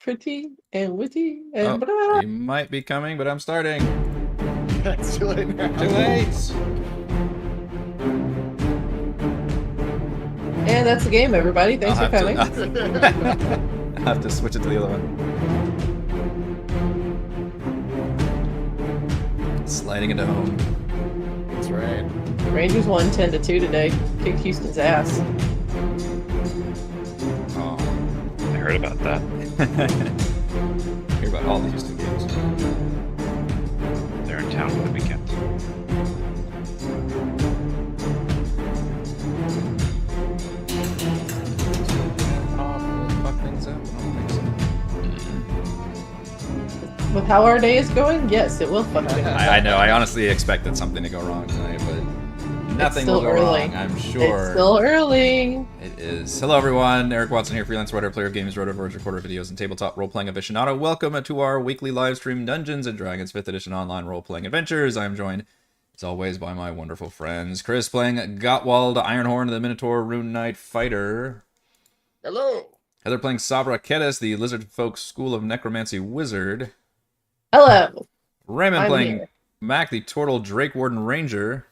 pretty and witty and blah. He might be coming, but I'm starting. It's too late now. Too late. And that's the game, everybody. Thanks for coming. I'll have to switch it to the other one. Sliding into home. That's right. Rangers won 10-2 today. Kicked Houston's ass. Oh, I heard about that. hear about all the Houston games. They're in town for the weekend. Fuck things up. I don't think so. With how our day is going, yes, it will fuck things up. I know. I honestly expected something to go wrong tonight, but nothing will still go early. wrong. I'm sure. It's still early. It is. Hello, everyone. Eric Watson here, freelance writer, player of games, writer, recorder of videos, and tabletop role-playing aficionado. Welcome to our weekly live stream Dungeons & Dragons 5th Edition online role-playing adventures. I'm joined, as always, by my wonderful friends. Chris playing Gottwald, Ironhorn, the Minotaur Rune Knight Fighter. Hello. Heather playing Sabra Kedis, the Lizardfolk School of Necromancy Wizard. Hello. Raymond I'm playing here. Mac, the Tortle Drake Warden Ranger.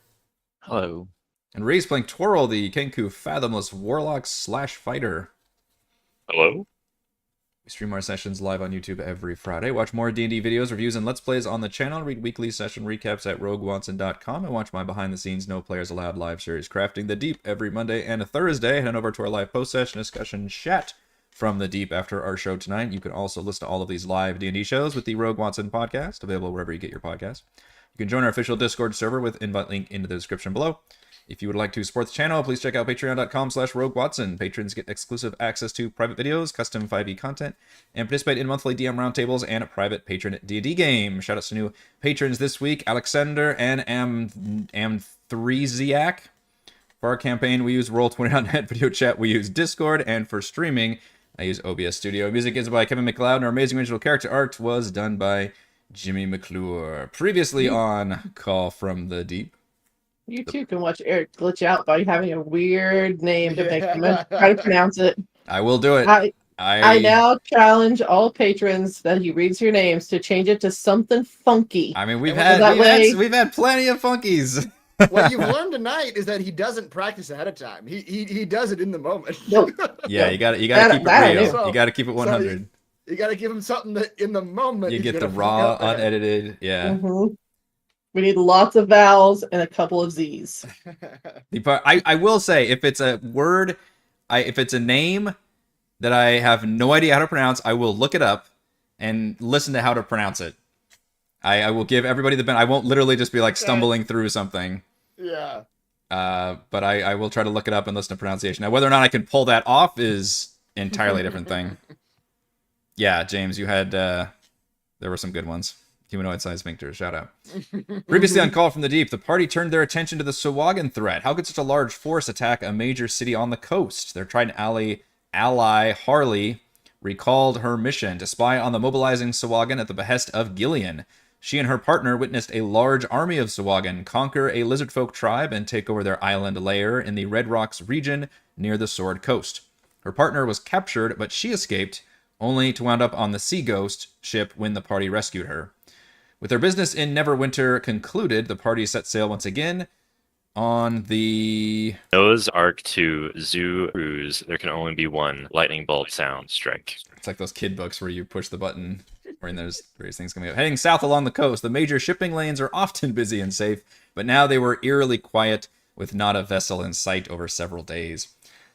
Hello. And Reese playing Twirl, the Kenku Fathomless Warlock / Fighter. Hello. We stream our sessions live on YouTube every Friday. Watch more D&D videos, reviews, and Let's Plays on the channel. Read weekly session recaps at roguewatson.com. And watch my behind-the-scenes No Players Allowed live series Crafting the Deep every Monday and Thursday. Head over to our live post-session discussion chat from the Deep after our show tonight. You can also listen to all of these live D&D shows with the Rogue Watson podcast, available wherever you get your podcasts. You can join our official Discord server with invite link in the description below. If you would like to support the channel, please check out patreon.com/roguewatson. Patrons get exclusive access to private videos, custom 5e content, and participate in monthly DM roundtables and a private patron D&D game. Shoutouts to new patrons this week, Alexander and Am3Ziak. For our campaign, we use Roll20.net video chat. We use Discord, and for streaming, I use OBS Studio. Music is by Kevin MacLeod, and our amazing original character art was done by Jimmy McClure. Previously on Call from the Deep. You too can watch Eric glitch out by having a weird name to make him try to pronounce it. I will do it. I now challenge all patrons that he reads your names to change it to something funky. I mean, we've that way- had plenty of funkies. What you've learned tonight is that he doesn't practice ahead of time. He does it in the moment. Nope. Yeah, you got to keep it that real. I You got to keep it 100. So you got to give him something that in the moment You he's get the gonna raw, fuck up at. unedited. Yeah. Mhm. We need lots of vowels and a couple of Z's. I will say, if it's a word, if it's a name that I have no idea how to pronounce, I will look it up and listen to how to pronounce it. I will give everybody the benefit. I won't literally just be like stumbling through something. Yeah. But I will try to look it up and listen to pronunciation. Now, whether or not I can pull that off is entirely different thing. Yeah, James, you had there were some good ones. Humanoid-sized sphincters, shout out. Previously on Call from the Deep, the party turned their attention to the Sahuagin threat. How could such a large force attack a major city on the coast? Their tried ally Harley recalled her mission to spy on the mobilizing Sahuagin at the behest of Gillian. She and her partner witnessed a large army of Sahuagin conquer a lizardfolk tribe and take over their island lair in the Red Rocks region near the Sword Coast. Her partner was captured, but she escaped, only to wound up on the Sea Ghost ship when the party rescued her. With their business in Neverwinter concluded, the party set sail once again on the... Noah's Ark to Zoo Cruise. There can only be one lightning bolt sound strike. It's like those kid books where you push the button and there's various things coming up. Heading south along the coast, the major shipping lanes are often busy and safe, but now they were eerily quiet with not a vessel in sight over several days.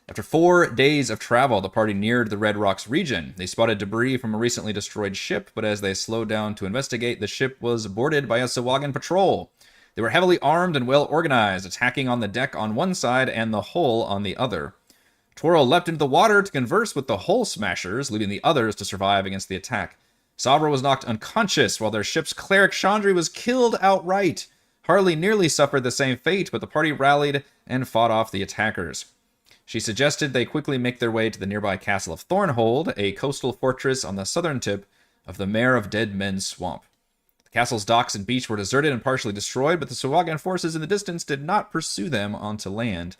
After 4 days of travel, the party neared the Red Rocks region. They spotted debris from a recently destroyed ship, but as they slowed down to investigate, the ship was boarded by a Sahuagin patrol. They were heavily armed and well organized, attacking on the deck on one side and the hull on the other. Twirl leapt into the water to converse with the hull smashers, leaving the others to survive against the attack. Sabra was knocked unconscious, while their ship's cleric Chandri was killed outright. Harley nearly suffered the same fate, but the party rallied and fought off the attackers. She suggested they quickly make their way to the nearby castle of Thornhold, a coastal fortress on the southern tip of the Mare of Dead Men's Swamp. The castle's docks and beach were deserted and partially destroyed, but the Sahuagin forces in the distance did not pursue them onto land.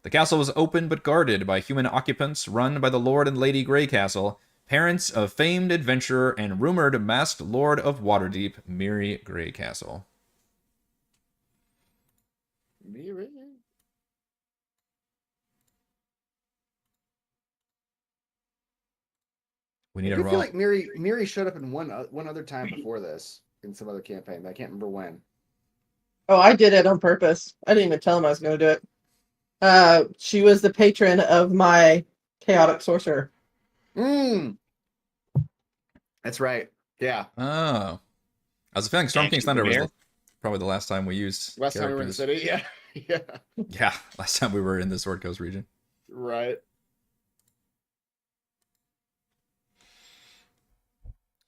The castle was open but guarded by human occupants run by the Lord and Lady Greycastle, parents of famed adventurer and rumored masked lord of Waterdeep, Miri Greycastle. Miri? We I need a do feel roll. like Miri showed up in one other time before this in some other campaign, but I can't remember when. Oh, I did it on purpose. I didn't even tell him I was going to do it. She was the patron of my chaotic sorcerer. That's right. Yeah. Oh. I was feeling Storm Thank King's you, Thunder was Amir. probably the last time we used Last time we were in the characters. city. Yeah. Yeah. Yeah, last time we were in the Sword Coast region. Right.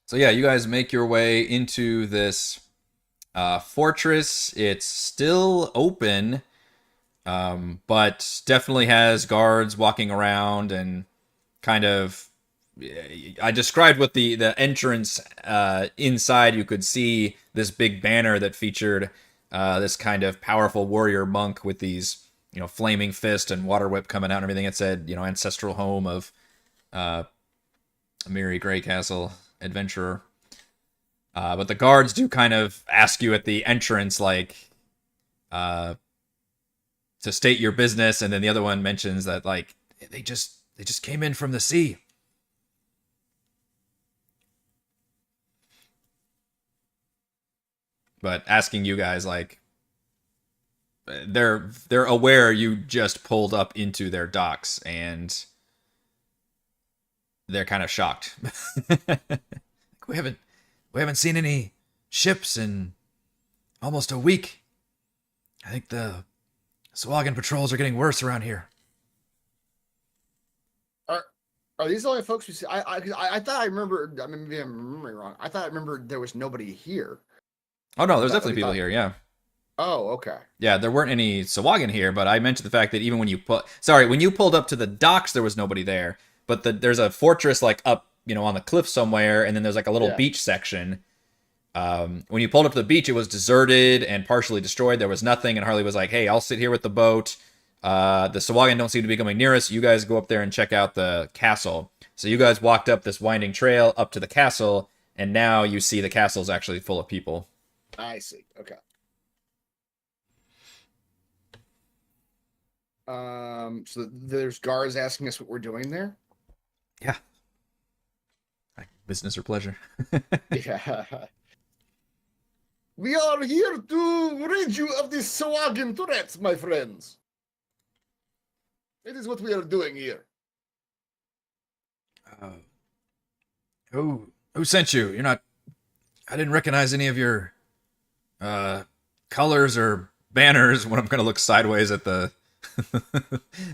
So yeah, you guys make your way into this fortress. It's still open, but definitely has guards walking around and kind of. I described what the entrance inside. You could see this big banner that featured this kind of powerful warrior monk with these flaming fist and water whip coming out and everything. It said ancestral home of Miri Greycastle adventurer. But the guards do kind of ask you at the entrance, like, to state your business, and then the other one mentions that, like, they just came in from the sea. But asking you guys, like, they're aware you just pulled up into their docks, and they're kind of shocked. we haven't seen any ships in almost a week. I think the Sahuagin patrols are getting worse around here. Are these the only folks we see? I thought I remember. I mean, maybe I'm remembering wrong. I thought I remembered there was nobody here. Oh no, there's But definitely people here. Yeah. Oh, okay. Yeah, there weren't any Sahuagin here, but I mentioned the fact that even when you when you pulled up to the docks, there was nobody there. But there's a fortress like up, on the cliff somewhere, and then there's like a little beach section. When you pulled up to the beach, it was deserted and partially destroyed. There was nothing, and Harley was like, "Hey, I'll sit here with the boat. The Sahuagin don't seem to be coming near us. You guys go up there and check out the castle." So you guys walked up this winding trail up to the castle, and now you see the castle is actually full of people. I see. Okay. So there's guards asking us what we're doing there. Yeah. Business or pleasure. Yeah. We are here to rid you of the Sahuagin threats, my friends. It is what we are doing here. Who sent you? I didn't recognize any of your colors or banners when I'm going to look sideways at the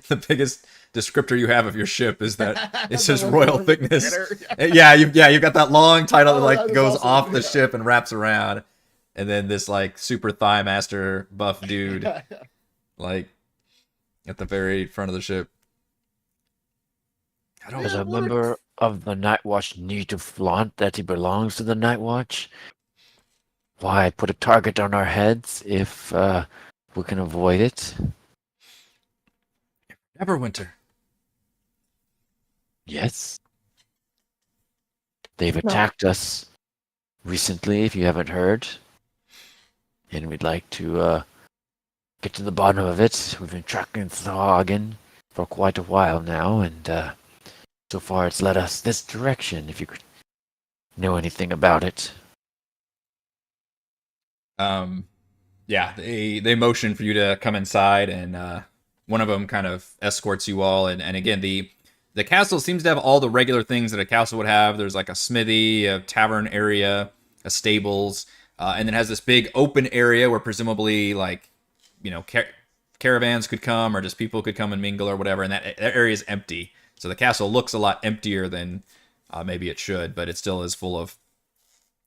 the biggest descriptor you have of your ship is that it says royal thickness. You've got that long title that goes awesome. off the ship and wraps around, and then this like super thigh master buff dude like at the very front of the ship. Does a member of the Night Watch need to flaunt that he belongs to the Night Watch? Why put a target on our heads if we can avoid it? Neverwinter. Yes. They've attacked us recently, if you haven't heard. And we'd like to get to the bottom of it. We've been tracking Sahuagin for quite a while now, and so far it's led us this direction, if you could know anything about it. They motion for you to come inside, and one of them kind of escorts you all. And again, the castle seems to have all the regular things that a castle would have. There's like a smithy, a tavern area, a stables, and then has this big open area where presumably like caravans could come or just people could come and mingle or whatever. And that area is empty, so the castle looks a lot emptier than maybe it should, but it still is full of,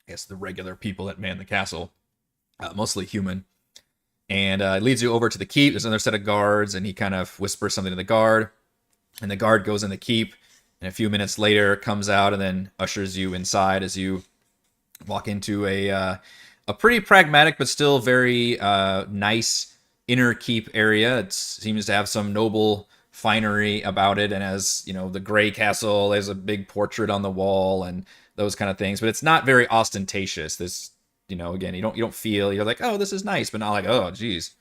I guess, the regular people that man the castle, mostly human. And it leads you over to the keep. There's another set of guards, and he kind of whispers something to the guard, and the guard goes in the keep, and a few minutes later comes out and then ushers you inside as you walk into a pretty pragmatic but still very nice inner keep area. It seems to have some noble finery about it, and has, you know, the gray castle. There's a big portrait on the wall and those kind of things, but it's not very ostentatious. This, you know, again, you don't feel, you're like, oh, this is nice, but not like, oh, geez,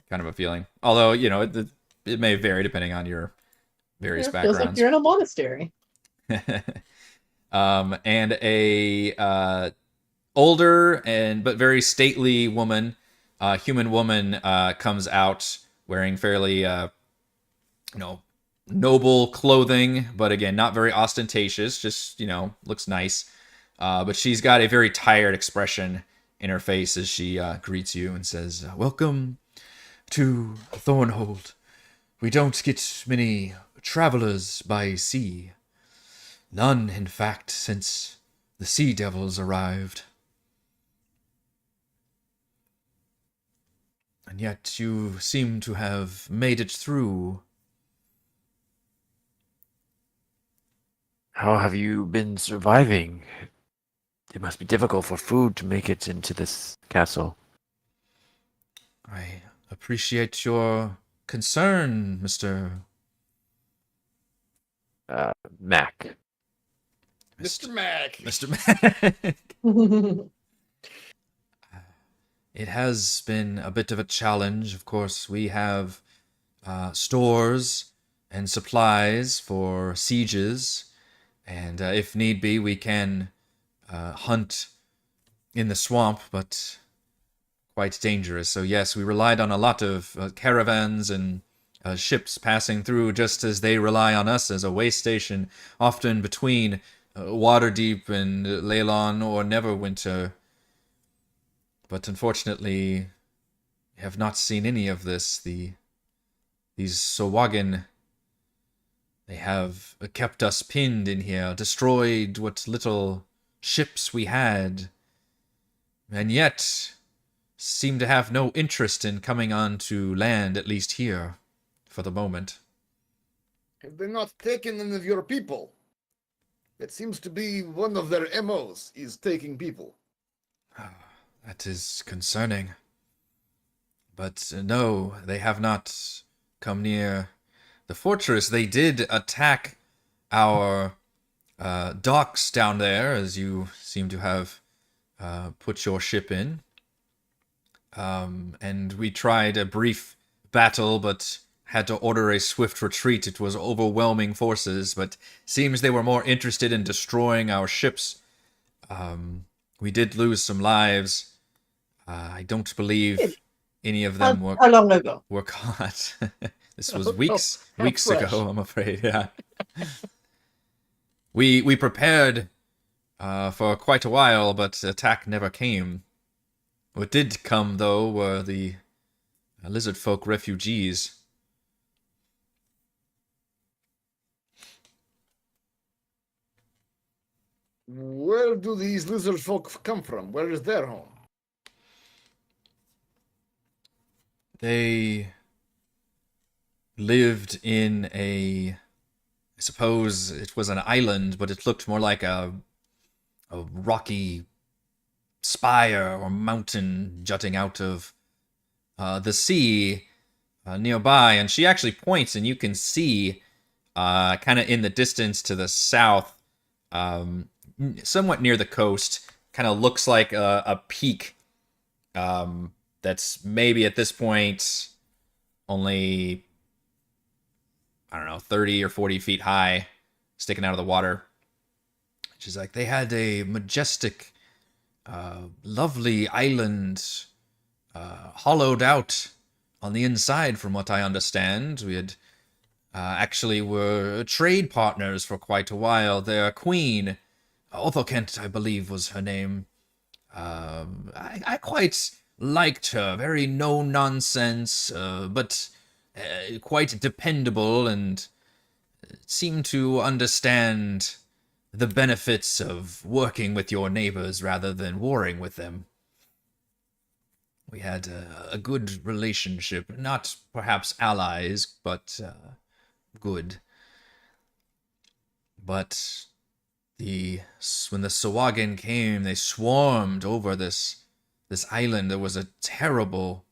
kind of a feeling. Although, you know, it may vary depending on your various It feels like backgrounds. you're in a monastery. And a older and but very stately woman, human woman, comes out wearing fairly, you know, noble clothing, but again, not very ostentatious. Just, you know, looks nice. But she's got a very tired expression in her face as she greets you and says, "Welcome to Thornhold. We don't get many travelers by sea. None, in fact, since the sea devils arrived. And yet you seem to have made it through." How have you been surviving? It must be difficult for food to make it into this castle. I appreciate your concern, Mac. Mr. Mac. Mr. Mac. It has been a bit of a challenge. Of course, we have stores and supplies for sieges, and if need be, we can hunt in the swamp, but quite dangerous. So yes, we relied on a lot of caravans and ships passing through, just as they rely on us as a way station, often between Waterdeep and Leylon or Neverwinter. But unfortunately, we have not seen any of this. These Sahuagin, they have kept us pinned in here, destroyed what little ships we had, and yet seem to have no interest in coming on to land, at least here, for the moment. Have they not taken any of your people? It seems to be one of their MOs, is taking people. That is concerning. But no, they have not come near the fortress. They did attack our docks down there, as you seem to have put your ship in. And we tried a brief battle, but had to order a swift retreat. It was overwhelming forces, but seems they were more interested in destroying our ships. We did lose some lives. I don't believe any of them How long ago? were caught. This was weeks fresh. ago, I'm afraid. Yeah. We prepared for quite a while, but attack never came. What did come, though, were the lizardfolk refugees. Where do these lizard folk come from? Where is their home? They lived in I suppose it was an island, but it looked more like a rocky spire or mountain jutting out of the sea nearby. And she actually points, and you can see kind of in the distance to the south, somewhat near the coast, kind of looks like a peak that's maybe at this point only, I don't know, 30 or 40 feet high, sticking out of the water. She's like, they had a majestic, lovely island, hollowed out on the inside, from what I understand. We had actually were trade partners for quite a while. Their queen, Kent, I believe, was her name. I quite liked her. Very no-nonsense, but quite dependable, and seemed to understand the benefits of working with your neighbors rather than warring with them. We had a good relationship. Not perhaps allies, but good. But when the Sahuagin came, they swarmed over this island. There was a terrible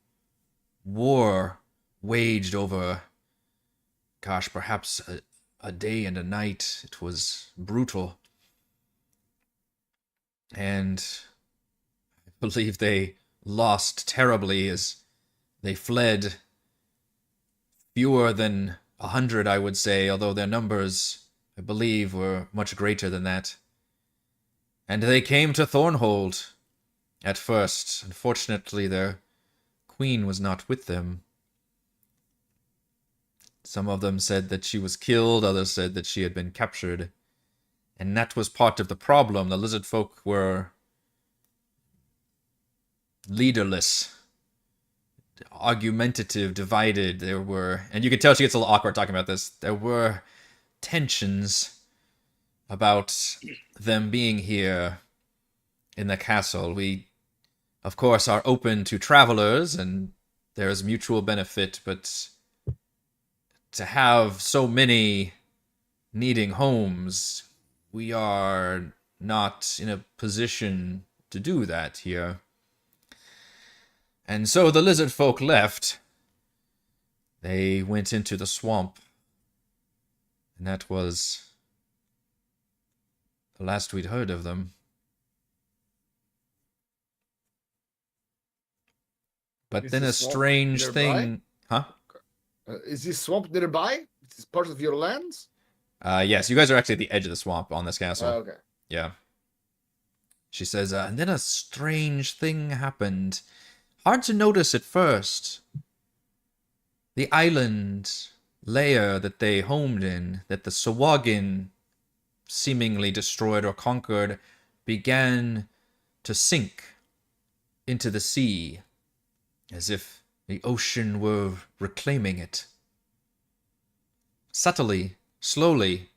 war waged over gosh, perhaps a day and a night. It was brutal. And I believe they lost terribly as they fled. Fewer than 100, I would say, although their numbers, I believe, were much greater than that. And they came to Thornhold at first. Unfortunately, their queen was not with them. Some of them said that she was killed, others said that she had been captured. And that was part of the problem. The lizard folk were leaderless, argumentative, divided. There were, and you could tell she gets a little awkward talking about this, there were tensions about them being here in the castle. We, of course, are open to travelers, and there is mutual benefit, but to have so many needing homes, we are not in a position to do that here. And so the lizard folk left. They went into the swamp. And that was the last we'd heard of them. But Is then a the swamp strange nearby? thing... Huh? Is this swamp nearby? Is this part of your lands? Yes, you guys are actually at the edge of the swamp on this castle. Okay. Yeah. She says, and then a strange thing happened. Hard to notice at first. The island layer that they homed in, that the Sahuagin seemingly destroyed or conquered, began to sink into the sea, as if the ocean were reclaiming it. Subtly, slowly.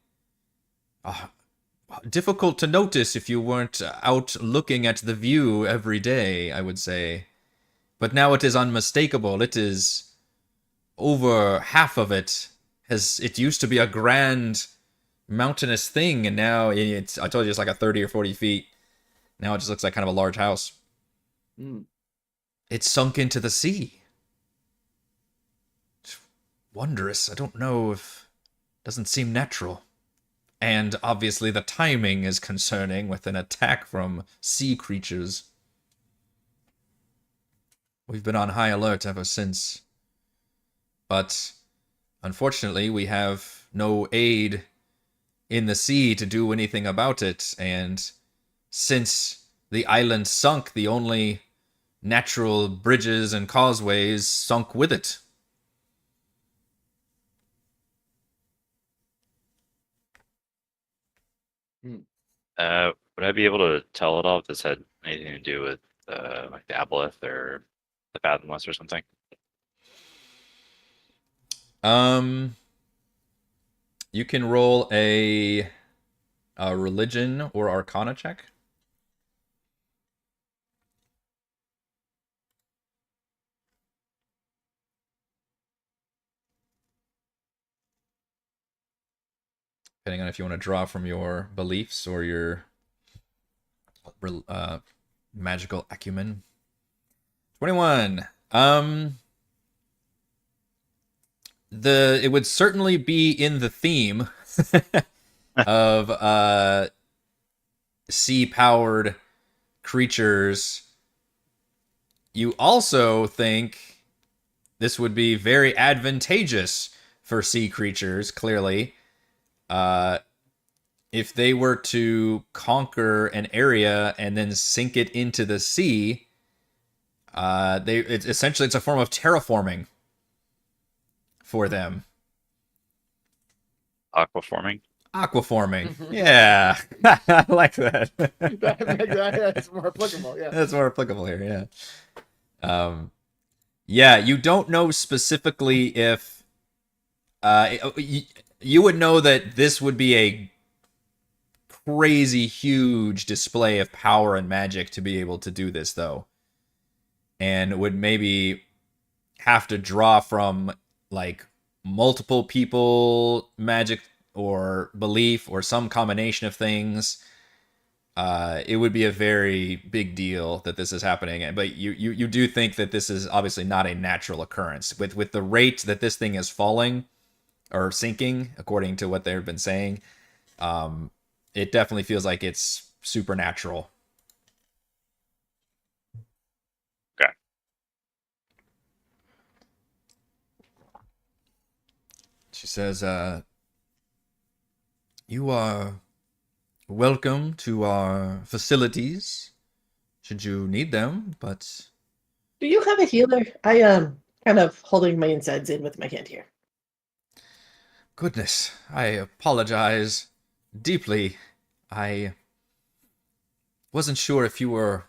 Difficult to notice if you weren't out looking at the view every day, I would say. But now it is unmistakable. It is over half of it. It used to be a grand mountainous thing, and now it's, I told you, it's like a 30 or 40 feet. Now it just looks like kind of a large house. Mm. It's sunk into the sea. It's wondrous. I don't know if it doesn't seem natural. And obviously the timing is concerning with an attack from sea creatures. We've been on high alert ever since. But unfortunately, we have no aid in the sea to do anything about it. And since the island sunk, the only natural bridges and causeways sunk with it. Would I be able to tell at all if this had anything to do with like the aboleth or the fathomless or something? You can roll a religion or arcana check. Depending on if you want to draw from your beliefs or your magical acumen. 21. It would certainly be in the theme of sea-powered creatures. You also think this would be very advantageous for sea creatures, clearly. If they were to conquer an area and then sink it into the sea, essentially it's a form of terraforming for them. Aquaforming? Aquaforming. Yeah. I like that. That's more applicable, yeah. That's more applicable here, yeah. Yeah, you don't know specifically if you would know that this would be a crazy huge display of power and magic to be able to do this, though. And would maybe have to draw from, like, multiple people, magic or belief or some combination of things. It would be a very big deal that this is happening. But you do think that this is obviously not a natural occurrence. With the rate that this thing is falling, or sinking, according to what they've been saying. It definitely feels like it's supernatural. Okay. She says, you are welcome to our facilities, should you need them, but Do you have a healer? I kind of holding my insides in with my hand here. goodness, I apologize deeply. I wasn't sure if you were,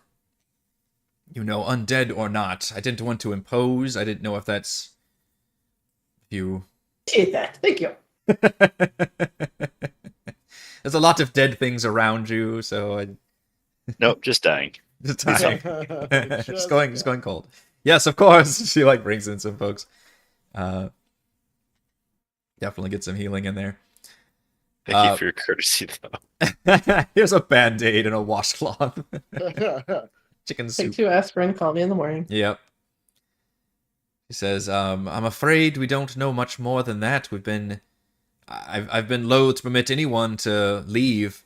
undead or not. I didn't want to impose. I didn't know if that's you. Appreciate that. Thank you. There's a lot of dead things around you, so I Nope, just dying. just It's dying. fine. just going cold. Yes, of course. She like brings in some folks. Definitely get some healing in there. Thank you for your courtesy, though. Here's a band-aid and a washcloth. Chicken Take soup. 2 aspirin. Call me in the morning. Yep. He says, I'm afraid we don't know much more than that. I've been loath to permit anyone to leave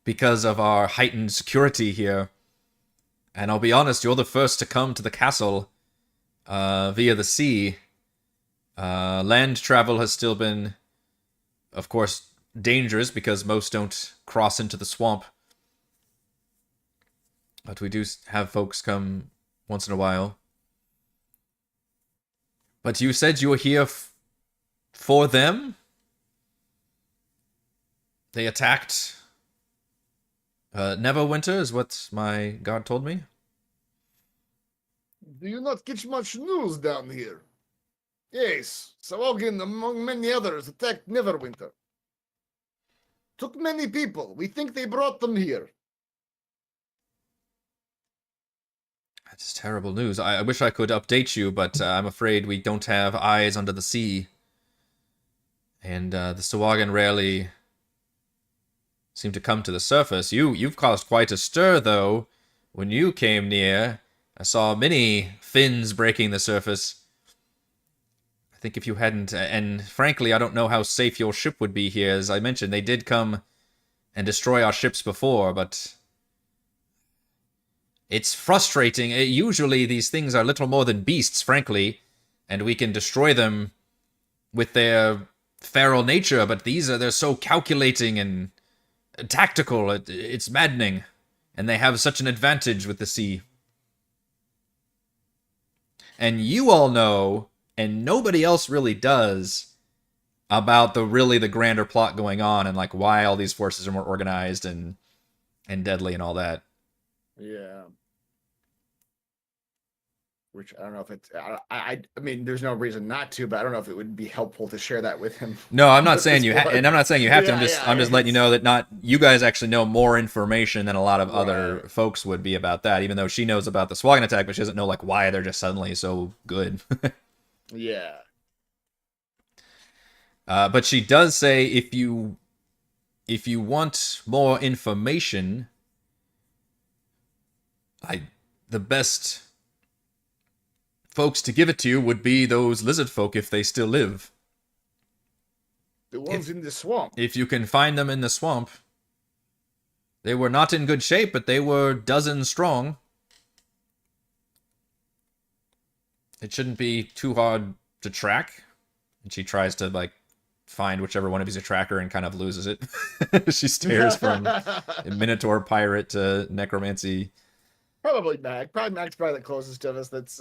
because of our heightened security here. And I'll be honest, you're the first to come to the castle via the sea. Land travel has still been, of course, dangerous because most don't cross into the swamp. But we do have folks come once in a while. But you said you were here for them? They attacked Neverwinter, is what my guard told me. Do you not get much news down here? Yes, Sahuagin, among many others, attacked Neverwinter. Took many people. We think they brought them here. That's terrible news. I wish I could update you, but I'm afraid we don't have eyes under the sea. And the Sahuagin rarely seem to come to the surface. You've caused quite a stir, though. When you came near, I saw many fins breaking the surface. I think if you hadn't... And frankly, I don't know how safe your ship would be here. As I mentioned, they did come and destroy our ships before, but... It's frustrating. Usually these things are little more than beasts, frankly, and we can destroy them with their feral nature, but they're so calculating and tactical. It's maddening, and they have such an advantage with the sea. And you all know, and nobody else really does, about the grander plot going on and like why all these forces are more organized and deadly and all that. Yeah. Which I don't know if it's. I mean, there's no reason not to, but I don't know if it would be helpful to share that with him. No, I'm not At saying this you have, point. and I'm not saying you have to. Yeah, I'm just letting you know that not you guys actually know more information than a lot of other Right. folks would be about that. Even though she knows about the Sahuagin attack, but she doesn't know like why they're just suddenly so good. Yeah. But she does say if you want more information, the best folks to give it to you would be those lizard folk if they still live. The ones in the swamp. If you can find them in the swamp. They were not in good shape, but they were dozens strong. It shouldn't be too hard to track. And she tries to like find whichever one of these a tracker and kind of loses it. She stares from Minotaur pirate to necromancy. Probably Mac. Mac's probably the closest of us. That's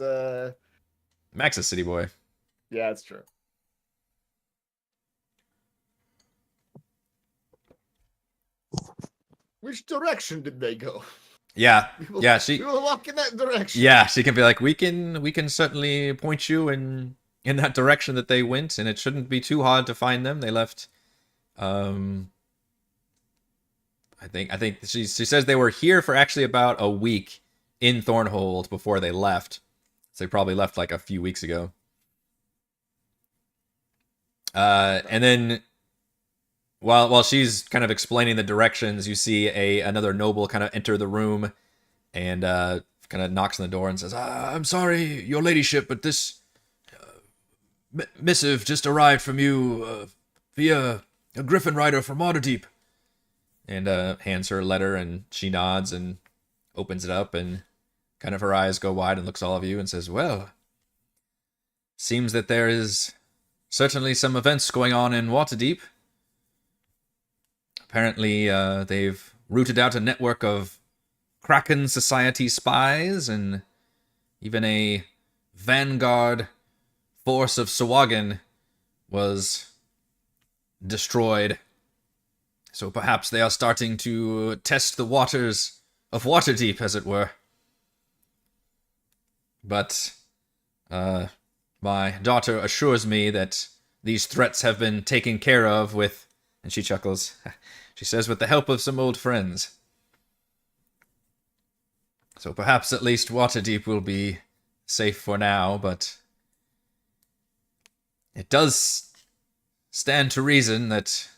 Max is city boy. yeah, that's true. Which direction did they go? Yeah, We she will walk in that direction. yeah she can be like we can certainly point you in that direction that they went, and it shouldn't be too hard to find them. They left. I think she says they were here for actually about a week in Thornhold before they left. So they probably left like a few weeks ago. And then while she's kind of explaining the directions, you see another noble kind of enter the room and kind of knocks on the door and says, "I'm sorry, your ladyship, but this missive just arrived from you via a griffin rider from Waterdeep. And hands her a letter, and she nods and opens it up, and kind of her eyes go wide and looks all of you and says, well, seems that there is certainly some events going on in Waterdeep. Apparently, they've rooted out a network of Kraken Society spies, and even a vanguard force of Sahuagin was destroyed. So perhaps they are starting to test the waters of Waterdeep, as it were. But my daughter assures me that these threats have been taken care of with, and she chuckles, she says, with the help of some old friends. So perhaps at least Waterdeep will be safe for now, but it does stand to reason that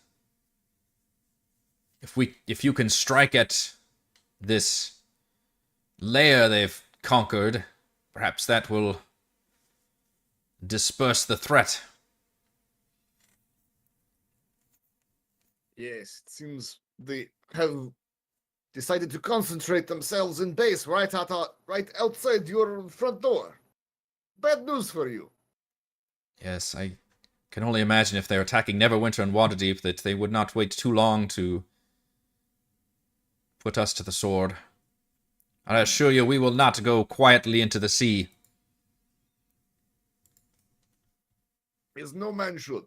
if you can strike at this lair they've conquered, perhaps that will disperse the threat. Yes, it seems they have decided to concentrate themselves in base right outside your front door. Bad news for you. Yes, I can only imagine if they're attacking Neverwinter and Waterdeep that they would not wait too long to put us to the sword. I assure you we will not go quietly into the sea. As no man should.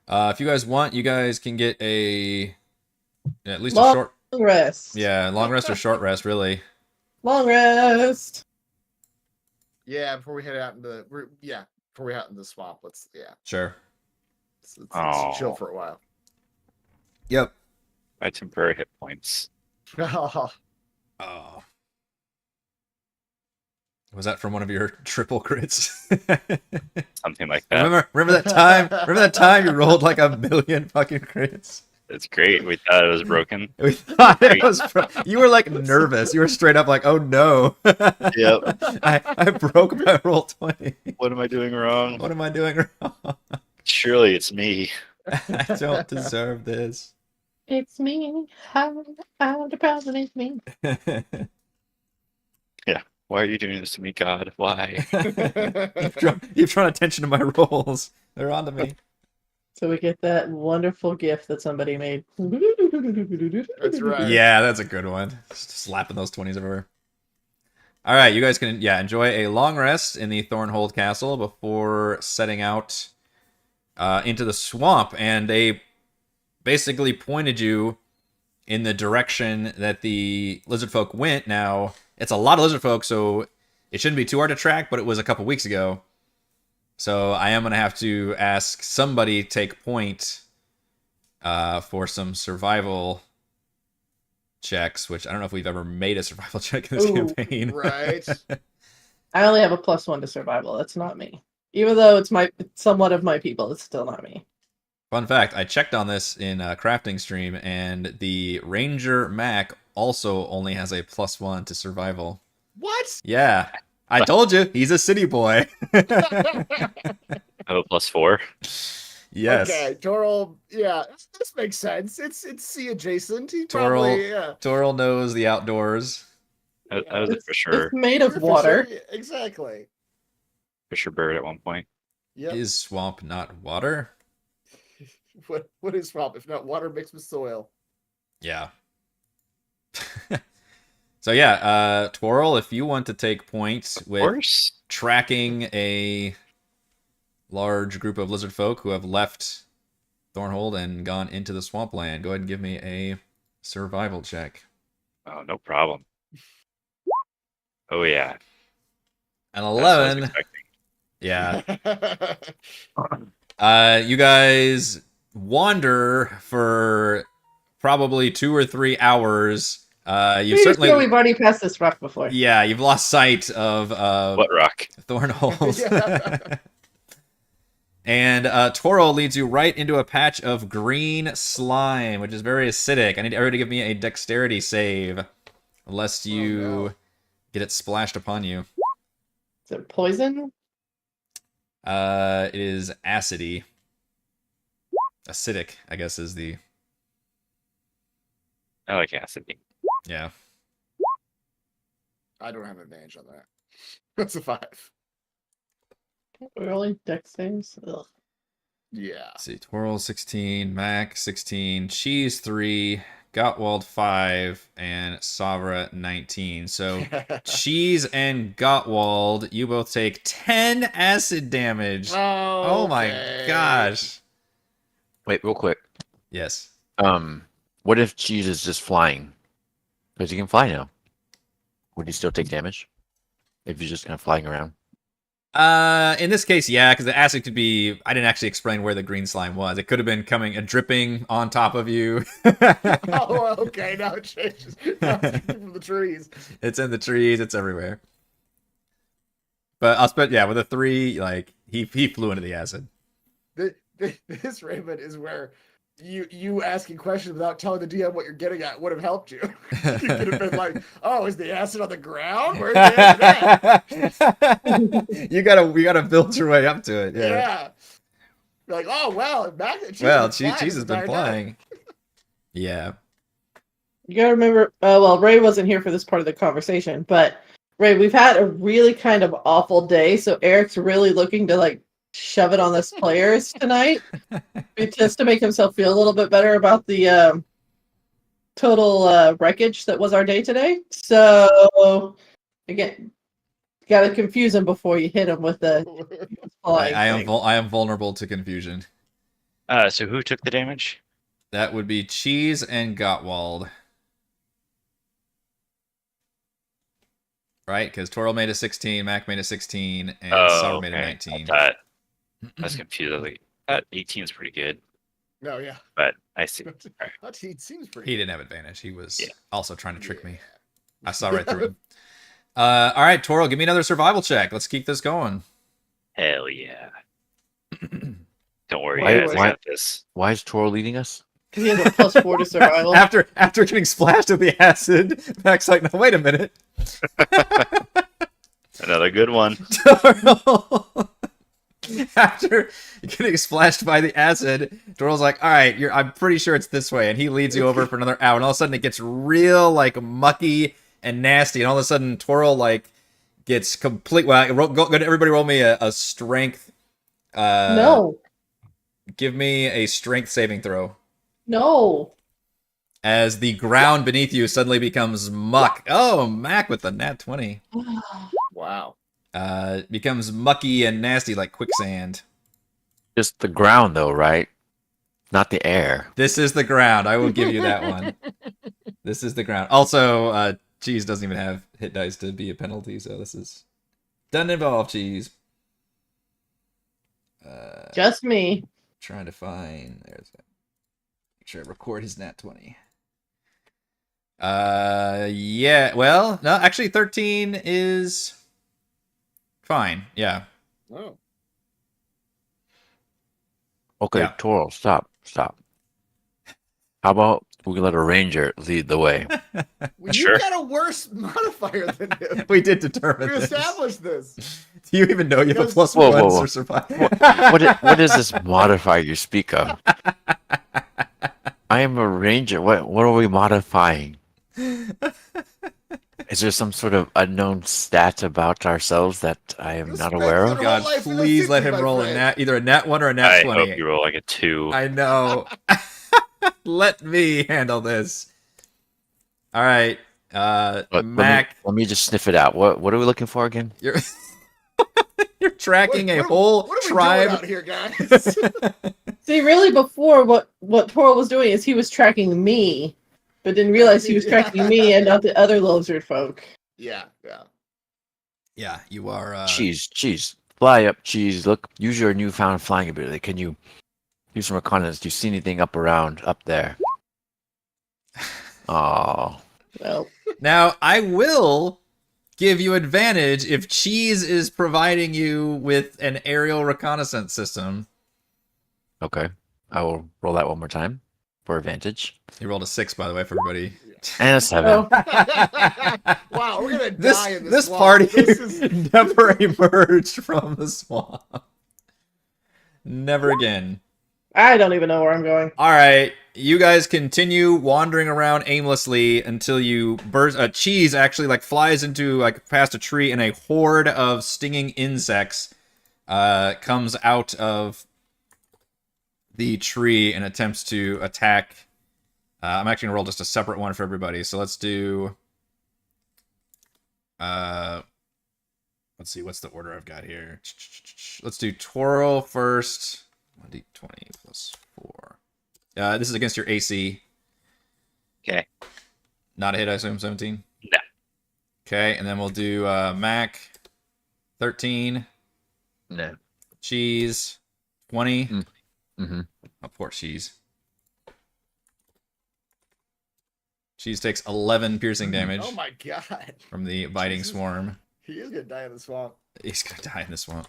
If you guys want, you guys can get at least a Long short... rest. Yeah, long rest or short rest, really. Long rest. Yeah, before we head out into before we head out into the swamp, let's Sure. let's chill for a while. Yep. My temporary hit points. Oh. Was that from one of your triple crits? Something like that. Remember that time? Remember that time you rolled like a million fucking crits? It's great. We thought it was broken. We thought it was. You were like nervous. You were straight up like, "Oh no!" Yep. I broke my roll 20. What am I doing wrong? What am I doing wrong? Surely it's me. I don't deserve this. It's me. How the president is me. Yeah. Why are you doing this to me, God? Why? You've drawn attention to my rolls. They're onto me. So we get that wonderful gift that somebody made. That's right. Yeah, that's a good one. Just slapping those 20s everywhere. All right, you guys can enjoy a long rest in the Thornhold Castle before setting out into the swamp. And they basically pointed you in the direction that the lizardfolk went. Now, it's a lot of lizardfolk, so it shouldn't be too hard to track, but it was a couple weeks ago. So I am going to have to ask somebody take point for some survival checks, which I don't know if we've ever made a survival check in this campaign. Right. I only have a +1 to survival. That's not me. Even though it's somewhat of my people, it's still not me. Fun fact, I checked on this in a crafting stream, and the Ranger Mac also only has a +1 to survival. What? Yeah. I told you, he's a city boy. I have a +4. Yes. Okay, Toril. Yeah, this makes sense. It's sea adjacent. He Toril, probably Toril knows the outdoors. I was a fisher It's made of You're a water. fisher, exactly. bird at one point. Yep. Is swamp not water? What is swamp if not water mixed with soil? Yeah. So yeah, Twirl, if you want to take points Of with course. tracking a large group of lizard folk who have left Thornhold and gone into the swampland, go ahead and give me a survival check. Oh, no problem. Oh yeah. An That's what I was 11. expecting. Yeah. You guys wander for probably 2 or 3 hours. You've certainly, we've already passed this rock before. yeah, you've lost sight of What rock? Thornhold. Yeah. And Toro leads you right into a patch of green slime, which is very acidic. I need everybody to give me a dexterity save, lest you no. get it splashed upon you. Is it poison? It is acidy. Acidic, I guess, is the... I like acid. Yeah. I don't have advantage on that. That's a 5. Really? Dex saves? Ugh. Yeah. Let's see, Twirl 16, Mac 16, Cheese 3, Gottwald 5, and Savra 19. So Cheese and Gottwald, you both take 10 acid damage. Oh my Okay. gosh. Wait, real quick. Yes. What if Cheese is just flying? Because he can fly now. Would he still take damage? If he's just kind of flying around? In this case, yeah, because the acid could be... I didn't actually explain where the green slime was. It could have been coming and dripping on top of you. Oh, okay. Now it changes. Now it's from the trees. It's in the trees. It's everywhere. But I'll spend... Yeah, with a 3, like, he flew into the acid. This Raymond is where you asking questions without telling the DM what you're getting at would have helped you. You could have been like, "Oh, is the acid on the ground? Where's the acid at?" you gotta build your way up to it. Yeah. Yeah. You're like, oh well, Cheese has been flying. Yeah. You gotta remember, well, Ray wasn't here for this part of the conversation, but Ray, we've had a really kind of awful day, so Eric's really looking to like shove it on this players tonight, just to make himself feel a little bit better about the total wreckage that was our day today. So again, you gotta confuse him before you hit him with the flying I thing. am vulnerable to confusion. So who took the damage? That would be Cheese and Gottwald. Right? Because Toro made a 16, Mac made a 16, and Sauer made a 19. I was confused. I was like, 18 is pretty good. No, yeah. But I see. That seems pretty. He didn't have advantage. He was Yeah. also trying to trick me. I saw right through him. All right, Toro, give me another survival check. Let's keep this going. Hell yeah. Don't worry, Why- guys. I why- got this. Why is Toro leading us? Because he has a +4 to survival. After getting splashed with the acid, Mac's like, no, wait a minute. Another good one. Toro. After getting splashed by the acid, Toro's like, all right, I'm pretty sure it's this way. And he leads you over for another hour. And all of a sudden it gets real like mucky and nasty. And all of a sudden Toro like gets complete. Well, everybody roll me a strength. No. Give me a strength saving throw. No. As the ground beneath you suddenly becomes muck. Oh, Mac with the nat 20. Wow. Becomes mucky and nasty like quicksand. Just the ground, though, right? Not the air. This is the ground. I will give you that one. This is the ground. Also, Cheese doesn't even have hit dice to be a penalty, so this is... Doesn't involve Cheese. Just me. Trying to find... There's that. Make sure I record his nat 20. Yeah, well, no, actually 13 is fine. Yeah. Oh. Okay, Yeah. Toro, stop. How about we let a ranger lead the way? Well, Sure. You got a worse modifier than him. We did determine We this. established this. Do you even know you have a Because- plus Whoa, one whoa, whoa. for survival? What is this modifier you speak of? I am a ranger. What are we modifying? Is there some sort of unknown stat about ourselves that I am You not spent aware your of? whole God, life in a please let city, him my roll friend. either a nat 1 or a nat I 20. hope you roll like a 2. I know. Let me handle this. All right, Mac, Let me just sniff it out. What are we looking for again? you're you're tracking a What- whole what are we tribe. doing out here, guys? See, really, before what Toro was doing is he was tracking me, but didn't realize he was tracking me and not the other lizard folk. yeah. Yeah, you are. Cheese. Fly up, Cheese. Look, use your newfound flying ability. Can you use some reconnaissance? Do you see anything up there? Oh, Well, Now, I will give you advantage if Cheese is providing you with an aerial reconnaissance system. okay. I will roll that one more time for advantage. He rolled a 6, by the way, for everybody. And a 7. oh, Wow, we're gonna This die in this this swamp. party This is never emerged from the swamp. Never again. I don't even know where I'm going. All right, you guys continue wandering around aimlessly until you burst. A cheese actually like flies into like past a tree, and a horde of stinging insects comes out of the tree and attempts to attack. I'm actually gonna roll just a separate one for everybody. So let's do. Let's see, what's the order I've got here? Let's do Twirl first. 1d20 plus 4. This is against your AC. Okay. Not a hit, I assume, 17? No. Okay, and then we'll do Mac. 13. No. Cheese. 20. Mm-hmm. Oh, poor Cheese. Cheese takes 11 piercing damage Oh my god. from the biting Jesus. swarm. He is gonna die in the swamp. He's gonna die in the swamp.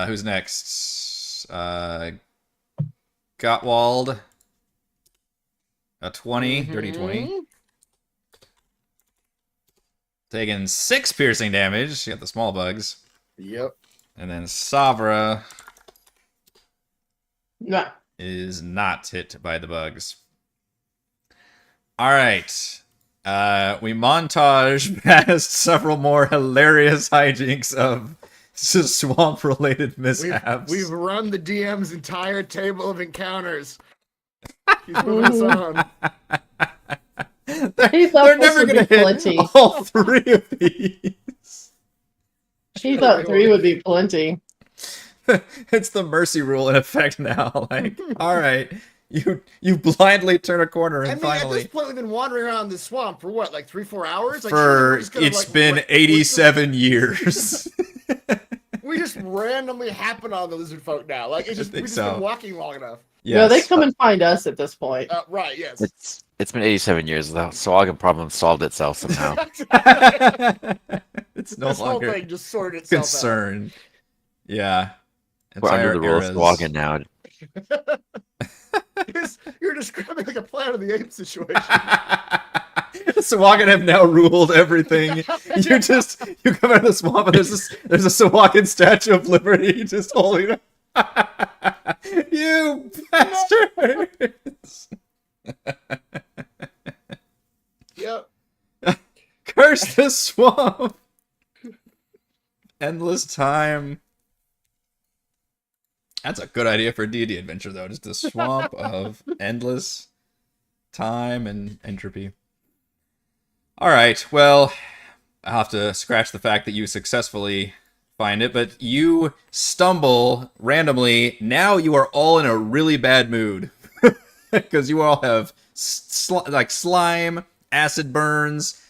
Who's next? Gottwald. A 20, dirty 20. Taking 6 piercing damage. You got the small bugs. Yep. And then Savra No. is not hit by the bugs. Alright. We montage past several more hilarious hijinks of swamp-related mishaps. We've run the DM's entire table of encounters. He's moving us on. He thought They're this never would going to be hit plenty. all 3 of these. He thought 3 would be plenty. It's the mercy rule in effect now. Like, all right, you blindly turn a corner and I mean, finally. at this point, we've been wandering around the swamp for what, like 3-4 hours? Like, For we're just gonna, it's like, been what- 87 years. We just randomly happen on the lizard folk now. Like, it's just think we've just so. been walking long enough. No, they Yes. come and find us at this point. Right? Yes. It's been 87 years. The Sahuagin problem solved itself somehow. It's no This whole longer thing just sorted itself concern. Yeah. We're under Entire the rule of eras. Sahuagin now. out. You're describing like a Planet of the Apes situation. Sahuagin have now ruled everything. You come out of the swamp and there's a Sahuagin Statue of Liberty just holding it. You bastards! Yep. Curse the swamp! Endless time. That's a good idea for a D&D adventure, though. Just a swamp of endless time and entropy. Alright, well, I'll have to scratch the fact that you successfully find it, but you stumble randomly. Now you are all in a really bad mood. Because you all have slime, acid burns,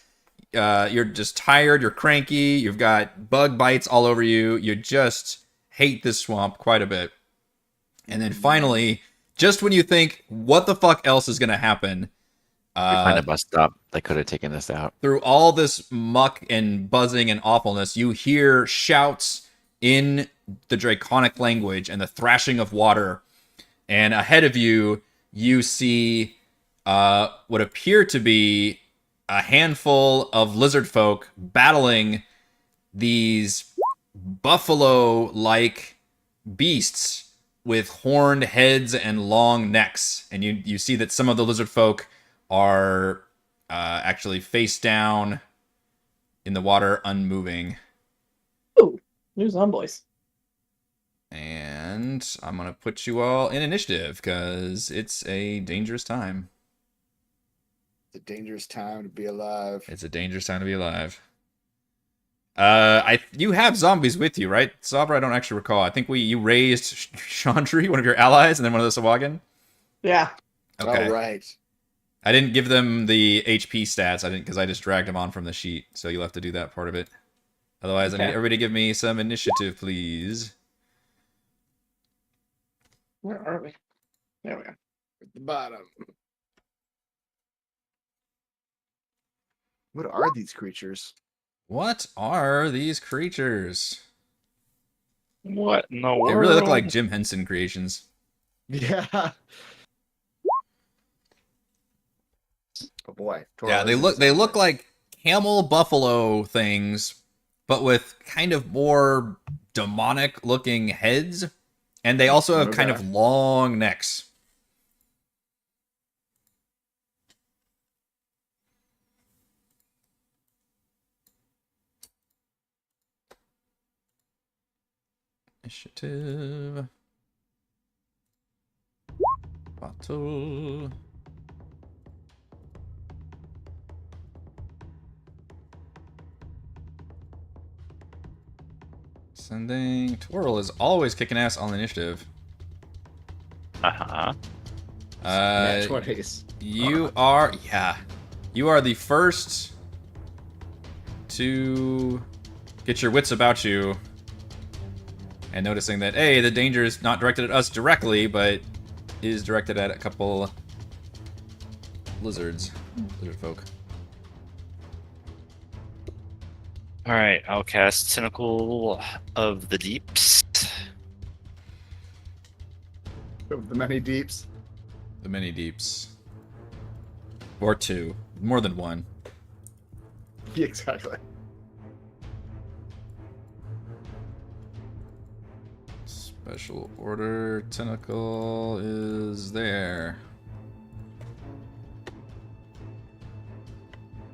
you're just tired, you're cranky, you've got bug bites all over you, you just hate this swamp quite a bit. And then finally, just when you think, what the fuck else is going to happen? We find a bus stop that could have taken us out. Through all this muck and buzzing and awfulness, you hear shouts in the draconic language and the thrashing of water. And ahead of you, you see what appear to be a handful of lizard folk battling these buffalo-like beasts with horned heads and long necks. And you see that some of the lizard folk are actually face down in the water, unmoving. Ooh, new zomboys. And I'm going to put you all in initiative, because it's a dangerous time. It's a dangerous time to be alive. It's a dangerous time to be alive. You have zombies with you, right? Sabra, I don't actually recall. I think you raised Chandri, one of your allies, and then one of the Sahuagin. Yeah. Okay. All right. I didn't give them the HP stats. I didn't, because I just dragged them on from the sheet. So you'll have to do that part of it. Otherwise, I need everybody to give me some initiative, please. Where are we? There we are. At the bottom. What are these creatures? What are these creatures? What in the world? They really look like Jim Henson creations. Yeah. Oh boy. Yeah, they look like camel buffalo things, but with kind of more demonic-looking heads, and they also have kind of long necks. Initiative. Bottle. Sending. Twirl is always kicking ass on the initiative. Uh-huh. Nat 20s. You are, yeah. You are the first to get your wits about you and noticing that, hey, the danger is not directed at us directly, but is directed at a couple lizard folk. All right, I'll cast Tentacle of the Deeps. Of the many deeps. The mini deeps. Or two. More than one. Yeah, exactly. Special order tentacle is there.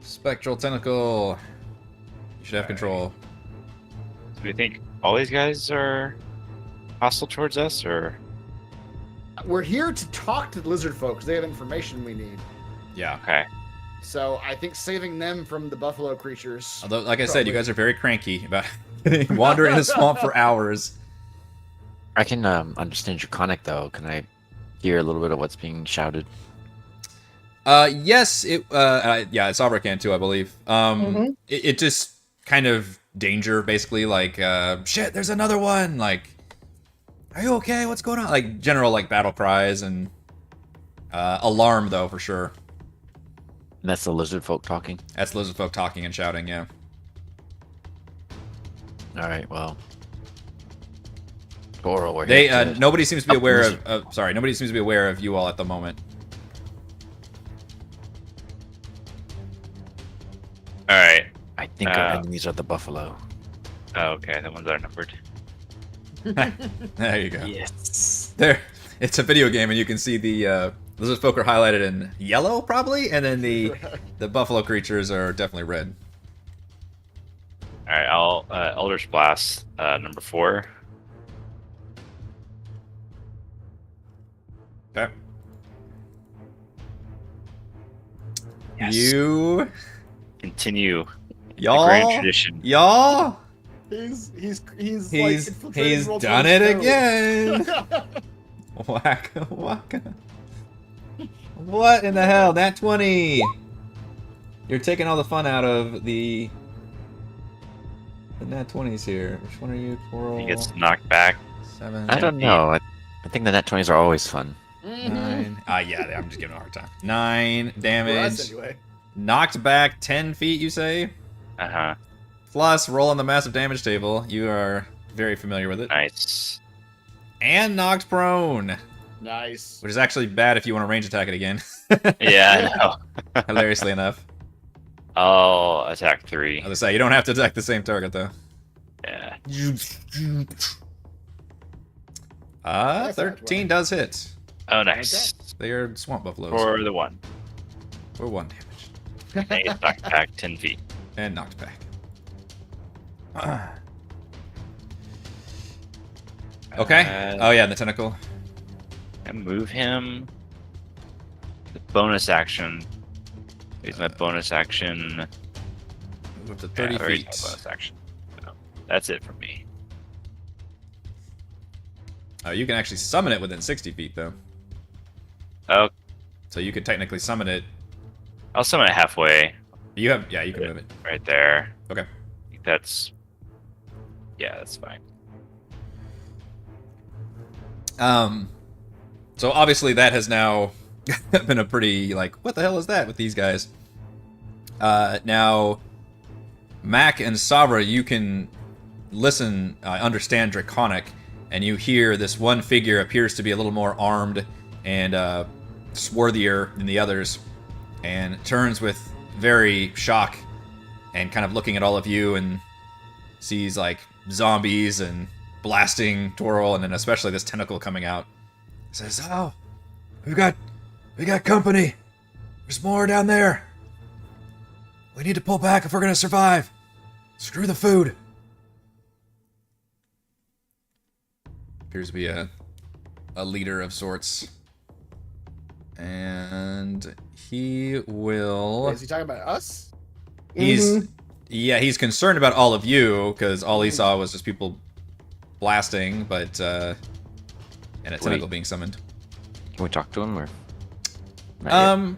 Spectral tentacle. You should have control. Do we think all these guys are hostile towards us, or? We're here to talk to the lizard folk because they have information we need. Yeah. Okay. So I think saving them from the buffalo creatures. Although, like I said, you guys are very cranky about wandering in the swamp for hours. I can understand Draconic though. Can I hear a little bit of what's being shouted? Yes, yeah, Sabra can too, I believe. It just kind of danger, basically, like, shit, there's another one, like, are you okay? What's going on? Like, general, like, battle cries and alarm, though, for sure. And that's the lizard folk talking. That's lizard folk talking and shouting, yeah. All right, well, Toro, we're They here to nobody seems to be help the aware lizard. of sorry, nobody seems to be aware of you all at the moment. All right. I think our enemies are the buffalo. Oh, okay, the ones that are numbered. There you go. Yes. There, it's a video game, and you can see the lizard folk are highlighted in yellow, probably, and then the buffalo creatures are definitely red. All right, I'll Eldritch Blast number 4. Okay. Yes. You, Continue the y'all, grand tradition. y'all, He's he's done it again. Waka waka. What in the hell? Nat 20. You're taking all the fun out of the Nat 20s here. Which one are you? Coral. He gets knocked back. 7. I don't know. I think the net 20s are always fun. 9. Yeah, I'm just giving a hard time. 9 damage. Anyway. Knocked back 10 feet, you say? Uh-huh. Plus, roll on the massive damage table. You are very familiar with it. Nice. And knocked prone. Nice. Which is actually bad if you want to range attack it again. Yeah, I know. Hilariously enough. I'll attack 3. I was say, you don't have to attack the same target, though. Yeah. 13 does hit. Oh, nice. They are swamp buffaloes. For the 1. For 1 damage. And he gets knocked back 10 feet. And knocked back. Okay. Oh, yeah, the tentacle. And move him. The bonus action. Use my bonus action. Move up to 30 Yeah, where's my feet. bonus action? No, that's it for me. You can actually summon it within 60 feet, though. Oh, So you could technically summon it. I'll summon it halfway. You have, yeah, you can move it. Right there. Okay. I think that's... Yeah, that's fine. So obviously that has now been a pretty, like, what the hell is that with these guys? Now, Mac and Sabra, you can listen, understand Draconic, and you hear this one figure appears to be a little more armed and swarthier than the others, and turns with very shock and kind of looking at all of you and sees, like, zombies and blasting Twirl, and then especially this tentacle coming out. He says, "Oh, we got company. There's more down there. We need to pull back if we're gonna survive. Screw the food." Appears to be a leader of sorts. And he will... Wait, is he talking about us? He's concerned about all of you, because all he saw was just people blasting, but, and a tentacle being summoned. Can we talk to him, or? Not yet?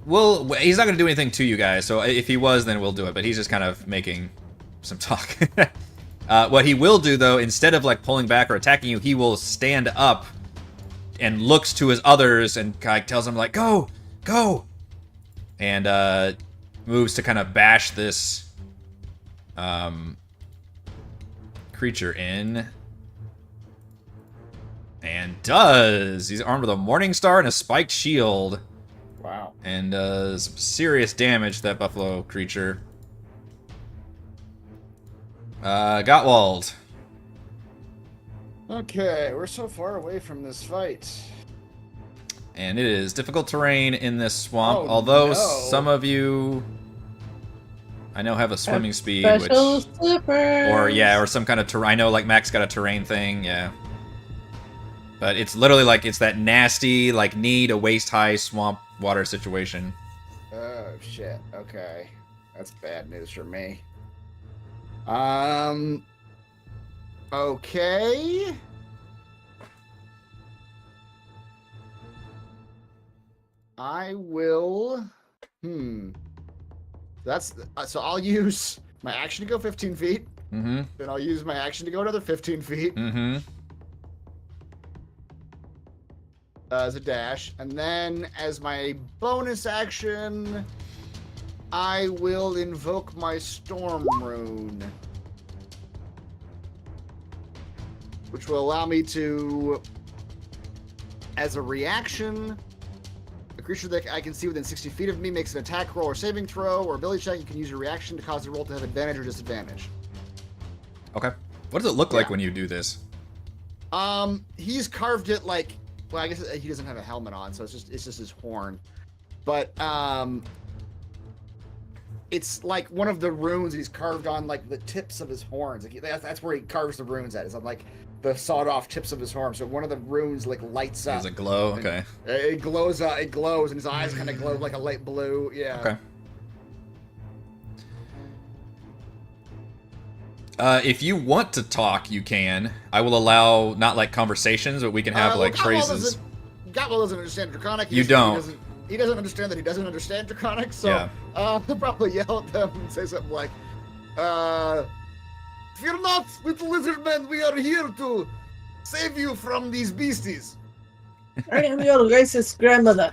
Well, he's not going to do anything to you guys, so if he was, then we'll do it, but he's just kind of making some talk. What he will do, though, instead of, like, pulling back or attacking you, he will stand up and looks to his others and kind of tells them, like, go! And, moves to kind of bash this, creature in. And does! He's armed with a Morning Star and a spiked shield. Wow. And some serious damage to that buffalo creature. Gottwald. Okay, we're so far away from this fight. And it is difficult terrain in this swamp, Oh, although no. some of you, I know, have a swimming speed, Special which, slippers. or some kind of terrain. I know, like, Max got a terrain thing, yeah. But it's literally like, it's that nasty, like, knee to waist high swamp water situation. Oh, shit. Okay. That's bad news for me. Okay. I will... That's... so I'll use my action to go 15 feet. Mm-hmm. Then I'll use my action to go another 15 feet. Mm-hmm. As a dash. And then as my bonus action, I will invoke my Storm Rune. Which will allow me to, as a reaction, a creature that I can see within 60 feet of me makes an attack roll or saving throw or ability check. You can use your reaction to cause the roll to have advantage or disadvantage. Okay. What does it look like Yeah. when you do this? He's carved it like, well, I guess he doesn't have a helmet on, so it's just his horn. But it's like one of the runes he's carved on, like the tips of his horns. Like that's where he carves the runes at. Is on like the sawed-off tips of his horns. So one of the runes like lights up. Does it glow? And Okay. It glows. It glows, and his eyes kind of glow like a light blue. Yeah. Okay. If you want to talk, you can. I will allow, not like conversations, but we can have like phrases. Gottwald doesn't understand Draconic. You don't. He doesn't understand that he doesn't understand Draconic, so Yeah. he'll probably yell at them and say something like, "Fear not, little lizard men, we are here to save you from these beasties." I am your racist grandmother.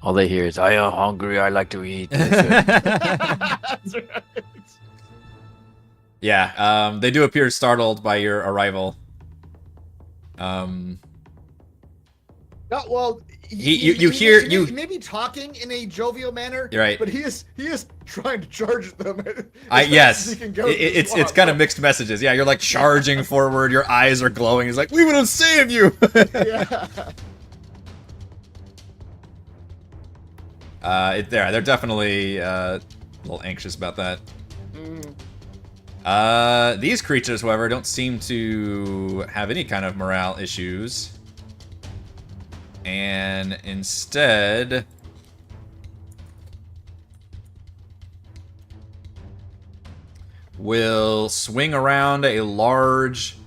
All they hear is, "I am hungry. I like to eat." That's it. That's right. Yeah, they do appear startled by your arrival. Well, you hear- he may be talking in a jovial manner. You're right. But he is trying to charge them. Yes, He can go it's kind of mixed messages. Yeah, you're like charging forward. Your eyes are glowing. He's like, "We would have saved you." Yeah. They're definitely a little anxious about that. Mm. These creatures, however, don't seem to have any kind of morale issues. And instead... will swing around a large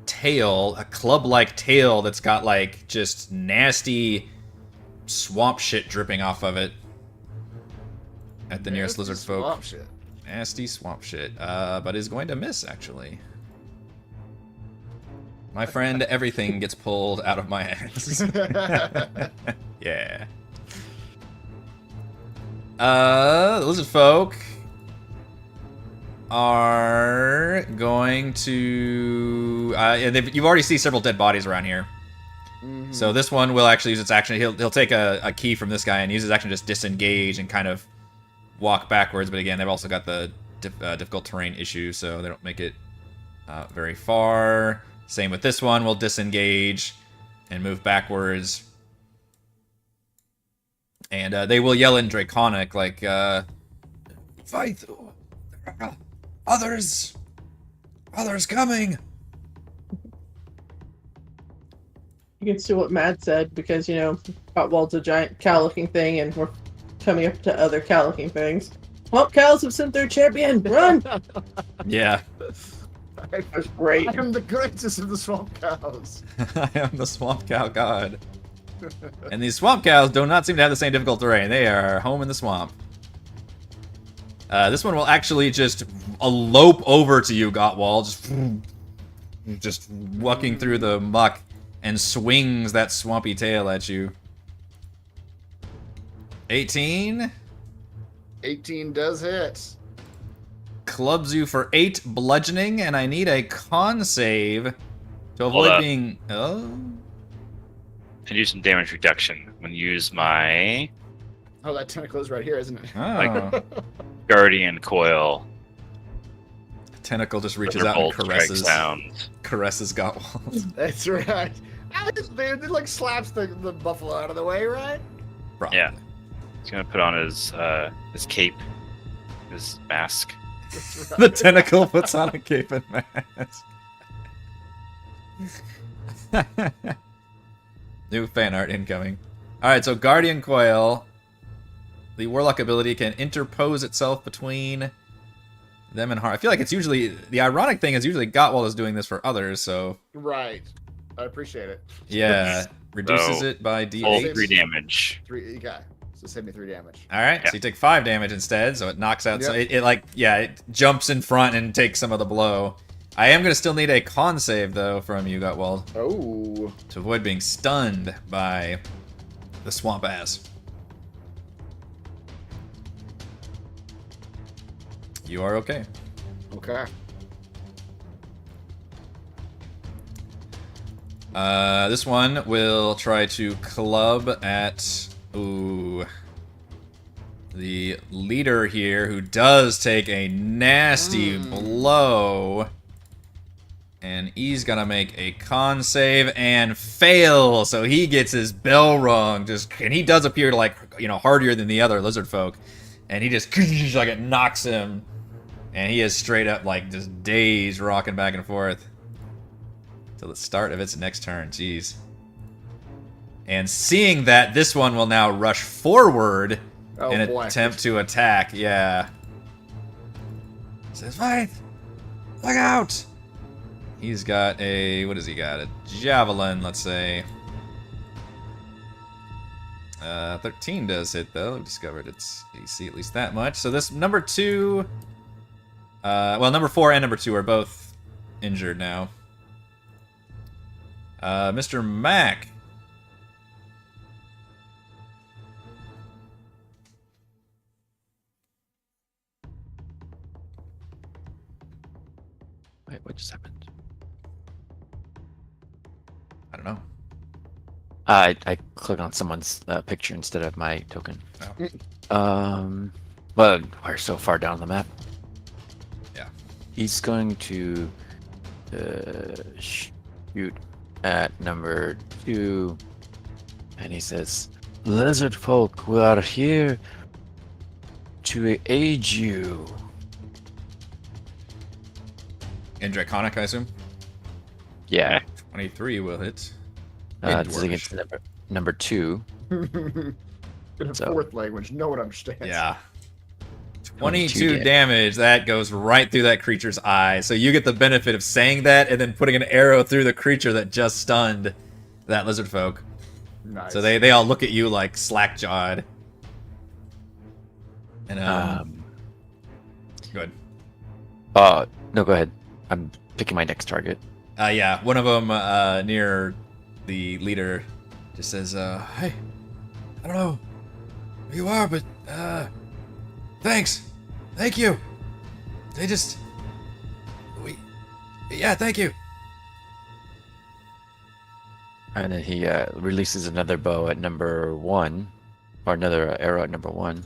tail, a club-like tail that's got, like, just nasty swamp shit dripping off of it at the nearest lizard folk. Swamp shit. Nasty swamp shit. But is going to miss, actually. My friend, everything gets pulled out of my hands. Yeah. The lizard folk are going to... you've already seen several dead bodies around here. So this one will actually use its action. He'll take a key from this guy and use his action to just disengage and kind of walk backwards. But again, they've also got the difficult terrain issue, so they don't make it very far. Same with this one. We'll disengage and move backwards. And they will yell in Draconic, like, fight! Others coming! You can see what Matt said, because, you know, Cotwald's a giant cow-looking thing, and we're coming up to other cow-looking things. Swamp cows have sent their champion! Run! Yeah. That's great. I am the greatest of the swamp cows. I am the swamp cow god. And these swamp cows do not seem to have the same difficult terrain. They are home in the swamp. This one will actually just elope over to you, Gottwald, just walking through the muck, and swings that swampy tail at you. 18. 18 does hit. Clubs you for 8 bludgeoning, and I need a con save to avoid being... Oh? And do some damage reduction. I'm going to use my Oh, that tentacle is right here, isn't it? Oh. Guardian Coil. Tentacle just reaches Lizard out and Bolt strike caresses sounds. Gottwald. That's right. It like slaps the buffalo out of the way, right? Probably. Yeah. He's going to put on his cape, his mask. That's right. The tentacle puts on a cape and mask. New fan art incoming. Alright, so Guardian Coil. The Warlock ability can interpose itself between them and Har. I feel like it's usually... The ironic thing is usually Gottwald is doing this for others, so... Right. I appreciate it. Yeah. Reduces So, it by Full D8. 3 damage. 3, okay. So save me 3 damage. Alright, Yeah. so you take 5 damage instead, so it knocks out... So Yep. it jumps in front and takes some of the blow. I am going to still need a con save, though, from you, Gottwald, Oh. to avoid being stunned by the swamp ass. You are okay. Okay. This one will try to club at... Ooh... The leader here, who does take a nasty blow. And he's gonna make a con save and fail, so he gets his bell rung. And he does appear to, like, you know, hardier than the other lizard folk. And he just, like, it knocks him. And he is straight up, like, just dazed, rocking back and forth. Till the start of its next turn, jeez. And seeing that, this one will now rush forward in an attempt to attack, yeah. Says, fight! Look out! He's got a, what has he got? A javelin, let's say. 13 does hit, though. We've discovered its AC at least that much. So this number 2... well, number 4 and number 2 are both injured now. Mr. Mac. Wait, what just happened? I don't know. I clicked on someone's picture instead of my token. Oh. Well, we're so far down the map. Yeah. He's going to shoot at number 2, and he says, "Lizard folk, we are here to aid you." In Draconic, I assume? Yeah, 23 will hit. this is against number 2. In a So- fourth language, no one understands. Yeah. 22 22 damage. That goes right through that creature's eye. So you get the benefit of saying that and then putting an arrow through the creature that just stunned that lizard folk. Nice. So they all look at you like slack-jawed. And good. No, go ahead. I'm picking my next target. Yeah, one of them near the leader just says, "Hey, I don't know who you are, but thanks, thank you. Yeah, thank you." And then he releases another bow at number 1, or another arrow at number 1.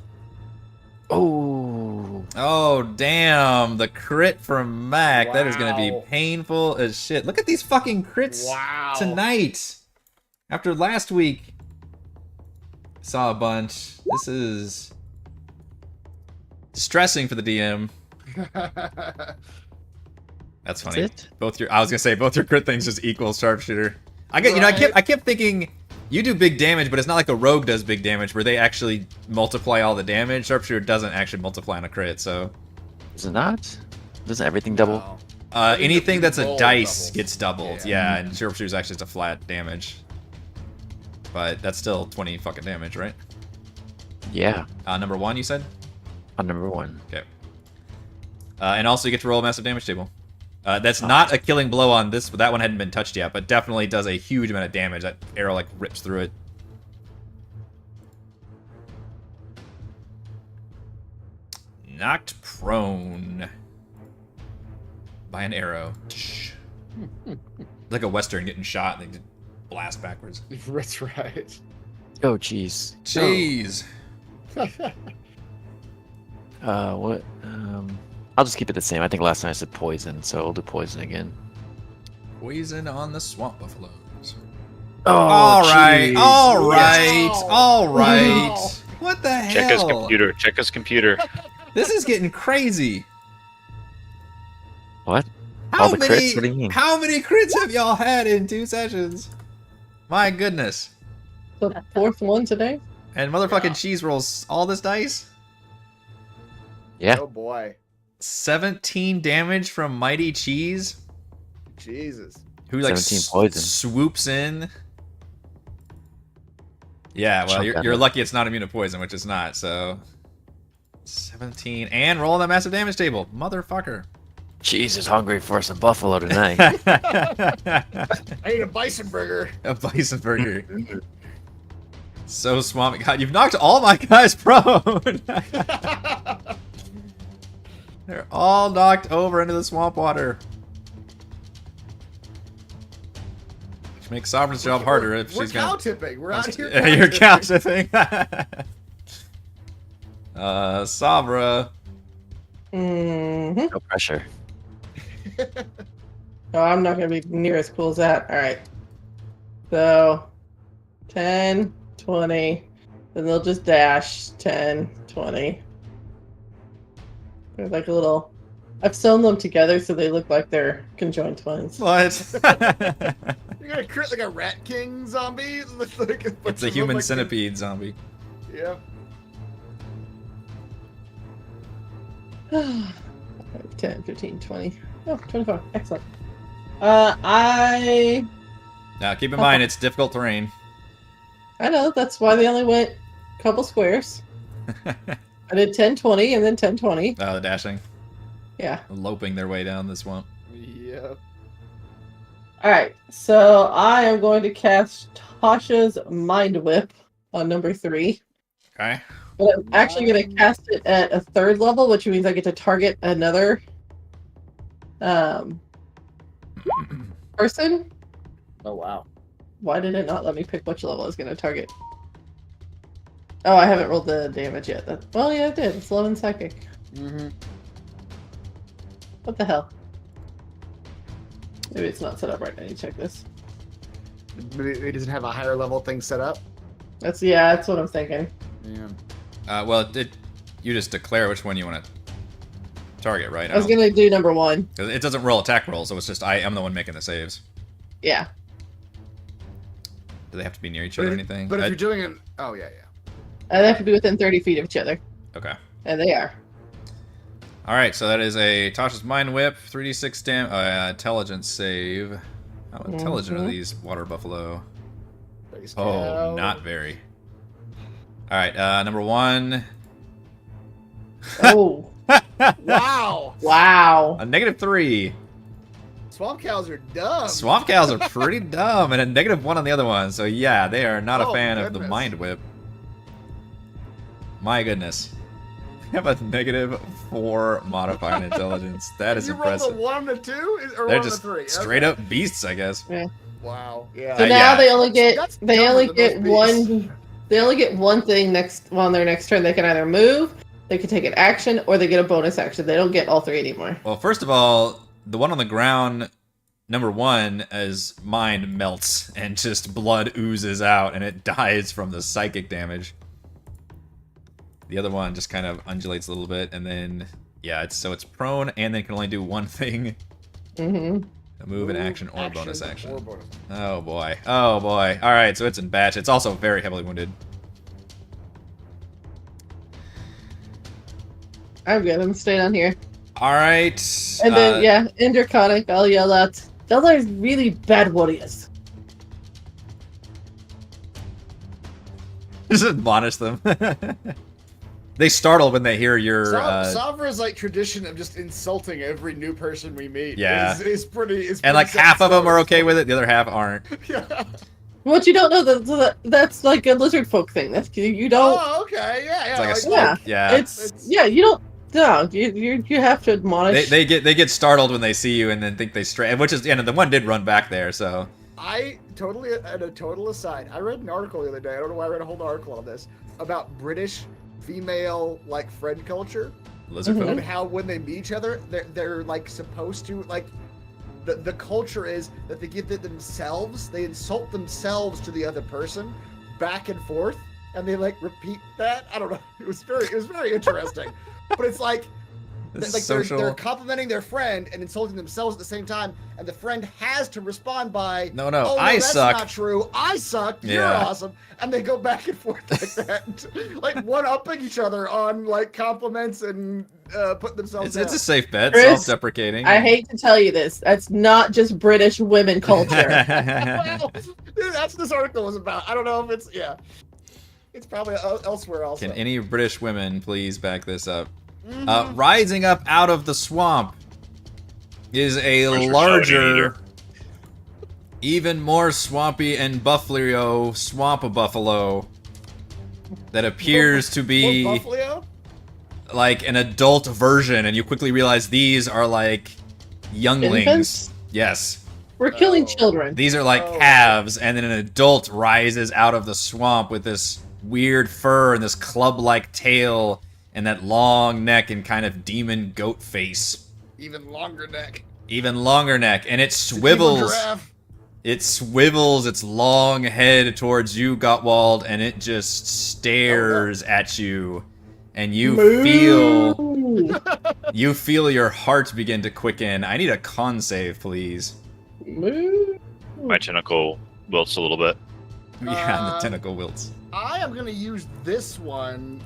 Oh, Oh, damn. The crit from Mac. That is going to be Wow. painful as shit. Look at these fucking crits Wow. tonight. After last week, saw a bunch. This is distressing for the DM. That's funny. it? I was gonna say both your crit things just equal sharpshooter. I kept thinking you do big damage, but it's not like a rogue does big damage where they actually multiply all the damage. Sharpshooter doesn't actually multiply on a crit, so Is it not? Doesn't everything double? Wow. anything that's a Roll dice doubles. gets doubled. Yeah, and sharpshooter's actually just a flat damage. But that's still 20 fucking damage, right? Yeah, Number 1, you said? on number 1. Okay. And also you get to roll a massive damage table. That's not a killing blow on this, but that one hadn't been touched yet, but definitely does a huge amount of damage. That arrow like rips through it. Knocked prone by an arrow. Like a western getting shot and they just blast backwards. That's right. Oh, jeez. Jeez. What? I'll just keep it the same. I think last time I said poison, so we'll do poison again. Poison on the swamp buffaloes. Oh, All right, jeez. all right, Wow. all right. Wow. What the hell? Check his computer. Check his computer. This is getting crazy. What? How All the many? crits? What do you mean? How many crits have y'all had in 2 sessions? My goodness. The fourth one today. And motherfucking Yeah. cheese rolls all this dice. Yeah. Oh boy. 17 damage from Mighty Cheese, Jesus. who like 17 poison. swoops in. Yeah, well, Chunk you're that up. lucky it's not immune to poison, which it's not. So 17 and rolling that massive damage table, motherfucker. Cheese is hungry for some buffalo tonight. I ate a bison burger. A bison burger. So swamp. God, you've knocked all my guys prone. They're all knocked over into the swamp water. Which makes Sovereign's job harder if We're she's cow gonna. tipping. We're out here. Yeah, you're cow tipping. Sabra. Mm-hmm. No pressure. Oh, I'm not gonna be near as cool as that. All right. So, 10, 20. Then they'll just dash 10, 20. They're like a little. I've sewn them together so they look like they're conjoined twins. What? You're gonna crit like a rat king zombie. It's a human centipede zombie. Yeah. 10, 15, 20. Oh, 24. Excellent. I Now, keep in mind, it's difficult terrain. know that's why they only went a couple squares. I did 10, 20, and then 10, 20. The dashing. Yeah. Loping their way down the swamp. Yeah. All right. So I am going to cast Tasha's Mind Whip on number 3. Okay. But I'm actually going to cast it at a 3rd level, which means I get to target another person. Oh wow. Why did it not let me pick which level I was going to target? Oh, I haven't rolled the damage yet. Well, yeah, I did. It's 11 psychic. Mm-hmm. What the hell? Maybe it's not set up right. I need to check this. It doesn't have a higher level thing set up. That's what I'm thinking. Yeah. Well, you just declare which one you want to target, right? I was going to do number 1. It doesn't roll attack rolls, so it's just I'm the one making the saves. Yeah. Do they have to be near each other or anything? But if you're doing it, oh yeah, yeah. They have to be within 30 feet of each other. Okay. And they are. All right, so that is a Tasha's Mind Whip, 3d6 intelligence save. How intelligent are these water buffalo? Face Oh, down. not very. All right, number 1. Oh. Wow. Wow. A -3. Swamp cows are dumb. Swamp cows are pretty dumb, and a -1 on the other one. So yeah, they are not a Oh, fan of the goodness. Mind Whip. My goodness. They have a -4 modifier in intelligence. That is you impressive. rolled a 1 and a 2, or They're 1 just and a 3? straight up beasts, I guess. Wow. Wow. Yeah. So now yeah. they only get That's they dumber only than get most beasts. one. They only get one thing on their next turn. They can either move, they can take an action, or they get a bonus action. They don't get all three anymore. Well, first of all, the one on the ground, number one, as mind melts and just blood oozes out and it dies from the psychic damage. The other one just kind of undulates a little bit and then, yeah, it's prone and then can only do one thing. Mm-hmm. A move, an action, or bonus action. Or bonus. Oh boy. Oh boy. Alright, so it's in batch. It's also very heavily wounded. I'm good. I'm staying on here. Alright. And then, yeah, in Draconic, I'll yell out, "Those are really bad warriors." Just admonish them. They startle when they hear your. Savra's like tradition of just insulting every new person we meet. Yeah. is pretty. And like half of them are okay with it, the other half aren't. Yeah. What you don't know that's like a lizard folk thing. That's you don't. Oh, okay. Yeah. It's Yeah. like a Yeah. spook. Yeah. It's you don't. No, you have to admonish. They get startled when they see you and then think they stray. Which is, the one did run back there, so. I totally, at a total aside, I read an article the other day. I don't know why I read a whole article on this about British female like friend culture Lizard folk. and how when they meet each other, they're like supposed to like. The culture is that they give it themselves. They insult themselves to the other person, back and forth, and they like repeat that. I don't know. It was very interesting. But it's like they're complimenting their friend and insulting themselves at the same time, and the friend has to respond by, No, "Oh, I that's suck." not true. I suck. You're Yeah. awesome." And they go back and forth like that, like one-upping each other on like compliments and putting themselves It's down. a safe bet, Chris, self-deprecating. I hate to tell you this. That's not just British women culture. Well, that's what this article was about. I don't know if it's it's probably elsewhere also. Can any British women please back this up? Mhm. Rising up out of the swamp is a Where's your larger, Sahuagin even more swampy and buffalo swamp buffalo that appears to Or be Buffalo? like an adult version, and you quickly realize these are like younglings. Infants? Yes. We're killing Oh. children. These are like Oh. calves, and then an adult rises out of the swamp with this weird fur and this club-like tail and that long neck and kind of demon goat face. Even longer neck. Even longer neck, and it It's a swivels. giraffe. It swivels its long head towards you, Gottwald, and it just stares at you. And you feel your heart begin to quicken. I need a con save, please. Moo. My tentacle wilts a little bit. Yeah, and the Uh, tentacle wilts. I am gonna use this one.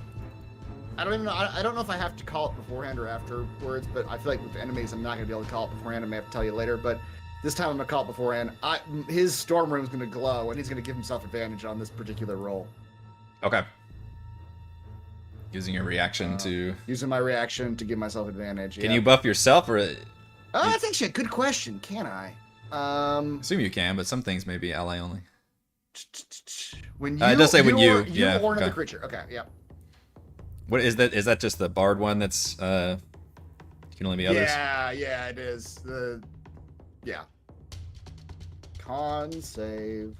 I don't even know. I don't know if I have to call it beforehand or afterwards, but I feel like with enemies, I'm not gonna be able to call it beforehand. I may have to tell you later, but this time I'm gonna call it beforehand. His storm room is gonna glow, and he's gonna give himself advantage on this particular roll. Okay. Using your reaction to... Using my reaction to give myself advantage. Can you buff yourself, or... Oh, that's actually a good question. Can I? Assume you can, but some things may be ally only. When you, It does say when you, or yeah, or another okay. creature. Okay, yeah. What is that? Is that just the bard one that's can only be others? Yeah, it is. Yeah. Con save.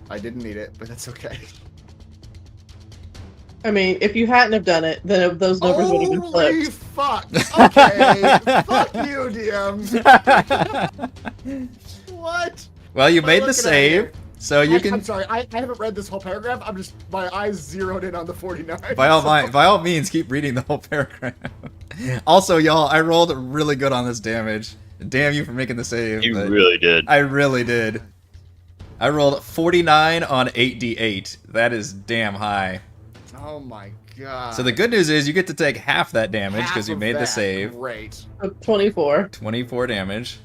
I didn't need it, but that's okay. I mean, if you hadn't have done it, then those numbers would have been Holy flipped. fuck! Okay, fuck you, DM. What? Well, you What am I made the looking at save, here? so you I'm can sorry, I haven't read this whole paragraph. I'm just my eyes zeroed in on the 49. by all means keep reading the whole paragraph. Also, y'all, I rolled really good on this damage. Damn you for making the save. You but really did. I really did. I rolled 49 on 8d8. That is damn high. Oh my god. So the good news is you get to take half that damage Half because you of made the that. save. Great. 24. 24 damage.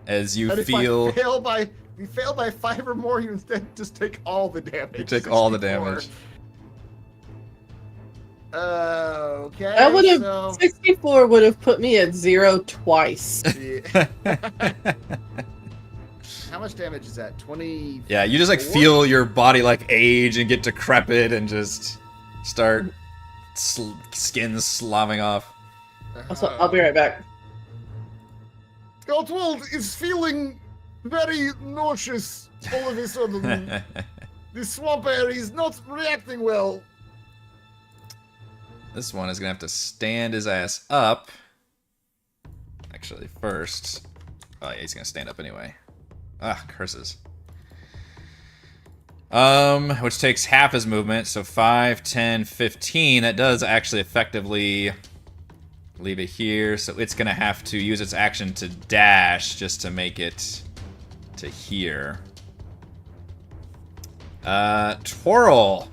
As you And if feel... if you fail by 5 or more, you instead just take all the damage. You take all the 64. damage. Okay. That would have so, 64 would have put me at 0 twice. yeah. How much damage is that? 20. Yeah, you just like feel your body like age and get decrepit and just start skin slobbing off. Also, I'll be right back. Goldwald is feeling very nauseous all of a sudden. The swamp air is not reacting well. This one is gonna have to stand his ass up. Actually, first. Oh, yeah, he's gonna stand up anyway. Ah, curses. Which takes half his movement, so 5, 10, 15. That does actually effectively leave it here, so it's gonna have to use its action to dash just to make it to here. Twirl.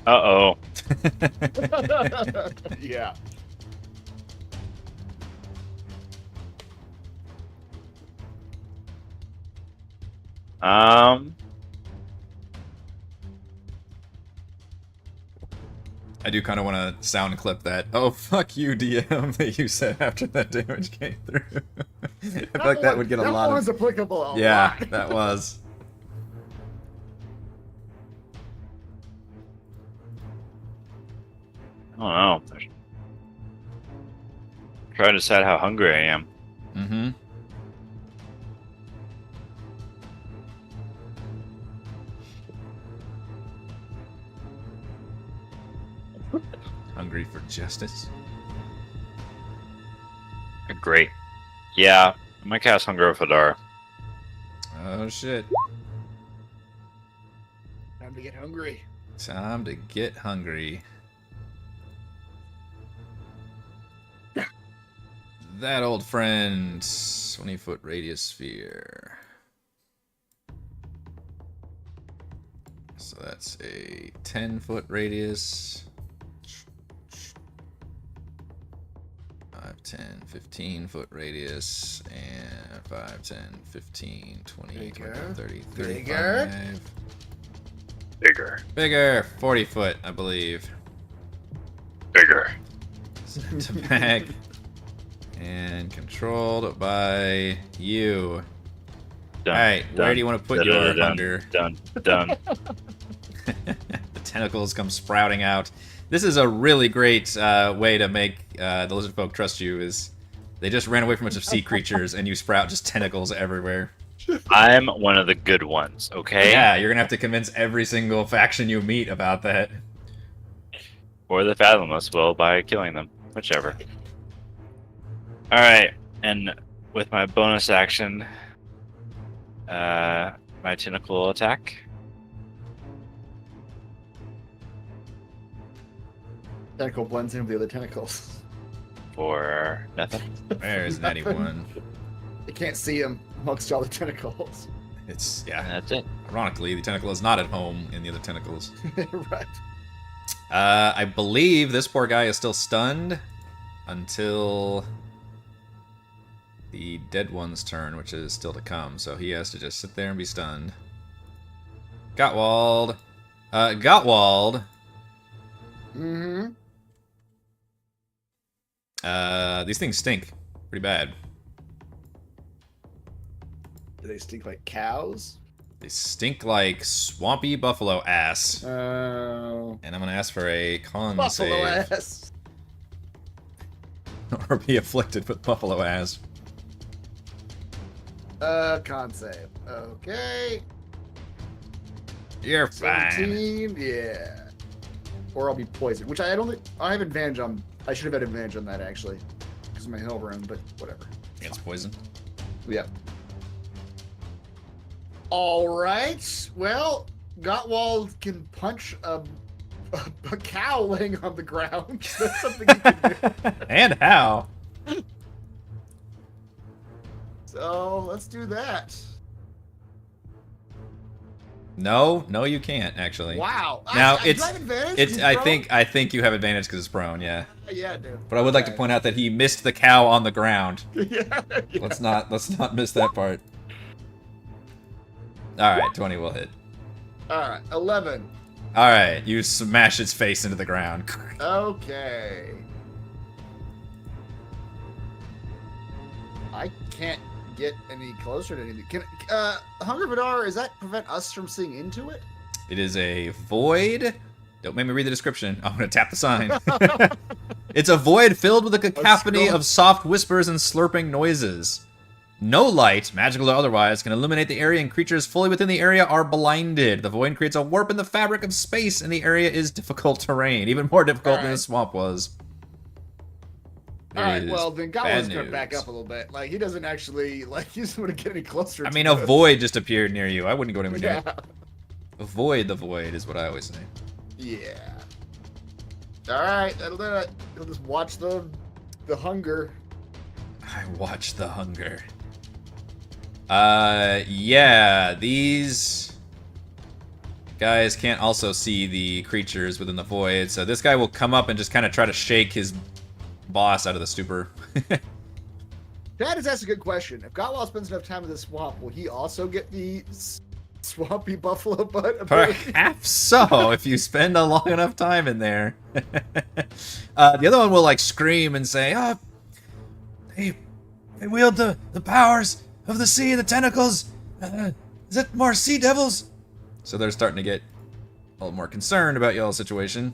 Uh-oh. Yeah. I do kind of want to sound clip that. Oh, fuck you, DM, that you said after that damage came through. I feel like that would get a lot That of. one's applicable. A Yeah, lot. that was. I don't know. Trying to decide how hungry I am. Mm-hmm. Hungry for justice. Great. Yeah, I'm gonna cast Hunger of Hadar. Oh shit. Time to get hungry. Time to get hungry. That old friend. 20-foot radius sphere. So that's a 10-foot radius. 5, 10, 15-foot radius. And 5, 10, 15, 20, Bigger. 25, 30, Bigger. 35. Bigger. Bigger. 40-foot, I believe. Bigger. Sent back. And controlled by you. Done. Alright, where Done. do you want to put Done. your Done. hunger? Done. Done. The tentacles come sprouting out. This is a really great way to make the lizard folk trust you. Is they just ran away from a bunch of sea creatures and you sprout just tentacles everywhere. I'm one of the good ones, okay? Yeah, you're gonna have to convince every single faction you meet about that. Or the Fathomless will by killing them. Whichever. Alright, and with my bonus action, my tentacle attack. Tentacle blends in with the other tentacles. For nothing. There's Natty one. You can't see him amongst all the tentacles. It's And yeah. that's it. Ironically, the tentacle is not at home in the other tentacles. Right. I believe this poor guy is still stunned until the dead one's turn, which is still to come. So he has to just sit there and be stunned. Gottwald. Gottwald. Mm-hmm. These things stink pretty bad. Do they stink like cows? They stink like swampy buffalo ass. Oh. And I'm gonna ask for a con Buffalo save. ass. Or be afflicted with buffalo ass. Con save. Okay. You're fine. 17. Yeah. Or I'll be poisoned, which I don't think I have advantage on. I should have had advantage on that actually, because of my hell rune. But whatever. Against poison. Yep. All right. Well, Gottwald can punch a cow laying on the ground. That's something he can do. And how? So let's do that. No, you can't actually. Wow. Now, do it's- I have advantage? 'Cause It's. he's I prone? think you have advantage because it's prone. Yeah. Yeah, dude. But I would like to point out that he missed the cow on the ground. Yeah. Let's not miss that part. All right, 20 will hit. All right. 11. All right, you smash its face into the ground. Okay. I can't get any closer to anything. Can Hunger Vidar, does that prevent us from seeing into it? It is a void. Don't make me read the description. I'm gonna tap the sign. It's a void filled with a cacophony scroll. of soft whispers and slurping noises. No light, magical or otherwise, can illuminate the area, and creatures fully within the area are blinded. The void creates a warp in the fabric of space, and the area is difficult terrain, even more difficult than the swamp was. All right, It well, is then bad Goblins gonna back news. up a little bit. Like, he doesn't actually, like, he doesn't want to get any closer I to mean, a the- void just appeared near you. I wouldn't go anywhere near Yeah. it. Avoid the void is what I always say. Yeah. All right, that'll do it. He'll just watch the hunger. I watch the hunger. Yeah, these guys can't also see the creatures within the void, so this guy will come up and just kind of try to shake his boss out of the stupor. That is a good question. If Gotwal spends enough time in the swamp, will he also get the swampy buffalo butt ability? Perhaps so, if you spend a long enough time in there. The other one will like scream and say, "Oh, they wield the powers of the sea, the tentacles. Is it more sea devils?" So they're starting to get a little more concerned about y'all's situation.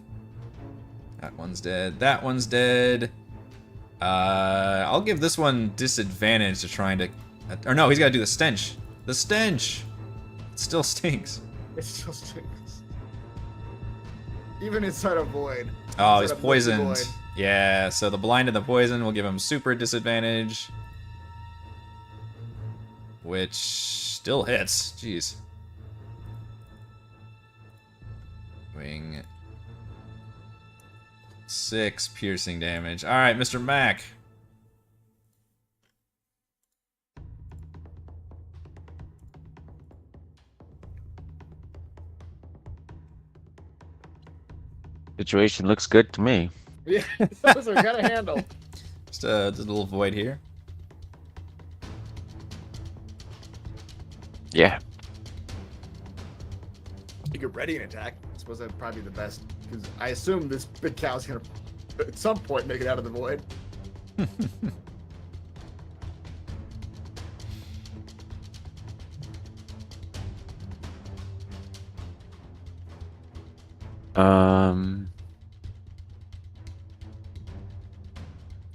That one's dead. That one's dead. I'll give this one disadvantage to trying to... Or no, he's got to do the stench. The stench! It still stinks. It still stinks. Even inside a void. Oh, Inside he's a milky poisoned. void. Yeah, so the blind and the poison will give him super disadvantage. Which still hits. Jeez. Wing. 6 piercing damage. Alright, Mr. Mac. Situation looks good to me. Yeah, those are got a handle. Just a little void here. Yeah. You could ready an attack. I suppose that'd probably be the best. Because I assume this big cow's gonna, at some point, make it out of the void.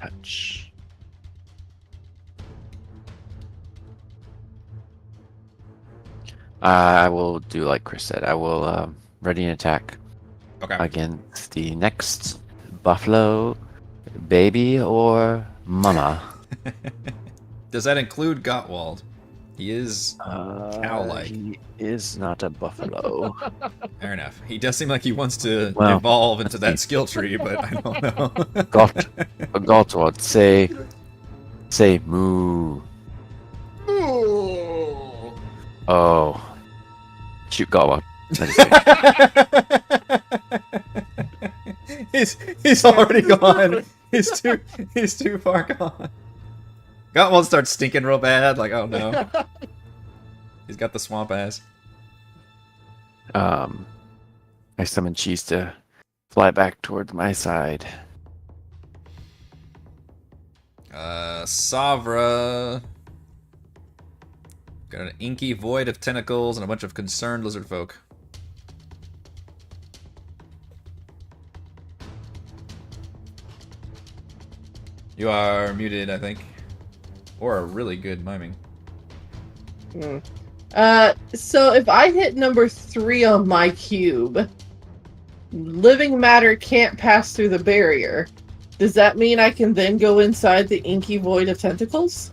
Touch. I will do like Chris said. I will ready an attack Okay. against the next buffalo, baby or mama. Does that include Gottwald? He is cow-like. He is not a buffalo. Fair enough. He does seem like he wants to Well, evolve into that let's see. skill tree, but I don't know. Gottwald, say moo. Ooh. Oh, shoot Gottwald. he's already gone. He's too far gone. Gottwald starts stinking real bad. Like, oh no. He's got the swamp ass. I summon Cheese to fly back towards my side. Savra. Got an inky void of tentacles and a bunch of concerned lizard folk. You are muted, I think. Or a really good miming. So if I hit number 3 on my cube, living matter can't pass through the barrier. Does that mean I can then go inside the inky void of tentacles?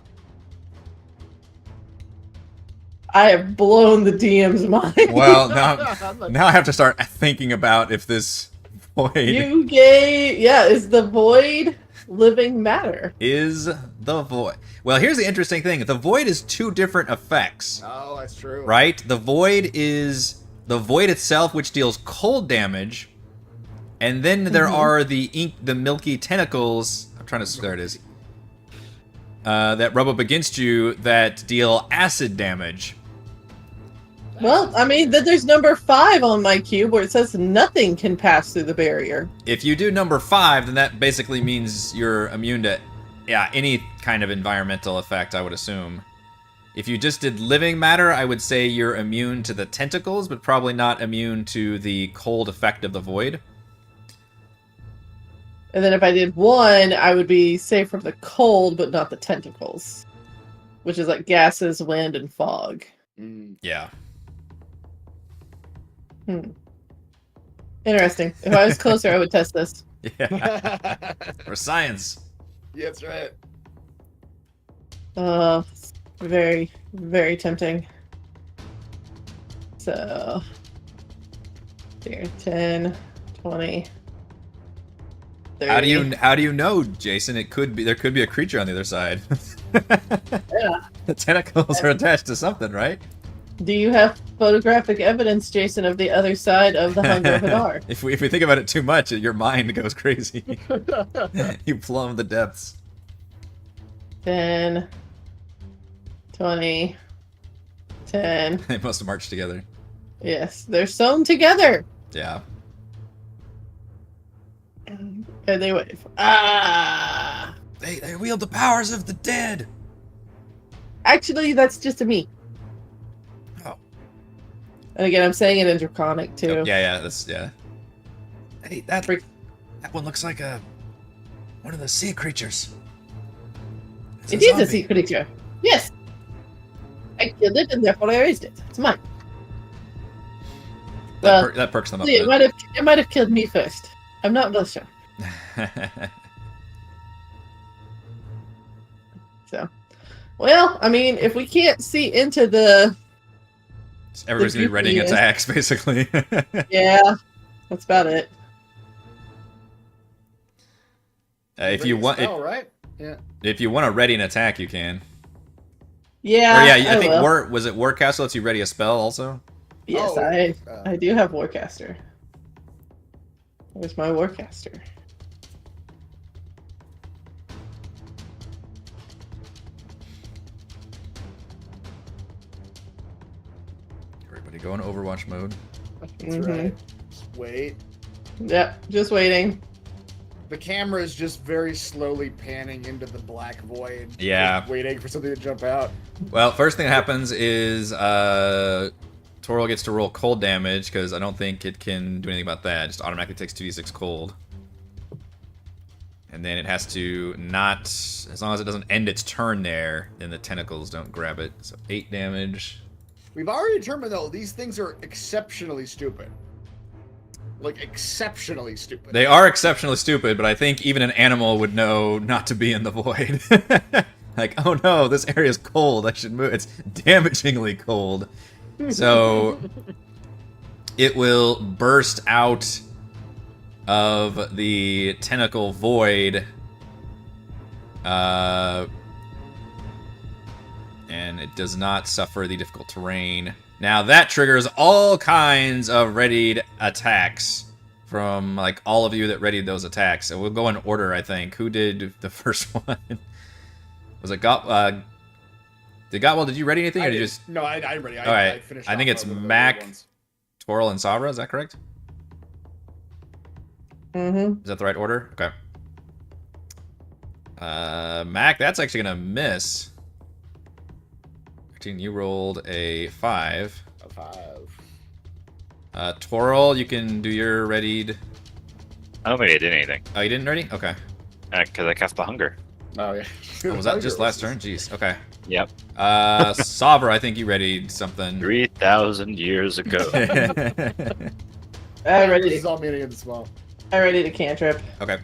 I have blown the DM's mind. Well, now I have to start thinking about if this void is the void living matter? is the void. Well, here's the interesting thing. The void is 2 different effects, Oh, that's true. right? The void is the void itself, which deals cold damage, and then there are the milky tentacles. I'm trying to. There it is. That rub up against you that deal acid damage. Well, I mean, that there's number 5 on my cube where it says nothing can pass through the barrier. If you do number 5, then that basically means you're immune to, any kind of environmental effect, I would assume. If you just did living matter, I would say you're immune to the tentacles, but probably not immune to the cold effect of the void. And then if I did 1, I would be safe from the cold, but not the tentacles. Which is like gases, wind, and fog. Yeah. Interesting. If I was closer, I would test this. Yeah. For science. Yeah, that's right. Very, very tempting. So, here, 10, 20, 30. How do you know, Jason? There could be a creature on the other side. Yeah. The tentacles are attached to something, right? Do you have photographic evidence, Jason, of the other side of the Hunger of Hadar? If we think about it too much, your mind goes crazy. You plumb the depths. 10, 20, 10. They must have marched together. Yes, they're sewn together. Yeah. And they wave. Ah! They wield the powers of the dead. Actually, that's just a me. Oh. And again, I'm saying it in Draconic, too. Oh, yeah. Hey, that Freak. that one looks like one of the sea creatures. It's It is a zombie. sea creature. Yes. I killed it, and therefore I raised it. It's mine. Well, That perks them up. it might have killed me first. I'm not real sure. So, well, I mean, if we can't see into the Everybody's gonna be readying Yeah. attacks, basically. yeah, that's about it. If you want, right? Yeah. if you want to ready an attack, you can. Yeah, Or yeah, I think will. Warcastle lets you ready a spell also. Yes, Oh, I do have Warcaster. Where's my Warcaster? Everybody go in Overwatch mode. That's Mhm. right. Just wait. Yep, just waiting. The camera is just very slowly panning into the black void. Yeah. Just waiting for something to jump out. Well, first thing that happens is Toro gets to roll cold damage because I don't think it can do anything about that. It just automatically takes 2d6 cold. And then it has to not, as long as it doesn't end its turn there, then the tentacles don't grab it. So 8 damage. We've already determined, though, these things are exceptionally stupid. Like, exceptionally stupid. They are exceptionally stupid, but I think even an animal would know not to be in the void. Like, oh no, this area is cold. I should move. It's damagingly cold. So it will burst out of the tentacle void. And it does not suffer the difficult terrain. Now that triggers all kinds of readied attacks from like all of you that readied those attacks. So we'll go in order, I think. Who did the first one? Was it Gotwell? Did you ready anything, or did you just? No, I'm ready. All right. I finished. I think off it's my little Mac, ones. Toril, and Sabra. Is that correct? Mm-hmm. Is that the right order? Okay. Mac, that's actually gonna miss. 13, you rolled a 5. A 5. Toril, you can do your readied. I don't think I did anything. Oh, you didn't ready? Okay. Because I cast the hunger. Oh yeah. Oh, was that just last turn? Jeez. Okay. Yep. Sabra, I think you readied something. 3,000 years ago. I This ready. is all meaning in the small. I ready to cantrip. Okay.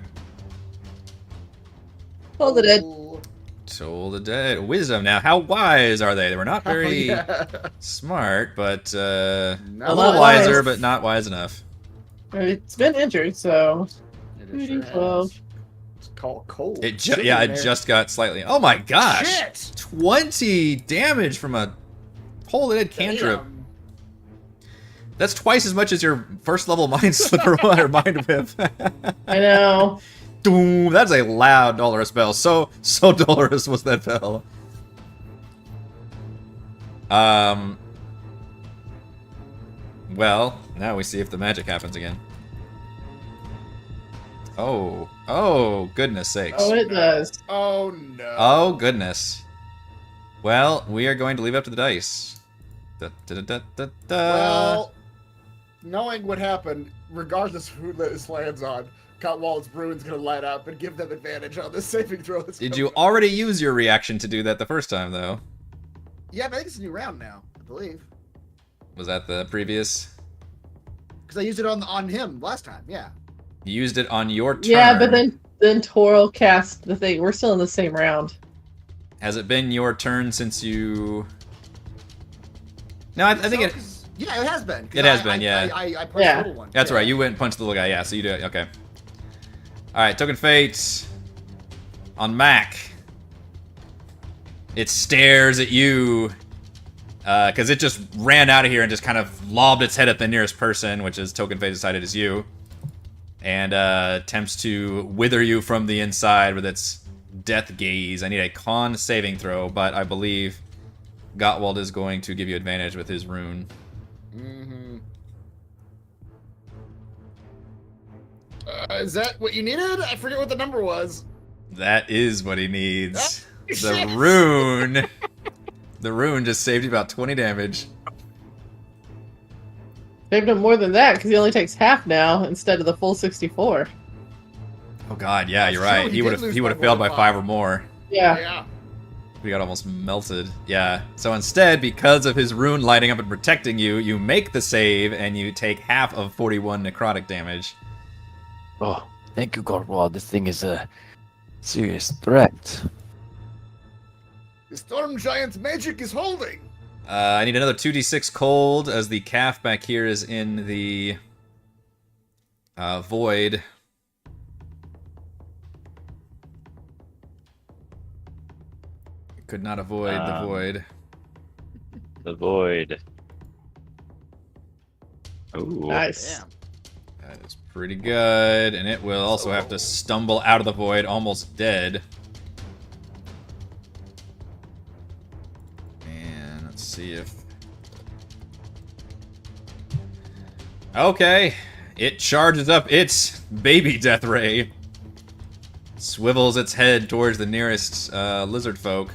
Hold it in. Oh, Toll the Dead. Wisdom. Now, how wise are they? They were not very yeah. smart, but Not a lot little wise. wiser, but not wise enough. It's been injured, so It 2d12. has. It's called cold. It Sitting yeah, it there. just got slightly. Oh my gosh! Shit! 20 damage from a Toll the Dead cantrip. Damn. That's twice as much as your first level Mind Slipper one or Mind Whip. I know. Doom, that's a loud dolorous spell. So dolorous was that spell. Well, now we see if the magic happens again. Oh, goodness sakes. Oh, it does. Oh no. Oh, goodness. Well, we are going to leave it up to the dice. Da, da, da, da, da. Well, knowing what happened, regardless of who this lands on, Cotwald's rune's gonna light up and give them advantage on this saving throw. Did you already use your reaction to do that the first time, though? Yeah, but I think it's a new round now, I believe. Was that the previous? Because I used it on him last time, yeah. You used it on your turn. Yeah, but then Toro cast the thing. We're still in the same round. Has it been your turn since you... No, I think it... Yeah, it has been. It has been, yeah. I punched the little one. That's yeah. right, you went and punched the little guy, yeah, so you do it, okay. Alright, Token Fate. On Mac. It stares at you. Because it just ran out of here and just kind of lobbed its head at the nearest person, which is Token Fate decided is you. And attempts to wither you from the inside with its death gaze. I need a con saving throw, but I believe Gottwald is going to give you advantage with his rune. Mm-hmm. Is that what you needed? I forget what the number was. That is what he needs. The Shit. rune. The rune just saved you about 20 damage. Saved him more than that because he only takes half now instead of the full 64. Oh god, yeah, you're That's right. true, He he would did have lose he would have by failed more by than 5 or more. Yeah. Yeah. We got almost melted. Yeah. So instead, because of his rune lighting up and protecting you, you make the save and you take half of 41 necrotic damage. Oh, thank you, Godwald. This thing is a serious threat. The Storm Giant's magic is holding. I need another 2d6 cold, as the calf back here is in the void. Could not avoid the void. The void. Ooh. Nice. Damn. That is pretty good, and it will also have to stumble out of the void, almost dead. And let's see if... Okay, it charges up its baby death ray. Swivels its head towards the nearest lizard folk.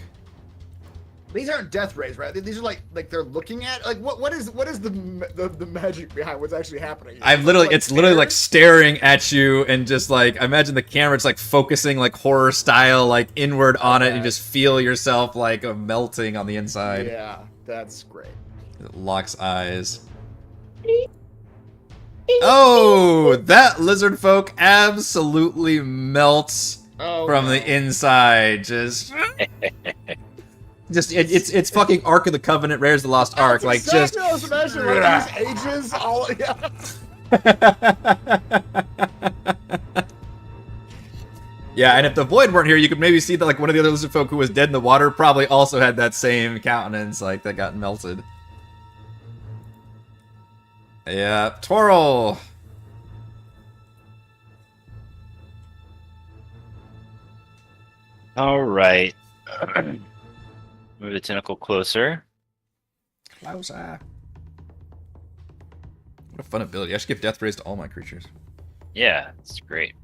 These aren't death rays, right? These are like they're looking at what is the magic behind what's actually happening? I've literally, Like it's literally like stairs? staring at you, and just like, I imagine the camera's like focusing like horror style, like inward on it, and you Okay. just feel yourself like melting on the inside. Yeah, that's great. It locks eyes. Oh, that lizard folk absolutely melts Oh, from no. the inside. It's fucking Ark of the Covenant, Rares of the Lost Ark, That's like exactly what I was imagining, like these ages, all yeah. Yeah, and if the void weren't here, you could maybe see that like one of the other lizard folk who was dead in the water probably also had that same countenance, like that got melted. Yeah, Toril. All right. Move the tentacle closer. Closer. What a fun ability. I should give death rays to all my creatures. Yeah, it's great.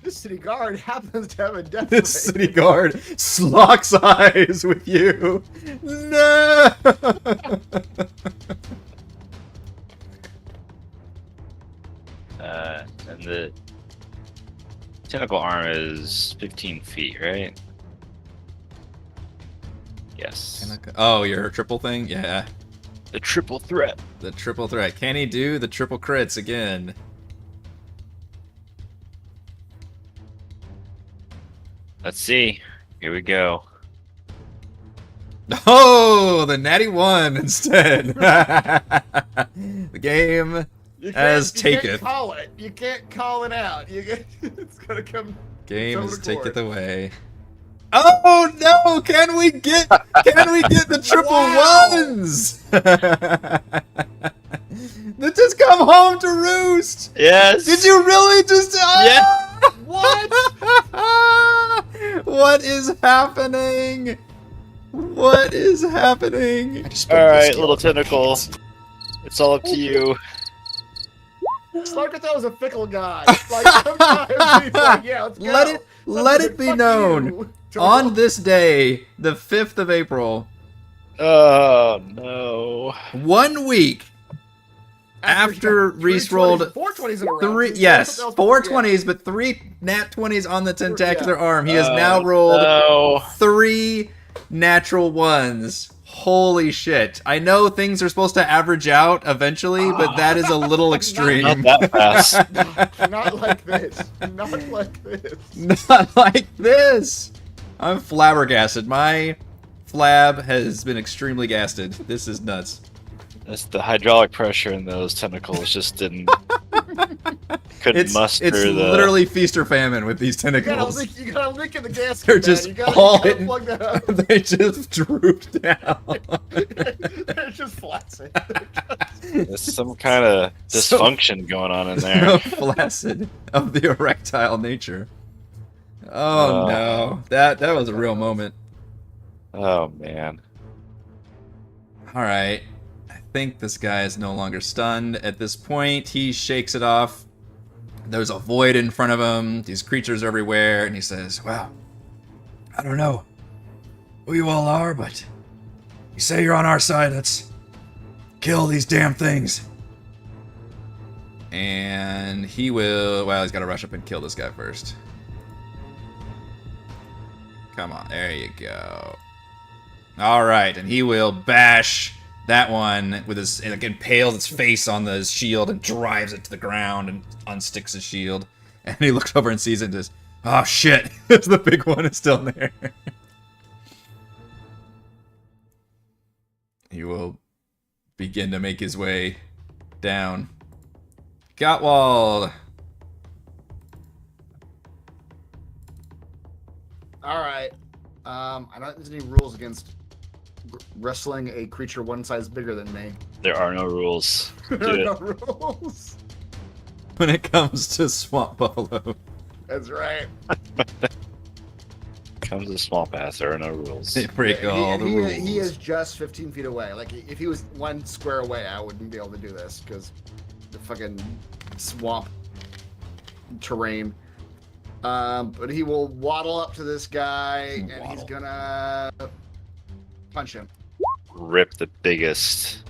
This city guard happens to have a death ray. This city guard locks eyes with you. No! And the tentacle arm is 15 feet, right? Yes. Oh, your triple thing? Yeah. The triple threat. The triple threat. Can he do the triple crits again? Let's see. Here we go. Oh, the natty one instead. The game as You taketh. can't call it. You can't call it out. It's gonna come. Game Its as own taketh accord. away. Oh no! Can we get the triple Wow. ones? They just come home to roost. Yes. Did you really just? Yeah. What? What is happening? What is happening? All right, little tentacle. It's all up to you. Slarkatho is a fickle guy. Like sometimes he's like, yeah, let's go. Let it Sometimes be fuck known. you. On this day, the 5th of April, Oh no. 1 week After Reese rolled 4 20s in a row. three, That yes, was- 4 20s, but 3 nat 20s on the tentacular arm. He has now Oh, rolled no. 3 natural ones. Holy shit. I know things are supposed to average out eventually, but that is a little extreme. Not that fast. Not like this. Not like this. Not like this. I'm flabbergasted. My flab has been extremely gasted. This is nuts. That's the hydraulic pressure in those tentacles just couldn't muster It's the. literally feast or famine with these You got tentacles. a leak in the gasket. They're man. just You gotta, all you gotta hitting. plug that up. They just drooped down. They're just flaccid. There's some kind of So- dysfunction going on in there. Flaccid of the erectile nature. Oh no, that was a real moment. Oh man. All right, I think this guy is no longer stunned at this point. He shakes it off. There's a void in front of him. These creatures are everywhere, and he says, "Well, I don't know who you all are, but you say you're on our side. Let's kill these damn things." And he will. Well, he's got to rush up and kill this guy first. Come on, there you go. All right, and he will bash that one with his, like, impales its face on the shield and drives it to the ground and unsticks his shield. And he looks over and sees it and says, "Oh shit!" It's the big one is still there. He will begin to make his way down. Gottwald. All right. I don't think there's any rules against wrestling a creature one size bigger than me. There are no rules. There Do are it. no rules. When it comes to Swamp Buffalo. That's right. Comes to small pass. There are no rules. They break all the rules. He is just 15 feet away. Like, if he was 1 square away, I wouldn't be able to do this because the fucking swamp terrain. But he will waddle up to this guy and he's gonna punch him. Rip the biggest.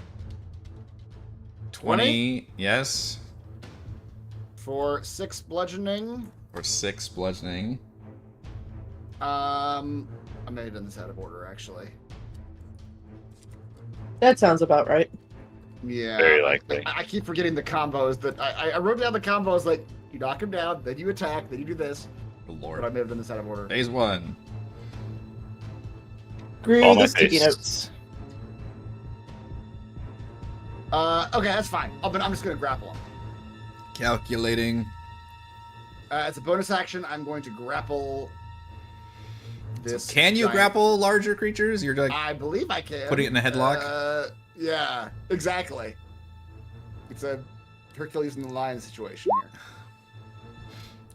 20, yes. For 6 bludgeoning. Or 6 bludgeoning. I may have done this out of order, actually. That sounds about right. Yeah. Very likely. I keep forgetting the combos that I wrote down the combos like you knock him down, then you attack, then you do this. Good But I lord. may have done this out of order. Phase 1. Grew All my the sticky face. notes. Okay, that's fine. But I'm just gonna grapple him. Calculating. As a bonus action, I'm going to grapple this. Can you giant- grapple larger creatures? You're like I believe I can. putting it in a headlock? Yeah, exactly. It's a Hercules and the Lion situation here.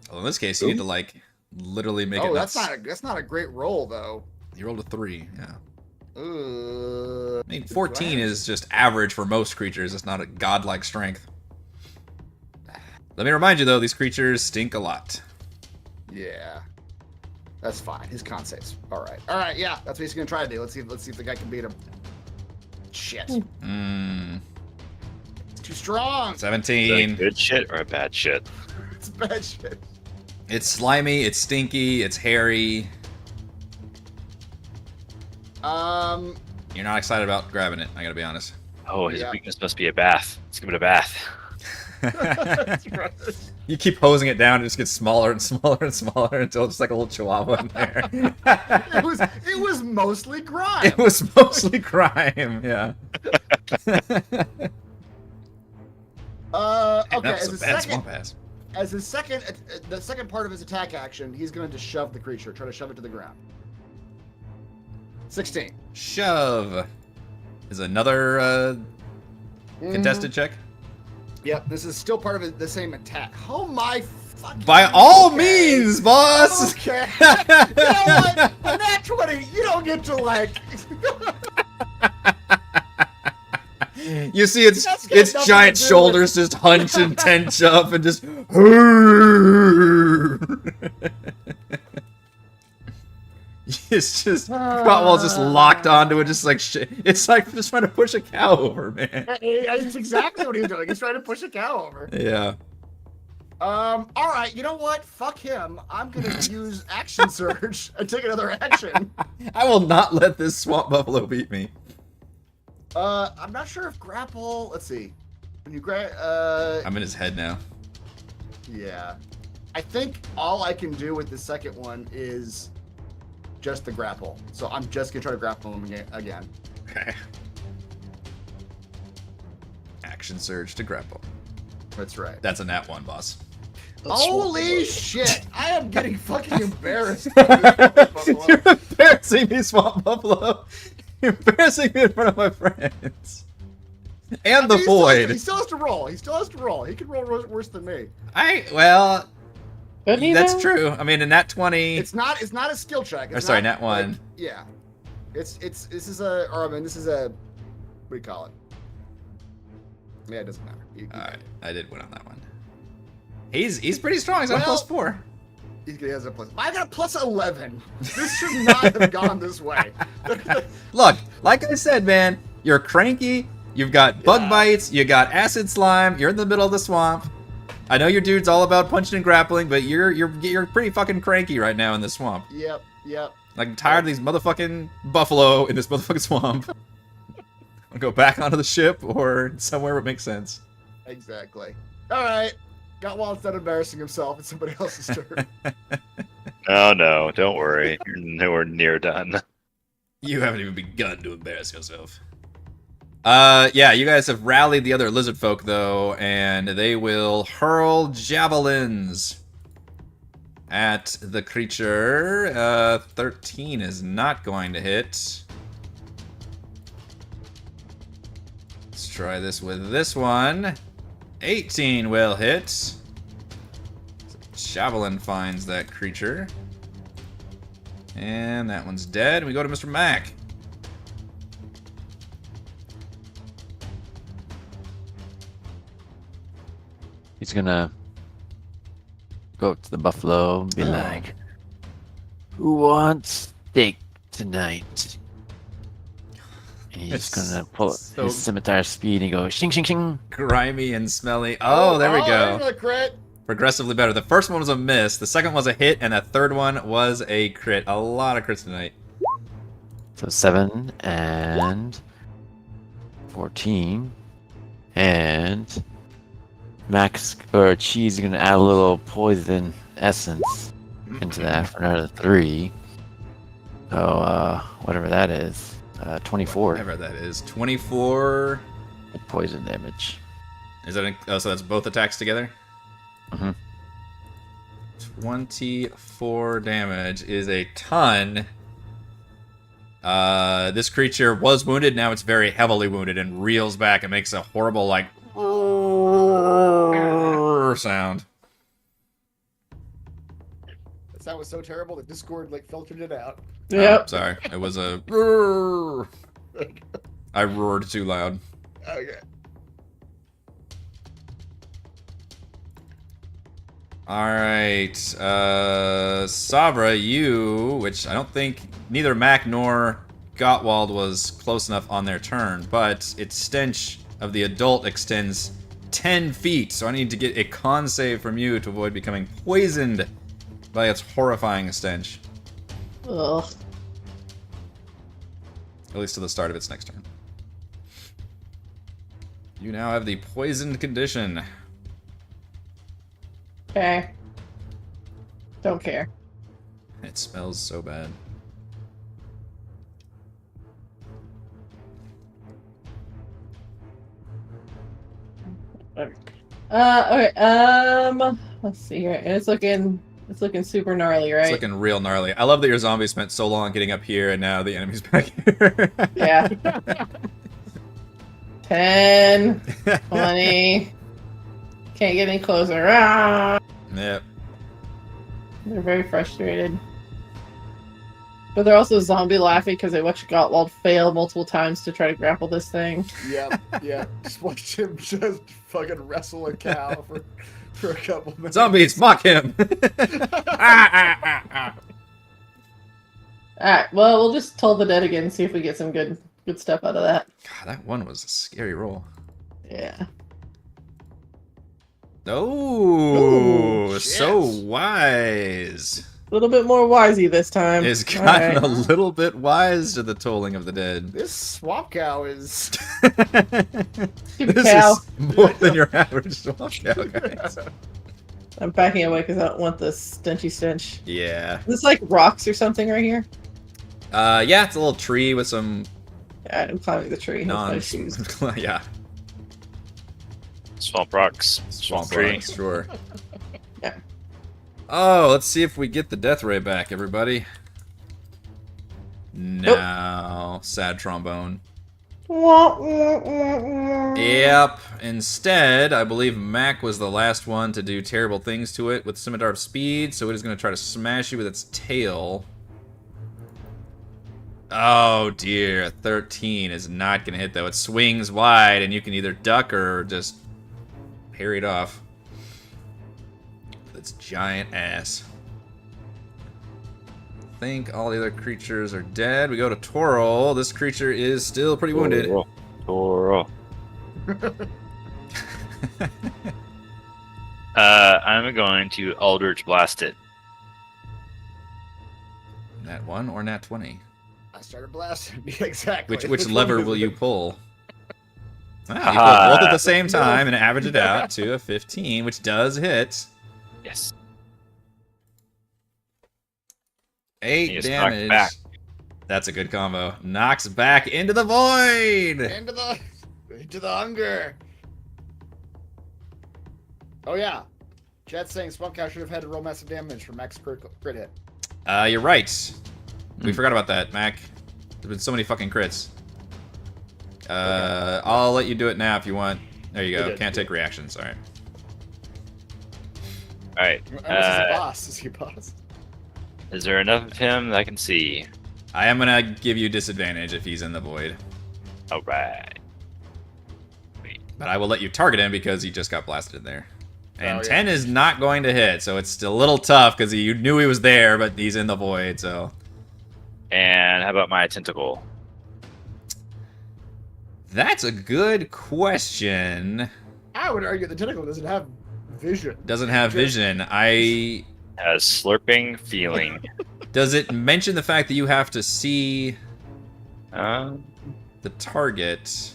Well, in this case, you need to like literally make it. Oh, that's nuts. not a great roll though. You rolled a 3. Yeah. Uh, I mean, 14 is just average for most creatures. It's not a godlike strength. Let me remind you, though, these creatures stink a lot. yeah, that's fine. His con saves. All right. Yeah, that's what he's gonna try to do. Let's see if the guy can beat him. Shit, Mmm. it's too strong. Is that 17. good shit or a bad shit? It's bad shit. It's slimy, it's stinky, it's hairy. You're not excited about grabbing it, I gotta be honest. Oh, his Yeah. weakness must be a bath. Let's give it a bath. That's right. You keep hosing it down, it just gets smaller and smaller and smaller until it's like a little chihuahua in there. It was mostly grime. It was mostly crime, yeah. Okay. That was a bad swamp ass. As his second, the second part of his attack action, he's going to shove the creature, try to shove it to the ground. 16. Shove is another contested check. Yep, this is still part of the same attack. Oh my fucking. By all okay. means, boss. Okay. You know what? On that 20, you don't get to like. You see its That's got its nothing giant to do shoulders just hunch and tench up and just. It's just Gottwald's just locked onto it, just like shit. It's like just trying to push a cow over, man. It's exactly what he's doing. He's trying to push a cow over. Yeah. All right, you know what? Fuck him. I'm gonna use action surge and take another action. I will not let this swamp buffalo beat me. I'm not sure if grapple. Let's see. When you I'm in his head now. Yeah. I think all I can do with the second one is just the grapple. So I'm just gonna try to grapple him again. Okay. Action surge to grapple. That's right. That's a nat 1, boss. Holy shit! I am getting fucking embarrassed. You're embarrassing me, Swamp Buffalo. You're embarrassing me in front of my friends. And the void. He still has to roll. He can roll worse than me. Well, Could he that's though? true. I mean, in nat 20. It's not a skill check. Or sorry, nat 1. Like, yeah. This is a what do you call it? Yeah, it doesn't matter. Alright, I did win on that one. He's pretty strong. He's on +4. He has a plus. I got a plus 11. This should not have gone this way. Look, like I said, man, you're cranky. You've got bug bites. You got acid slime. You're in the middle of the swamp. I know your dude's all about punching and grappling, but you're pretty fucking cranky right now in the swamp. Yep. Like, I'm tired of these motherfucking buffalo in this motherfucking swamp. I'll go back onto the ship or somewhere where it makes sense. Exactly. All right. Gottwald's done embarrassing himself. It's somebody else's turn. Oh no, don't worry. You're nowhere near done. You haven't even begun to embarrass yourself. Yeah, you guys have rallied the other lizard folk, though, and they will hurl javelins at the creature. 13 is not going to hit. Let's try this with this one. 18 will hit. Javelin finds that creature. And that one's dead. We go to Mr. Mac. He's gonna go up to the buffalo and be like, "Who wants steak tonight?" And he's just gonna pull so his scimitar speed and go shing shing shing. grimy and smelly. Oh, there we go. There's a crit. Progressively better. The first one was a miss, the second was a hit, and the third one was a crit. A lot of crits tonight. So 7 and 14, and Max or Cheese is gonna add a little poison essence into that for another 3. So whatever that is, 24 Whatever that is. 24. poison damage. Is that so that's both attacks together? Mhm. 24 damage is a ton. This creature was wounded, now it's very heavily wounded and reels back and makes a horrible, like, sound. That sound was so terrible that Discord like filtered it out. Yep. Oh, sorry. It was a... I roared too loud. Okay. Alright, Sabra, you, which I don't think neither Mac nor Gottwald was close enough on their turn, but its stench of the adult extends 10 feet, so I need to get a con save from you to avoid becoming poisoned by its horrifying stench. Ugh. At least to the start of its next turn. You now have the poisoned condition. Okay. Don't care. It smells so bad. Okay. Let's see here. It's looking super gnarly, right? It's looking real gnarly. I love that your zombie spent so long getting up here and now the enemy's back here. Yeah. 10, 20. Can't get any closer. Ah! Yep. They're very frustrated. But they're also zombie laughing because they watched Gottwald fail multiple times to try to grapple this thing. Yep. Just watch him just fucking wrestle a cow for a couple minutes. Zombies, mock him! Alright, well, we'll just toll the dead again and see if we get some good stuff out of that. God, that one was a scary roll. Yeah. Oh, Ooh, so shit. wise. A little bit more wisey this time. Is gotten Alright. a little bit wise to the tolling of the dead. This swamp cow is. Stupid This cow. is more than your average swamp cow, guys. I'm backing away because I don't want the stenchy stench. Yeah. Is this like rocks or something right here? Yeah, it's a little tree with some Alright, I'm climbing the tree with my non. shoes. Yeah, Swamp rocks, swamp tree. rocks, sure. Yeah. Oh, let's see if we get the death ray back, everybody. No, sad trombone. Yep. Instead, I believe Mac was the last one to do terrible things to it with Scimitar of Speed, so it is going to try to smash you with its tail. Oh dear, 13 is not going to hit though. It swings wide, and you can either duck or just parry it off. With its giant ass. I think all the other creatures are dead. We go to Toril. This creature is still pretty wounded. Toro. I'm going to Eldritch Blast it. Nat 1 or Nat 20? I started blasting. Exactly. Which lever will you pull? Ah, you Aha. pull both at the same time and average it out to a 15, which does hit. Yes. 8 You just damage. knock back. That's a good combo. Knocks back into the void. Into the hunger. Oh yeah. Chat's saying swamp cow should have had to roll massive damage for max crit hit. You're right. We forgot about that, Mac. There's been so many fucking crits. I'll let you do it now if you want. There you go. Okay. Can't take reactions. All right. All right. Unless he's a boss. Is he a boss? Is there enough of him that I can see? I am gonna give you disadvantage if he's in the void, All right. but I will let you target him because he just got blasted in there. And Oh, yeah. 10 is not going to hit, so it's still a little tough because you knew he was there, but he's in the void. So And how about my tentacle? that's a good question. I would argue the tentacle doesn't have vision. Doesn't have vision. Has slurping feeling. Does it mention the fact that you have to see Um, the target?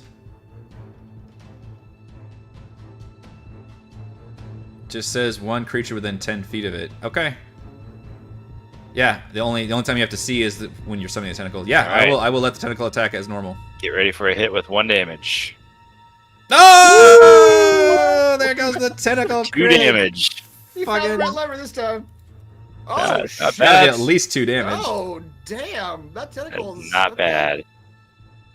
Just says one creature within 10 feet of it. Okay. Yeah, the only time you have to see is when you're summoning a tentacle. Yeah, All right. I will let the tentacle attack as normal. get ready for a hit with 1 damage. Oh! There goes the tentacle 2 crit. damage. He found the Fucking- right lever this time. Oh, Not shit. That'd bad. be at least 2 damage. Oh, damn. That tentacle is Not bad.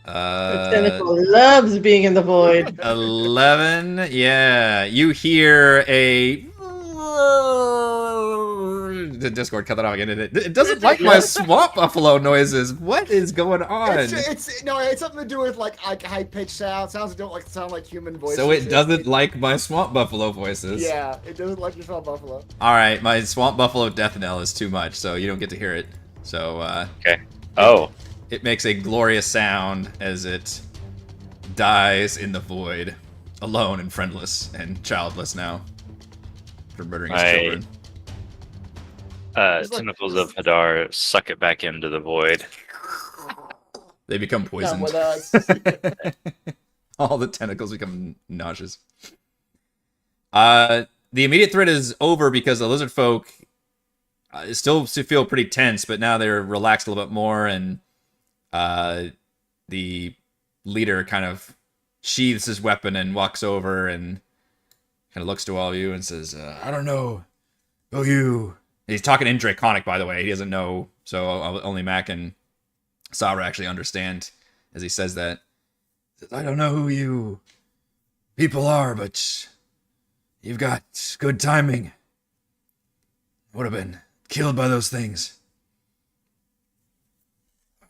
The tentacle loves being in the void. 11. Yeah, you hear a. The Discord cut that off again. It doesn't like my swamp buffalo noises. What is going on? It's something to do with like high pitched sounds that don't sound like human voices. So it doesn't like my swamp buffalo voices. Yeah, it doesn't like your swamp buffalo. All right, my swamp buffalo death knell is too much, so you don't get to hear it. So Okay. Oh, it makes a glorious sound as it dies in the void, alone and friendless and childless now, for murdering his children. It's like- Tentacles of Hadar suck it back into the void. They become Come poisoned. with us. All the tentacles become nauseous. The immediate threat is over because the lizard folk still feel pretty tense, but now they're relaxed a little bit more, and the leader kind of sheathes his weapon and walks over and kind of looks to all of you and says, I don't know. Oh, you. He's talking in Draconic, by the way. He doesn't know, so only Mac and Sabra actually understand as he says that. I don't know who you people are, but you've got good timing. Would have been killed by those things.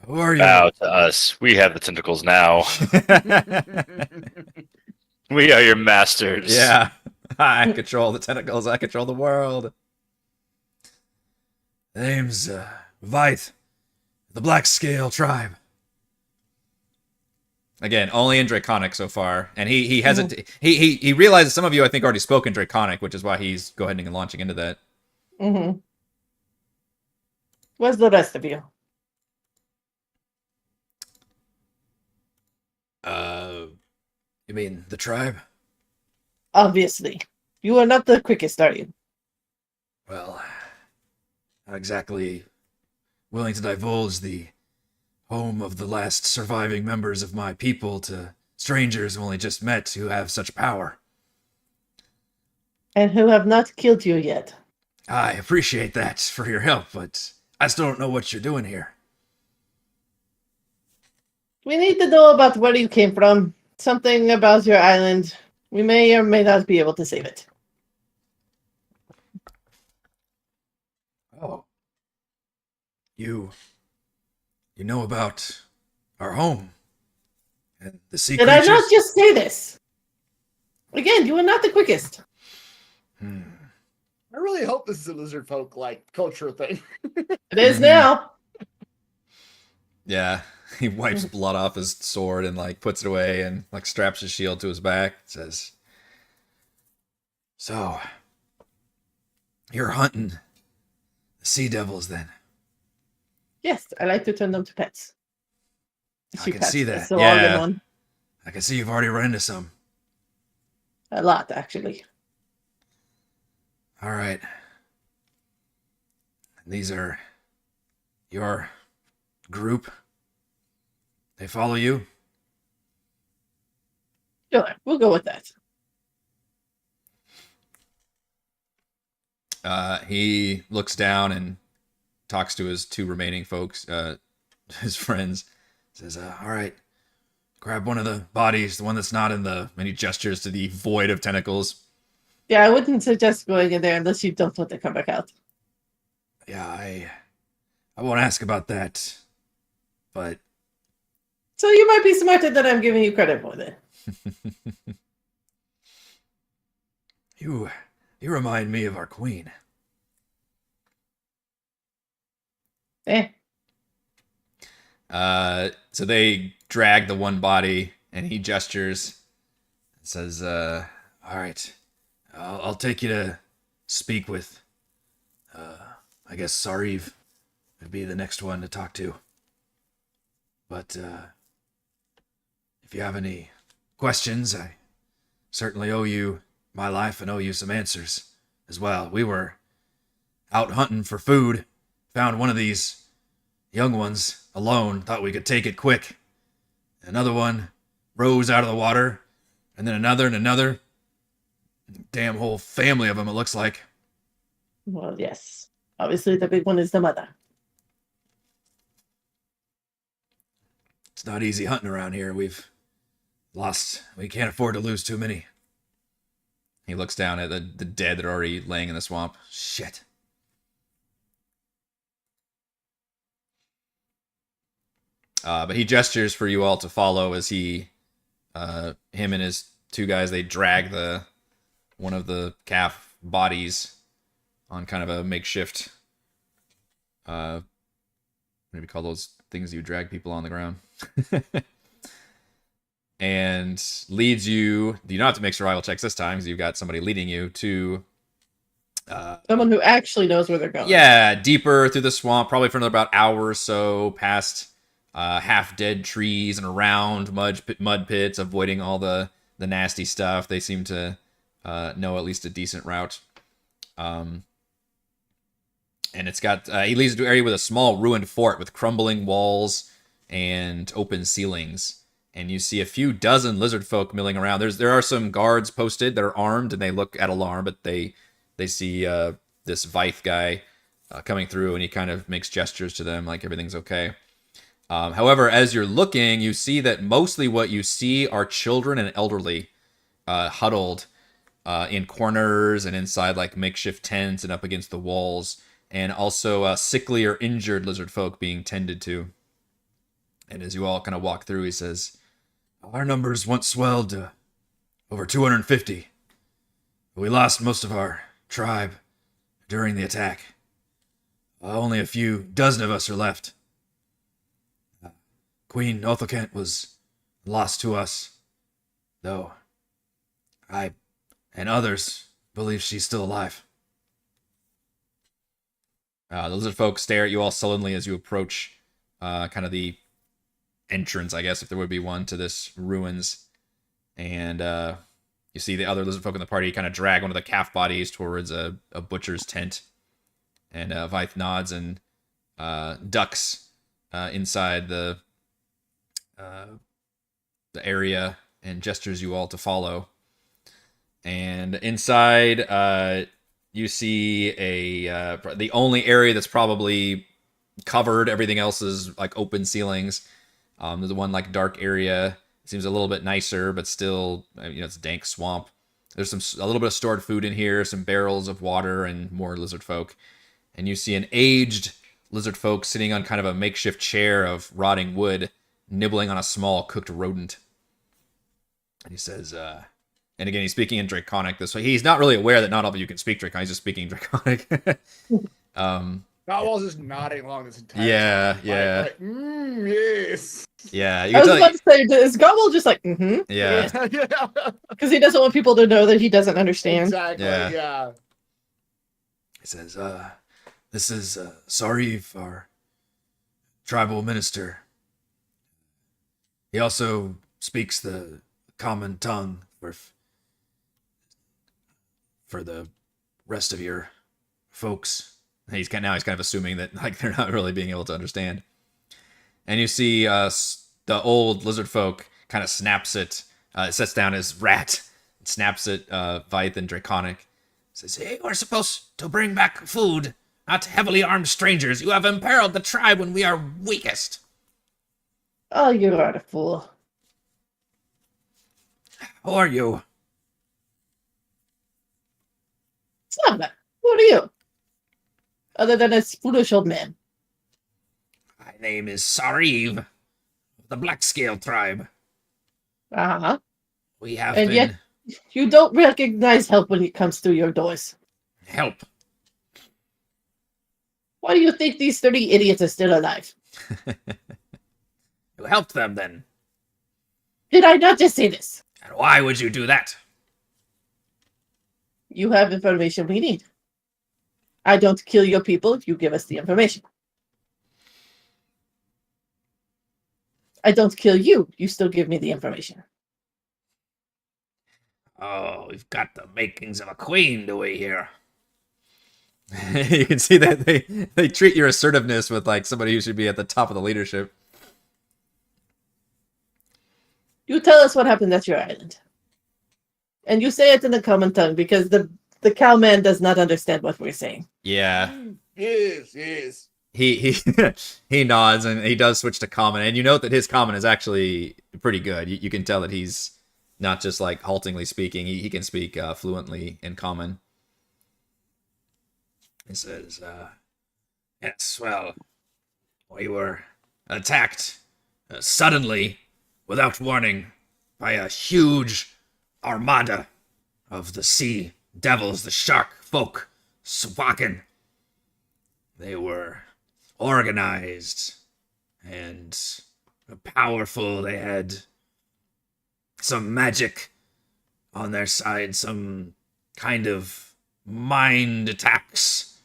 Who are you? Bow to us. We have the tentacles now. We are your masters. Yeah. I control the tentacles. I control the world. The name's Vith. The Black Scale tribe. Again, only in Draconic so far, and he hasn't. He realizes some of you, I think, already spoke in Draconic, which is why he's go ahead and launching into that. Mm-hmm. Where's the rest of you? You mean the tribe? Obviously. You are not the quickest, are you? Well, not exactly willing to divulge the home of the last surviving members of my people to strangers who only just met who have such power. And who have not killed you yet. I appreciate that for your help, but I still don't know what you're doing here. We need to know about where you came from. Something about your island. We may or may not be able to save it. Oh. You know about our home and the sea Did I creatures? not just say this? Again, you are not the quickest. I really hope this is a lizard folk like culture thing. It is now. Yeah, he wipes blood off his sword and like puts it away and like straps his shield to his back. Says, "So, you're hunting the sea devils then?" Yes, I like to turn them to pets. I She can pets see the that. Sahuagin Yeah, one. I can see you've already run into some. A lot, actually. All right. These are your group. They follow you? Sure, we'll go with that. He looks down and talks to his two remaining folks, his friends. Says, all right, grab one of the bodies, the one that's not in the... And he gestures to the void of tentacles. Yeah, I wouldn't suggest going in there unless you don't want to come back out. Yeah, I won't ask about that, but... So you might be smarter than I'm giving you credit for then. You remind me of our queen. So they drag the one body, and he gestures and says, all right, I'll take you to speak with, I guess Sariv would be the next one to talk to. But if you have any questions, I certainly owe you my life and owe you some answers as well. We were out hunting for food, found one of these young ones alone, thought we could take it quick. Another one rose out of the water, and then another and another. Damn whole family of them, it looks like. Well, yes. Obviously, the big one is the mother. It's not easy hunting around here. We can't afford to lose too many. He looks down at the dead that are already laying in the swamp. Shit. But he gestures for you all to follow as him and his two guys, they drag one of the calf bodies on kind of a makeshift, what do you call those things you drag people on the ground? And leads you don't have to make survival checks this time because you've got somebody leading you to Someone who actually knows where they're going. yeah, deeper through the swamp, probably for another about hour or so, past half-dead trees and around mud pits, avoiding all the nasty stuff. They seem to know at least a decent route. And it's got he leads to an area with a small ruined fort with crumbling walls and open ceilings. And you see a few dozen lizard folk milling around. There are some guards posted that are armed, and they look at alarm, but they see this Vythe guy coming through, and he kind of makes gestures to them like everything's okay. However, as you're looking, you see that mostly what you see are children and elderly huddled in corners and inside like makeshift tents and up against the walls, and also sickly or injured lizard folk being tended to. And as you all kind of walk through, he says, our numbers once swelled to over 250. We lost most of our tribe during the attack. Only a few dozen of us are left. Queen Othokent was lost to us, though I and others believe she's still alive. The lizard folk stare at you all sullenly as you approach kind of the entrance, I guess, if there would be one, to this ruins. And you see the other lizard folk in the party kind of drag one of the calf bodies towards a butcher's tent. And Vythe nods and ducks inside the area and gestures you all to follow. And inside, you see the only area that's probably covered. Everything else is like open ceilings. There's one like dark area. It seems a little bit nicer, but still, it's a dank swamp. There's a little bit of stored food in here, some barrels of water, and more lizard folk. And you see an aged lizard folk sitting on kind of a makeshift chair of rotting wood, nibbling on a small cooked rodent. And he says, and again, he's speaking in Draconic this way. He's not really aware that not all of you can speak Draconic. He's just speaking Draconic. Narwhal's just nodding along this entire Yeah, time. yeah. Like, yes. Yeah, you I can was tell. about to say, is Gobble just like, Yeah, Yeah. because he doesn't want people to know that he doesn't understand. Exactly. Yeah. Yeah. he says, this is Sarif, our tribal minister. He also speaks the common tongue for the rest of your folks. And he's kind of assuming that like they're not really being able to understand. And you see the old lizard folk kind of snaps it. It sets down his rat, and snaps at Vythe and Draconic. Says, "Hey, we're supposed to bring back food, not heavily armed strangers. You have imperiled the tribe when we are weakest." Oh, you are a fool. Who are you? Slava, who are you? Other than a foolish old man. My name is Sariv, of the Black Scale tribe. Uh-huh. We have And been yet, you don't recognize help when it comes through your doors. help. Why do you think these 30 idiots are still alive? You helped them then. Did I not just say this? And why would you do that? You have information we need. I don't kill your people if you give us the information. I don't kill you. You still give me the information. Oh, we've got the makings of a queen, do we here? You can see that they treat your assertiveness with like somebody who should be at the top of the leadership. You tell us what happened at your island. And you say it in the common tongue because the cowman does not understand what we're saying. Yeah. Yes. He he nods and he does switch to common, and you note that his common is actually pretty good. You can tell that he's not just like haltingly speaking. He can speak fluently in common. He says, "Yes, well, we were attacked suddenly, without warning, by a huge armada of the sea devils, the shark folk, Sahuagin. They were organized and powerful. They had some magic on their side, some kind of mind attacks,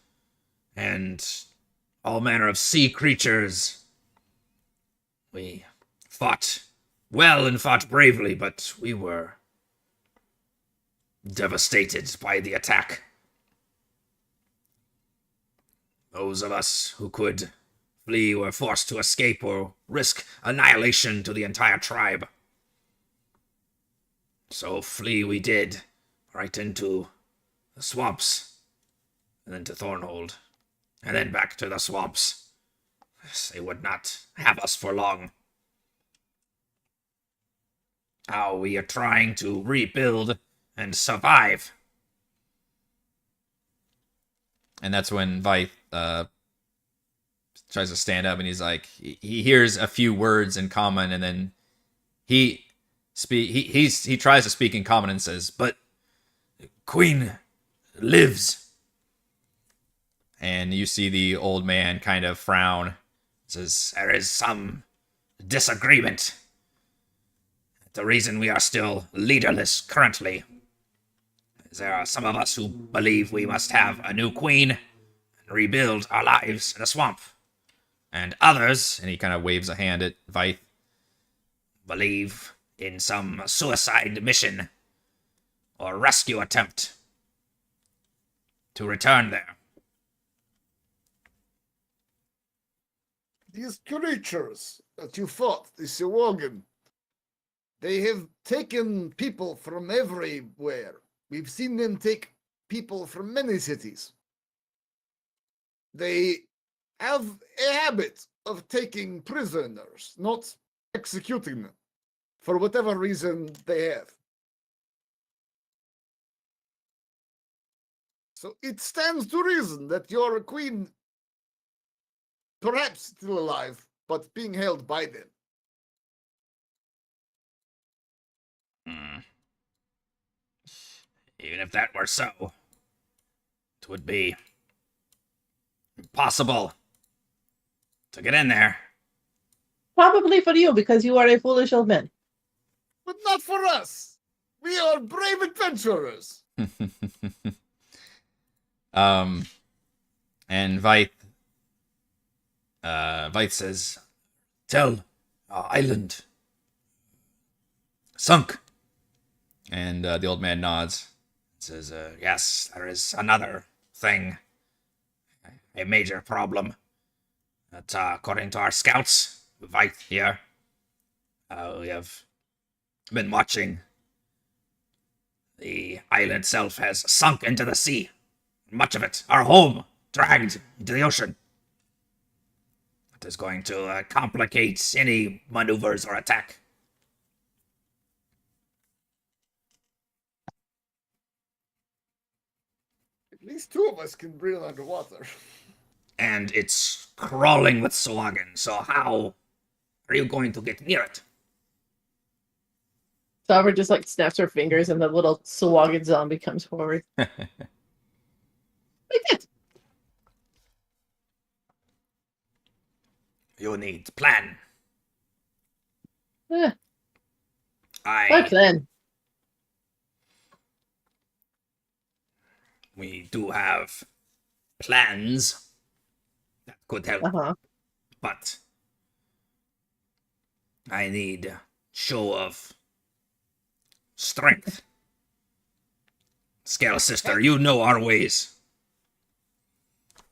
and all manner of sea creatures. We fought well and fought bravely, but we were devastated by the attack. Those of us who could flee were forced to escape or risk annihilation to the entire tribe. So flee we did, right into the swamps, and then to Thornhold, and then back to the swamps. They would not have us for long. Now we are trying to rebuild and survive." And that's when Vythe tries to stand up, and he's like, he hears a few words in common, and then he tries to speak in common and says, "But Queen lives." And you see the old man kind of frown. Says, "There is some disagreement. The reason we are still leaderless currently is there are some of us who believe we must have a new queen and rebuild our lives in the swamp. And others, and he kind of waves a hand at Vythe, believe in some suicide mission or rescue attempt to return there. These creatures that you fought, the Sahuagin, they have taken people from everywhere. We've seen them take people from many cities. They have a habit of taking prisoners, not executing them, for whatever reason they have. So it stands to reason that your queen, perhaps still alive, but being held by them. Even if that were so, it would be impossible to get in there. Probably for you, because you are a foolish old man. But not for us. We are brave adventurers. And Vythe says, "Tell our island sunk." And the old man nods. Says, "Yes, there is another thing, a major problem. That according to our scouts, Vythe here, we have been watching. The island itself has sunk into the sea. Much of it, our home, dragged into the ocean. It is going to complicate any maneuvers or attack." At least two of us can breathe underwater. And it's crawling with Sahuagin, so how are you going to get near it? Sauber just like snaps her fingers and the little Sahuagin zombie comes forward. Like that. You need plan. My I plan. we do have plans that could help, Uh-huh. but I need show of strength. Scale sister, you know our ways.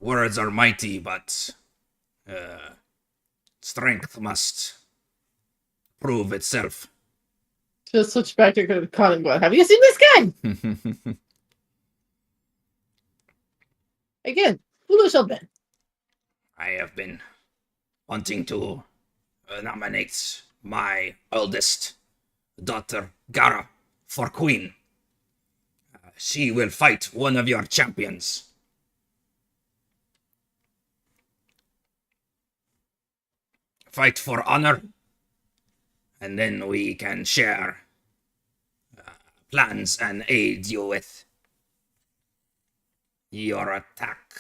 Words are mighty, but strength must prove itself. She'll switch back to Colin going, have you seen this guy? Again, foolish old man. I have been wanting to nominate my eldest daughter, Gara, for queen. She will fight one of your champions. Fight for honor, and then we can share plans and aid you with your attack.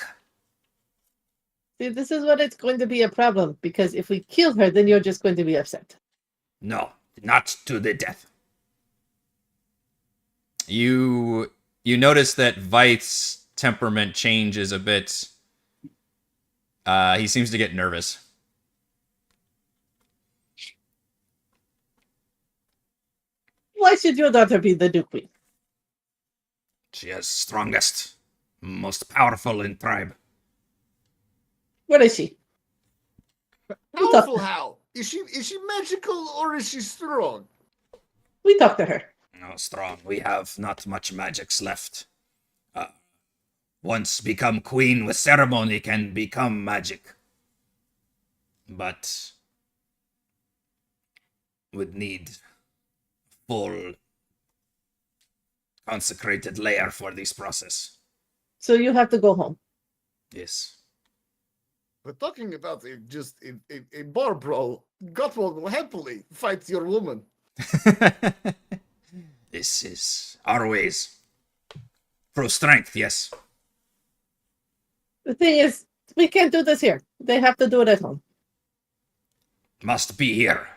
See, this is what it's going to be a problem, because if we kill her, then you're just going to be upset. No, not to the death. You notice that Vythe's temperament changes a bit. He seems to get nervous. Why should your daughter be the new queen? She is strongest, most powerful in tribe. Where is she? Powerful how? Is she magical or is she strong? We talked to her. No, strong. We have not much magics left. Once become queen with ceremony can become magic. But would need full consecrated layer for this process. So you have to go home. Yes. We're talking about a bar brawl. Gottwald will happily fight your woman. This is our ways. Pro strength, yes. The thing is, we can't do this here. They have to do it at home. must be here.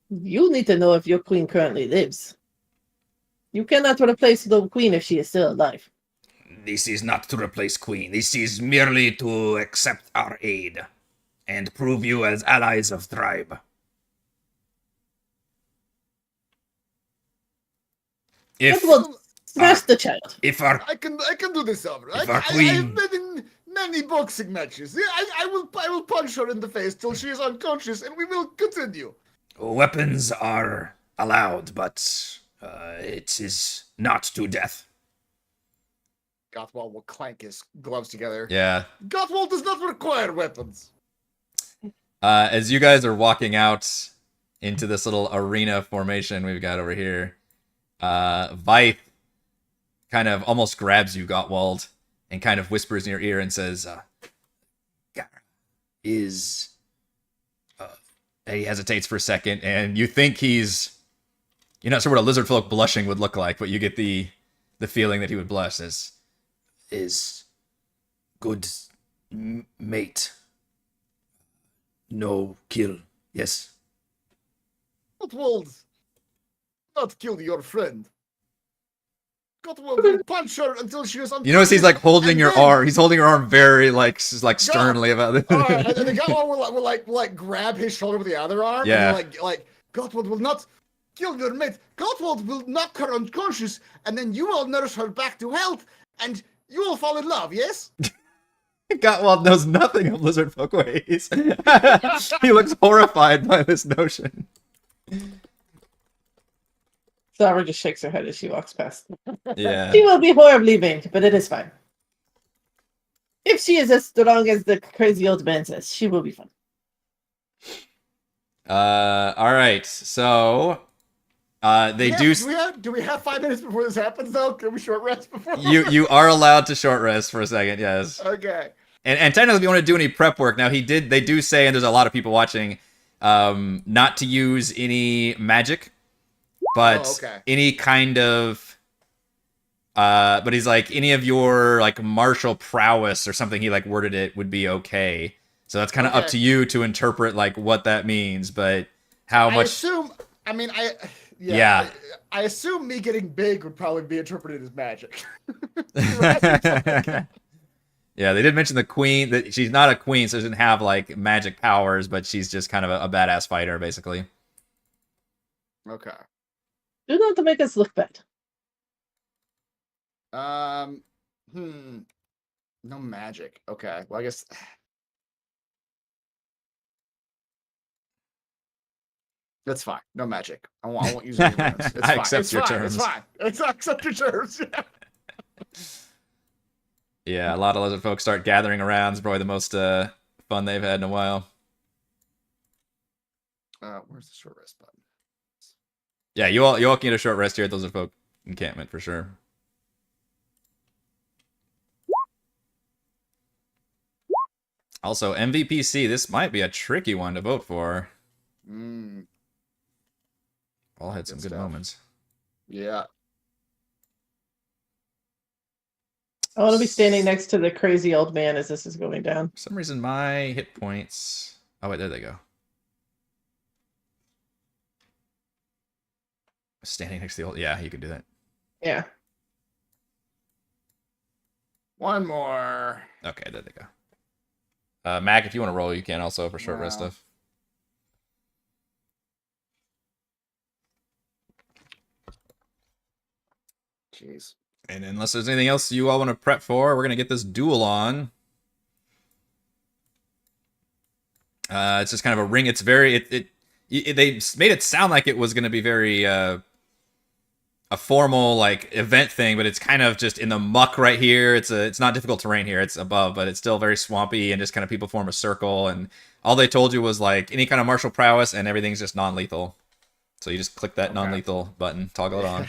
You need to know if your queen currently lives. You cannot replace the queen if she is still alive. This is not to replace Queen. This is merely to accept our aid and prove you as allies of tribe. If But we'll smash the child. if our I can do this over. If I our queen- have been in many boxing matches. Yeah, I will punch her in the face till she is unconscious, and we will continue. weapons are allowed, but it is not to death. Gothwald will clank his gloves together. Yeah. Gothwald does not require weapons. As you guys are walking out into this little arena formation we've got over here, Vythe kind of almost grabs you, Gottwald, and kind of whispers in your ear and says, Gara is... he hesitates for a second, and you think you're not sure what a lizardfolk blushing would look like, but you get the feeling that he would blush as is good mate. No kill. Yes. Gothwald not kill your friend. Gothwald will punch her until she is unconscious. You notice he's like holding and your then- arm. He's holding your arm very like sternly about it. Alright, and then the Gothwald will grab his shoulder with the other arm. Yeah. And like Gothwald will not kill your mate. Gothwald will knock her unconscious, and then you will nurse her back to health, and you will fall in love. Yes. Gottwald knows nothing of lizardfolk ways. He looks horrified by this notion. Zara just shakes her head as she walks past. Yeah. She will be horribly maimed, but it is fine. If she is as strong as the crazy old man says, she will be fine. All right. So, they do. Do we have 5 minutes before this happens though? Can we short rest before? You are allowed to short rest for a second. Yes. Okay. And technically, if you want to do any prep work, now they do say, and there's a lot of people watching, not to use any magic, but okay. any kind of, but he's like, any of your like martial prowess or something, he like worded it, would be okay. So that's kind of up Okay. to you to interpret like what that means, but how I much. assume. I mean, Yeah. I assume me getting big would probably be interpreted as magic. Yeah, they did mention the queen, that she's not a queen, so she doesn't have like magic powers, but she's just kind of a badass fighter, basically. Okay. Do not to make us look bad. No magic. Okay. Well, I guess. That's fine. No magic. I won't use any runes. It's I fine. accept It's your fine. terms. It's fine. I accept your terms. Yeah, a lot of lizard folks start gathering around. It's probably the most fun they've had in a while. Where's the short rest button? Yeah, you all can get a short rest here at Lizard Folk encampment for sure. Also, MVPC, this might be a tricky one to vote for. All had some good stuff. moments. Yeah. I want to be standing next to the crazy old man as this is going down. For some reason, my hit points... Oh, wait, there they go. Standing next to the old... Yeah, you can do that. Yeah. One more. Okay, there they go. Mac, if you want to roll, you can also for short rest Wow. stuff. Jeez. And unless there's anything else you all want to prep for, we're going to get this duel on. It's just kind of a ring. It's very... they made it sound like it was going to be very... a formal like event thing, but it's kind of just in the muck right here. It's not difficult terrain here. It's above, but it's still very swampy and just kind of people form a circle. And all they told you was like any kind of martial prowess and everything's just non-lethal. So you just click that Okay. non-lethal button, toggle it on.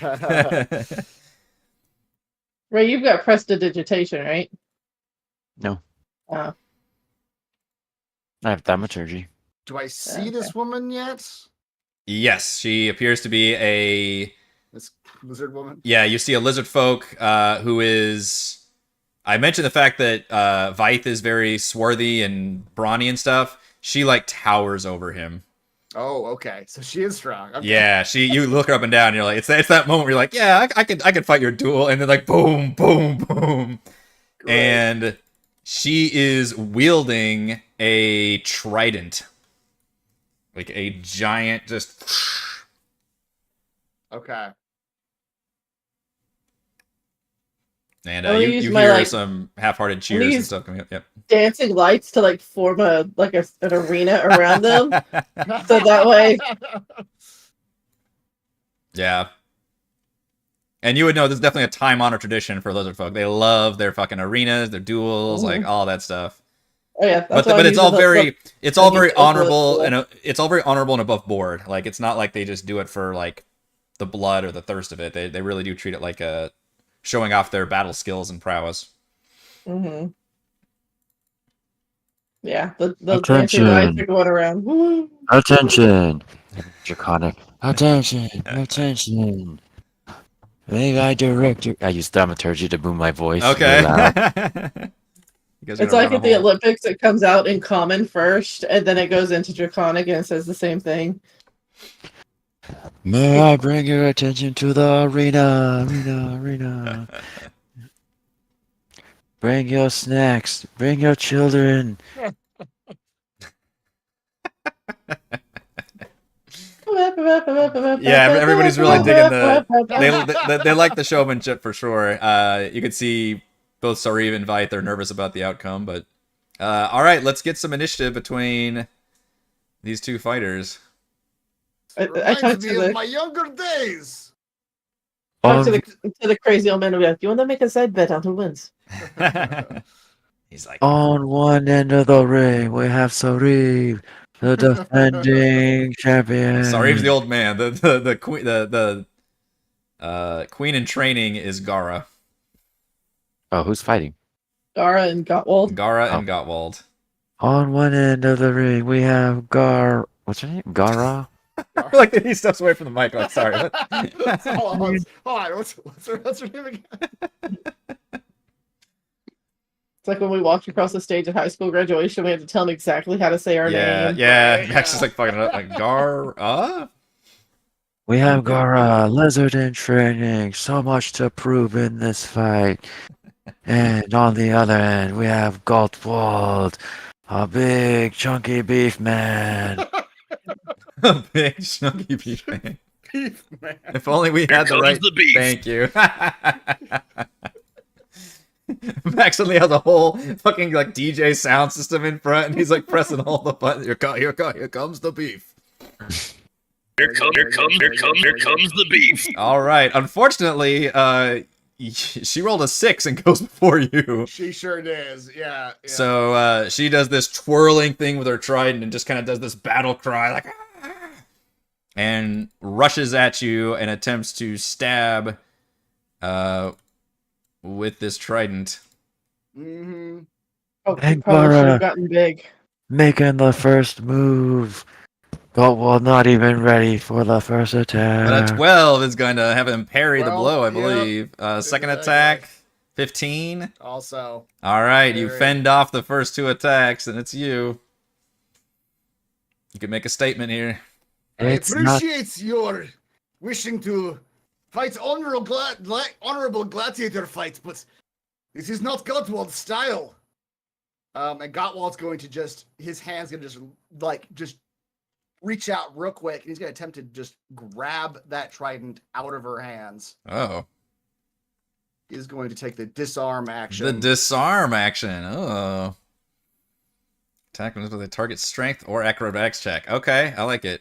Ray, you've got prestidigitation, right? No. Oh. I have thaumaturgy. Do I see this woman yet? Yes, she appears to be a... This lizard woman? Yeah, you see a lizard folk who is... I mentioned the fact that Vythe is very swarthy and brawny and stuff. she like towers over him. Oh, okay. So she is strong. Okay. Yeah, you look her up and down, and you're like, it's that moment where you're like, yeah, I could fight your duel, and then like boom, boom, boom, Great. and she is wielding a trident, like a giant, just. Okay. And I'm gonna you use hear my, like- some half-hearted I'm cheers gonna and use- stuff coming up. Yep. Dancing lights to like form an arena around them. So that way- Yeah. And you would know this is definitely a time-honored tradition for lizard folk. They love their fucking arenas, their duels, like all that stuff. Oh yeah, But why I'm it's all using very it's all the very use of the honorable duel. and it's all very honorable and above board. Like it's not like they just do it for like the blood or the thirst of it. They really do treat it like a showing off their battle skills and prowess. Mm-hmm. Yeah, those dancing Attention. lights are going around. Woo. Attention! Draconic. Attention! Attention! May I direct you? I use thaumaturgy to boom my voice. Okay. Really loud. You guys are It's gonna like run a at the whole- Olympics, it comes out in common first, and then it goes into draconic, and it says the same thing. May I bring your attention to the arena? Bring your snacks. Bring your children. Yeah, everybody's really digging they like the showmanship for sure. You can see both Sariv and Vite, they're nervous about the outcome, but all right, let's get some initiative between these two fighters. I Reminds talked me to of the my younger days. crazy old man. You want to make a side bet on who wins? He's like, On one end of the ring, we have Sariv, the defending champion. Sariv's the old man. The queen queen in training is Gara. Oh, who's fighting? Gara and Gottwald. Gara Oh. and Gottwald. On one end of the ring, we have What's her name? Gara? Like he steps away from the mic. Like, sorry. Hold on. What's her name again? It's like when we walked across the stage at high school graduation, we had to tell him exactly how to say our Yeah, name. yeah. Right, Max yeah. is like fucking it up. Like Gara. We have Gara, lizard in training, so much to prove in this fight. And on the other end, we have Gottwald, a big chunky beef man. A big chunky beef man. Beef man. If only we had the comes right. the beef. Thank you. Max suddenly has a whole fucking like DJ sound system in front, and he's like pressing all the buttons. Here comes the beef. Here comes the beef. All right. Unfortunately, she rolled a 6 and goes before you. She sure does. Yeah. So she does this twirling thing with her trident and just kind of does this battle cry, like, "Ah!" and rushes at you and attempts to stab with this trident. Mm-hmm. Oh, Hey, we probably should Gara. have gotten big. Making the first move. Gottwald not even ready for the first But a attack. 12 is going to have him parry the Well, blow, I yep. believe. Second Exactly. attack, 15. Also, All right, you Parry. fend off the first 2 attacks, and it's you. You can make a statement here. It's I not appreciate your wishing to fight honorable gladiator fight, but this is not Gottwald's style. And Gottwald's going to his hand's gonna just reach out real quick, and he's gonna attempt to just grab that trident out of her hands. Oh. He's going to take the disarm action. The disarm action. Oh. Attack with a target strength or acrobatics check. Okay, I like it.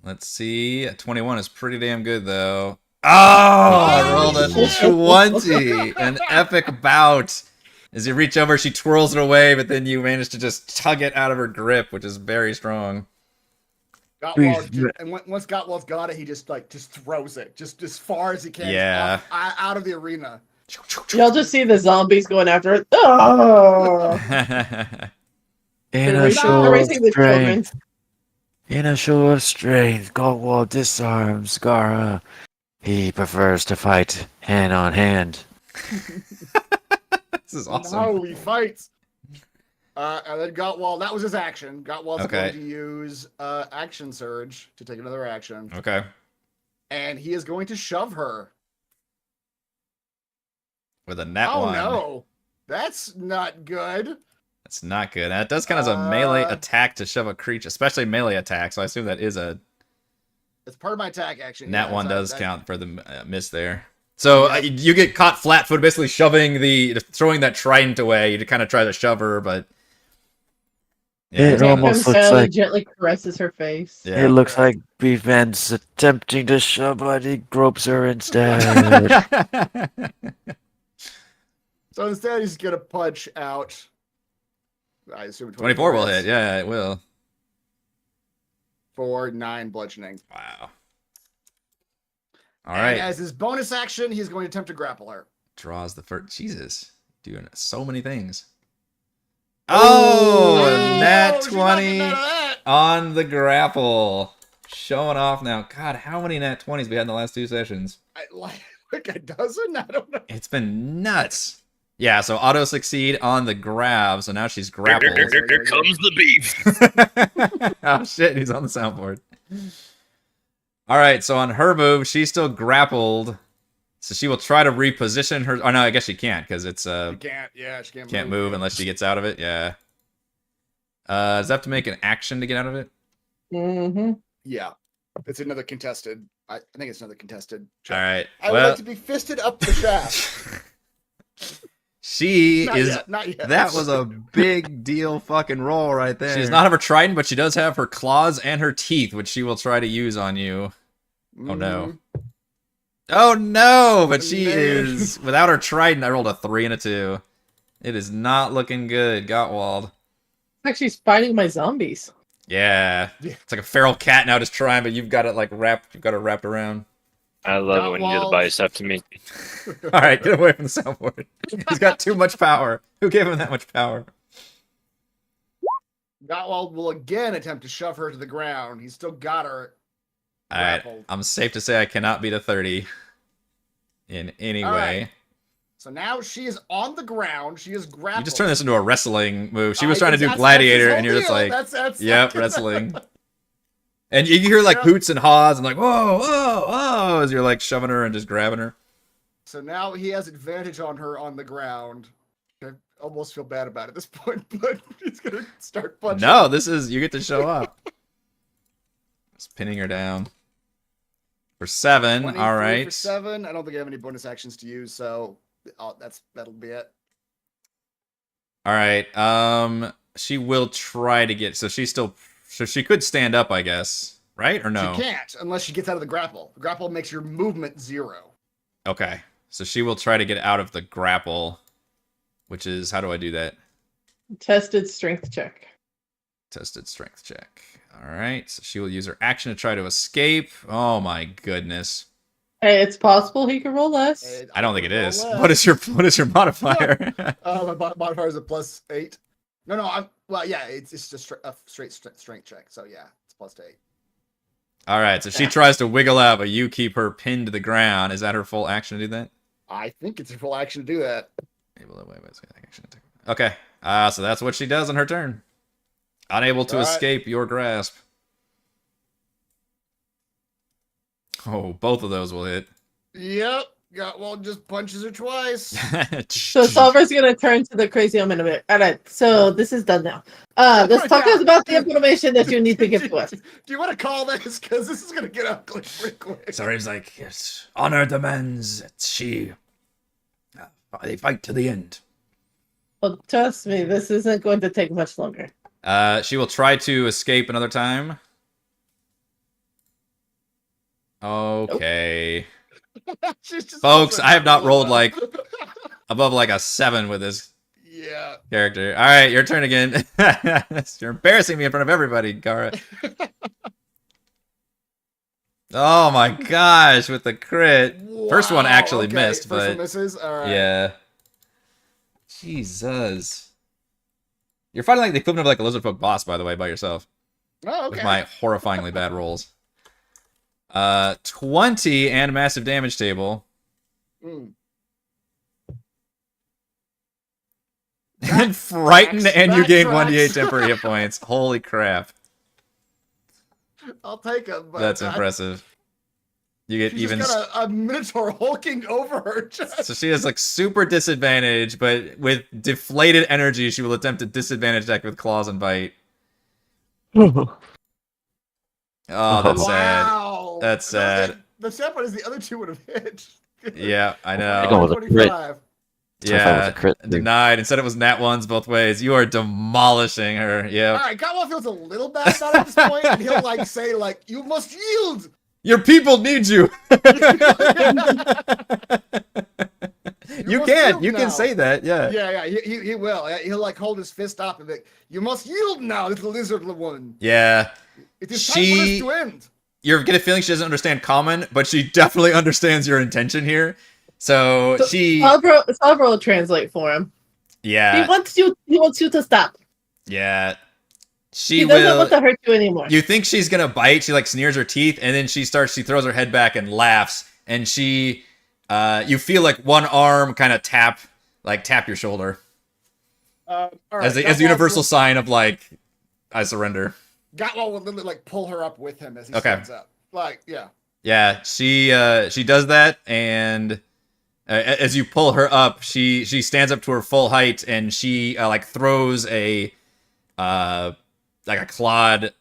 Let's see. A 21 is pretty damn good, though. Oh, I rolled a 20. An epic bout. As you reach over, she twirls it away, but then you manage to just tug it out of her grip, which is very strong. And once Gottwald's got it, he just throws it just as far as he can, Yeah. out of the arena. Y'all just see the zombies going after it. Oh! in They're a show of erasing the children. strength. In a show of strength, Gottwald disarms Gara. He prefers to fight hand on hand. This is awesome. Now we fight. And then Gottwald, that was his action. Gottwald's Okay. going to use Action Surge to take another action. Okay. And he is going to shove her. With a nat Oh, 1. no. That's not good. That's not good. That does count as a melee attack to shove a creature, especially melee attack. So I assume that is a It's part of my attack action. nat yeah, 1 so does that- count for the miss there. So Yeah. you get caught flat-footed, basically throwing that trident away. You kind of try to shove her, but It Jack almost comes looks down like- and gently caresses her face. Yeah. It looks like Beefman's attempting to shove, but he gropes her instead. So instead, he's going to punch out. I assume 24 will is hit. Yeah, it will. For 9 bludgeoning. Wow. All And right. as his bonus action, he's going to attempt to grapple her. Draws the first. Jesus. Doing so many things. Oh, Oh, nat she's not getting 20 out of that. on the grapple. Showing off now. God, how many nat 20s we had in the last 2 sessions? Like a dozen? I don't know. It's been nuts. Yeah, so auto succeed on the grab, so now she's grappled. Here comes the beef. Oh shit, he's on the soundboard. Alright, so on her move, she's still grappled. So she will try to reposition her. Oh no, I guess she can't, because it's She can't. Yeah, she can't, can't move unless she gets out of it, yeah. Does that have to make an action to get out of it? Mm-hmm. Yeah, it's another contested. I think it's another contested. check. Alright. I would like to be fisted up the shaft. She Not is yet. Not yet. That was a big deal fucking roll right there. She does not have her trident, but she does have her claws and her teeth, which she will try to use on you. Oh no. Oh no! But she is without her trident. I rolled a 3 and a 2. It is not looking good, Gottwald. Like she's fighting my zombies. Yeah. It's like a feral cat now just trying, but you've got it like wrapped. You've got it wrapped around. I love it when you do the bicep to me. All right, get away from the soundboard. He's got too much power. Who gave him that much power? Gottwald will again attempt to shove her to the ground. He's still got her. All right, grappled. I'm safe to say I cannot beat a 30 in any All way. right. So now she is on the ground. She is grappled. You just turned this into a wrestling move. She was trying to do gladiator, and you're just like, yep, wrestling. And you hear like hoots and haws and like, whoa, whoa, whoa, as you're like shoving her and just grabbing her. So now he has advantage on her on the ground. I almost feel bad about it at this point, but he's gonna start punching. No, this is, you get to show up. Just pinning her down. For 7, 23 all right. For 7. I don't think I have any bonus actions to use, so that'll be it. All right. She will try to get, so she could stand up, I guess, right? Or no? She can't unless she gets out of the grapple. The grapple makes your movement 0. Okay. So she will try to get out of the grapple, which is, how do I do that? Tested strength check. Tested strength check. All right. So she will use her action to try to escape. Oh my goodness. Hey, it's possible he could roll less. I don't think it is. What is your modifier? My modifier is a +8. No. It's just a straight strength check. So yeah, it's +8. All right. So she tries to wiggle out, but you keep her pinned to the ground. Is that her full action to do that? I think it's a full action to do that. Okay. So that's what she does on her turn. Unable to escape your grasp. Oh, both of those will hit. Yep. Gottwald just punches her twice. So Solver's gonna turn to the crazy omen a bit. Alright, so this is done now. Let's talk about the information that you need to give to us. Do you want to call this? Because this is gonna get ugly pretty quick. So he's like, yes, honor demands that they fight to the end. Well, trust me, this isn't going to take much longer. She will try to escape another time. Okay. Folks, I have not rolled like above like a 7 with this character. All right, your turn again. You're embarrassing me in front of everybody, Gara. Oh my gosh, with the crit. First one actually missed, First but one misses. All right. yeah. Jesus. You're fighting like the equivalent of like a lizardfolk boss, by the way, by yourself. Oh, okay. With my horrifyingly bad rolls. 20 and massive damage table. Frightened, Tracks. and you That gain tracks. 1d8 temporary hit points. Holy crap. I'll take him. But That's impressive. You get She's even... just got a minotaur hulking over her. So she has like super disadvantage, but with deflated energy, she will attempt a disadvantage attack with claws and bite. Oh, that's sad. Wow. That's sad. The sad part is the other two would have hit. Yeah, I That know. was a crit. 25. Yeah, was a crit, too. denied. Instead, it was nat ones both ways. You are demolishing her. All Yeah. right, Cotwell feels a little bad about it at this point, and he'll like say like, "You must yield." Your people need you. You must can. yield You can now. say that. Yeah. Yeah, he will. He'll like hold his fist up and be like, "You must yield now, little lizard woman. Yeah. It is time for this to end." You get a feeling she doesn't understand common, but she definitely understands your intention here. So she... Salvador will translate for him. Yeah. He wants you to stop. Yeah. He doesn't want to hurt you anymore. You think she's gonna bite? She like sneers her teeth, and then she throws her head back and laughs. And she, you feel like one arm kind of tap your shoulder All right, as a universal sign of like, I surrender. Gotwell will literally like pull her up with him as he Okay. stands up. Like, yeah. Yeah, she does that, and as you pull her up, she stands up to her full height, and she like throws a like a clawed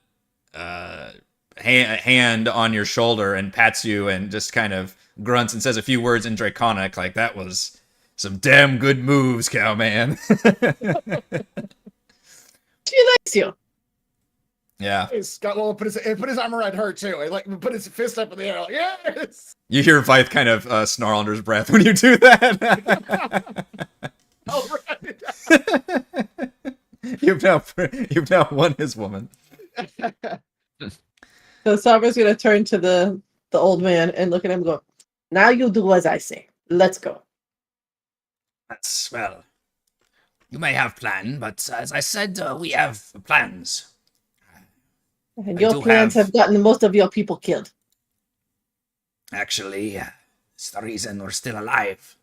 hand on your shoulder and pats you and just kind of grunts and says a few words in Draconic, like, that was some damn good moves, cowman. She likes you. Yeah. Scott will put his arm around her too. He like put his fist up in the air, like, yes. You hear Vythe kind of snarl under his breath when you do that. All right. You've now won his woman. So Salvador's gonna turn to the old man and look at him and go, "Now you do as I say. Let's go." That's, well, you may have plan, but as I said, we have plans. And I your do plans have- have gotten most of your people killed. Actually, it's the reason we're still alive.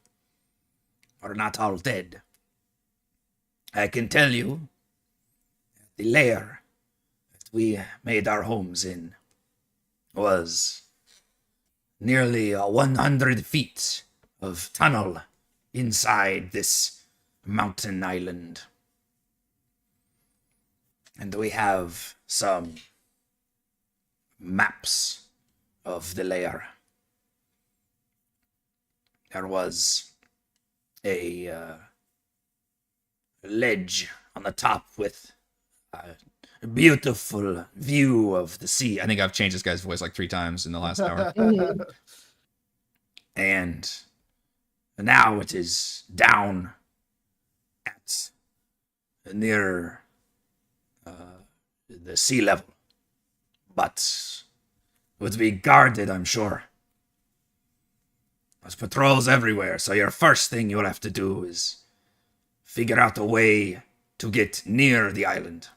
We're not all dead. I can tell you, the lair that we made our homes in was nearly 100 feet of tunnel inside this mountain island. And we have some maps of the lair. There was a ledge on the top with a beautiful view of the sea. I think I've changed this guy's voice like 3 times in the last hour. And now it is down at near the sea level. But it would be guarded, I'm sure. There's patrols everywhere, so your first thing you'll have to do is figure out a way to get near the island.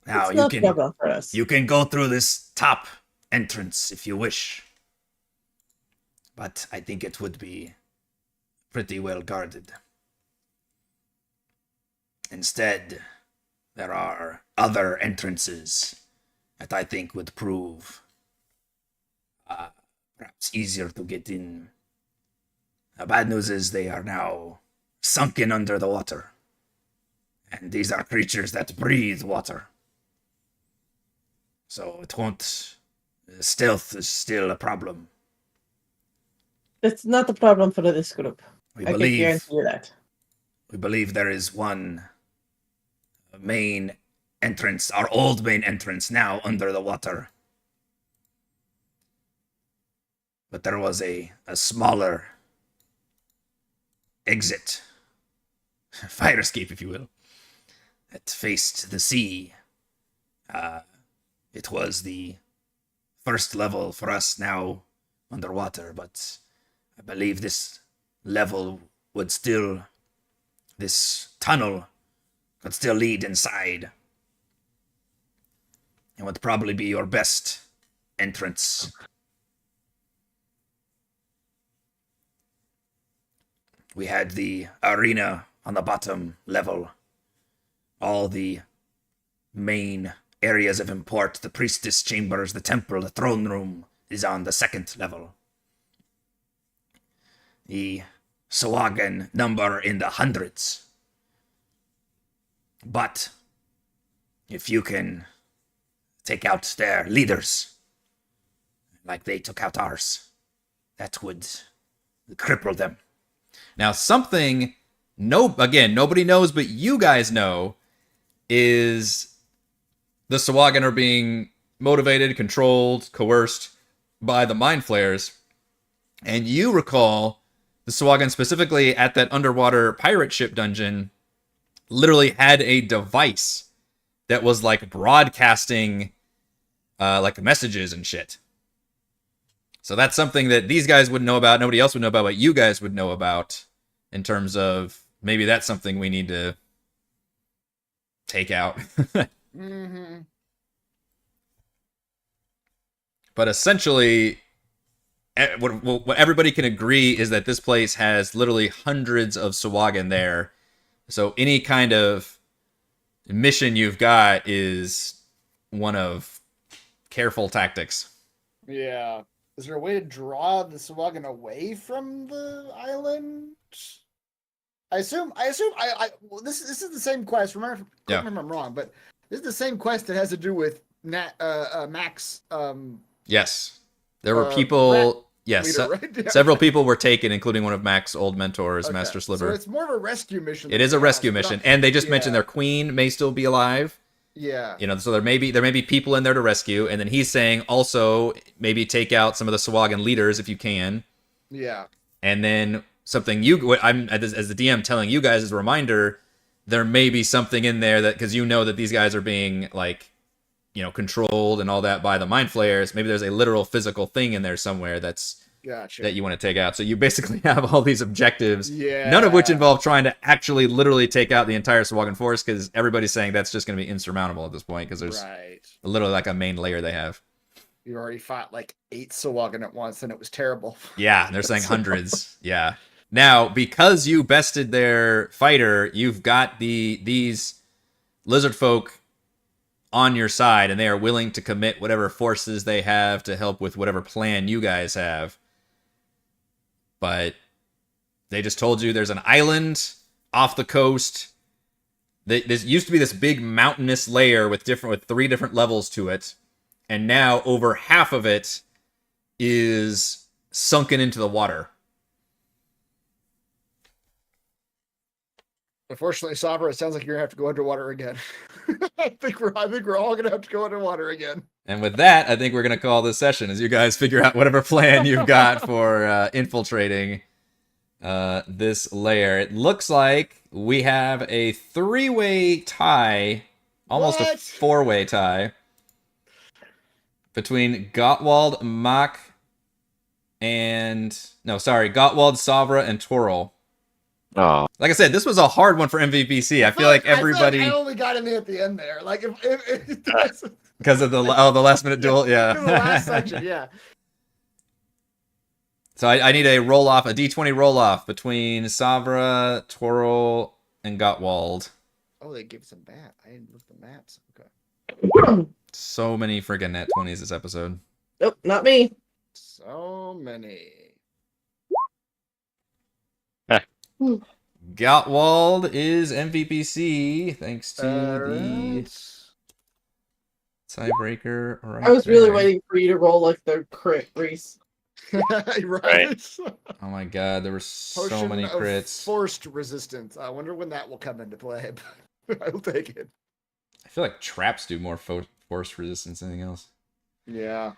Now It's no problem for us. you can go through this top entrance if you wish. But I think it would be pretty well guarded. Instead, there are other entrances that I think would prove perhaps easier to get in. The bad news is they are now sunken under the water. And these are creatures that breathe water. So it won't... Stealth is still a problem. It's not the problem for this group. We I can believe guarantee you that. We believe there is one main entrance, our old main entrance now under the water. But there was a smaller exit, fire escape, if you will, that faced the sea. It was the first level for us now underwater, but I believe this level would still... This tunnel could still lead inside. And would probably be your best entrance. We had the arena on the bottom level. All the main areas of import, the priestess chambers, the temple, the throne room, is on the second level. The Sahuagin number in the hundreds. But if you can take out their leaders, like they took out ours, that would cripple them. Now, something, nobody knows, but you guys know, is the Sahuagin are being motivated, controlled, coerced by the Mind Flayers. And you recall the Sahuagin, specifically at that underwater pirate ship dungeon, literally had a device that was like broadcasting like messages and shit. So that's something that these guys would know about, nobody else would know about, but you guys would know about, in terms of maybe that's something we need to take out. Mm-hmm. But essentially, what everybody can agree is that this place has literally hundreds of Sahuagin there. So any kind of mission you've got is one of careful tactics. Yeah. Is there a way to draw the Sahuagin away from the island? I assume. Well, this is the same quest. Remember if I'm wrong, but this is the same quest that has to do with Max. Yes, there were people. Yes, leader, right? Yeah. several people were taken, including one of Mac's old mentors, Master Sliver. So it's more of a rescue mission. It is a rescue mission, and they just mentioned their queen may still be alive. Yeah. You know, so there may be people in there to rescue, and then he's saying also maybe take out some of the Sahuagin leaders if you can. Yeah. And then something I'm as the DM telling you guys as a reminder, there may be something in there that, because you know that these guys are being like, you know, controlled and all that by the Mind Flayers. Maybe there's a literal physical thing in there somewhere that you want to take out. So you basically have all these objectives, none of which involve trying to actually literally take out the entire Sahuagin force, because everybody's saying that's just going to be insurmountable at this point, because there's literally like a main layer they have. You already fought like 8 Sahuagin at once, and it was terrible. Yeah, they're saying hundreds. Yeah. Now, because you bested their fighter, you've got these lizard folk on your side, and they are willing to commit whatever forces they have to help with whatever plan you guys have. But they just told you there's an island off the coast. There used to be this big mountainous layer with 3 different levels to it, and now over half of it is sunken into the water. Unfortunately, Sabra, it sounds like you're gonna have to go underwater again. I think we're all gonna have to go underwater again. And with that, I think we're gonna call this session as you guys figure out whatever plan you've got for infiltrating this layer. It looks like we have a 3-way tie, almost a 4-way tie, between Gottwald, Gottwald, Savra, and Toril. Oh, Like I said, this was a hard one for MVPC. I feel like everybody, I only got in there at the end there, like if because of the last minute duel. Yeah, the last section, yeah. So I need a roll off, a D20 roll off between Savra, Toril, and Gottwald. Oh, they gave some bat. I didn't look at the maps. Okay. So many friggin' nat 20s this episode. Nope, not me. So many. Gottwald is MVPC thanks to the tiebreaker. Right, I was really there. waiting for you to roll like the crit, Reese. Right. Oh my god, there were so Potion many of crits. Forced resistance. I wonder when that will come into play. But I'll take it. I feel like traps do more force resistance than anything else. Yeah.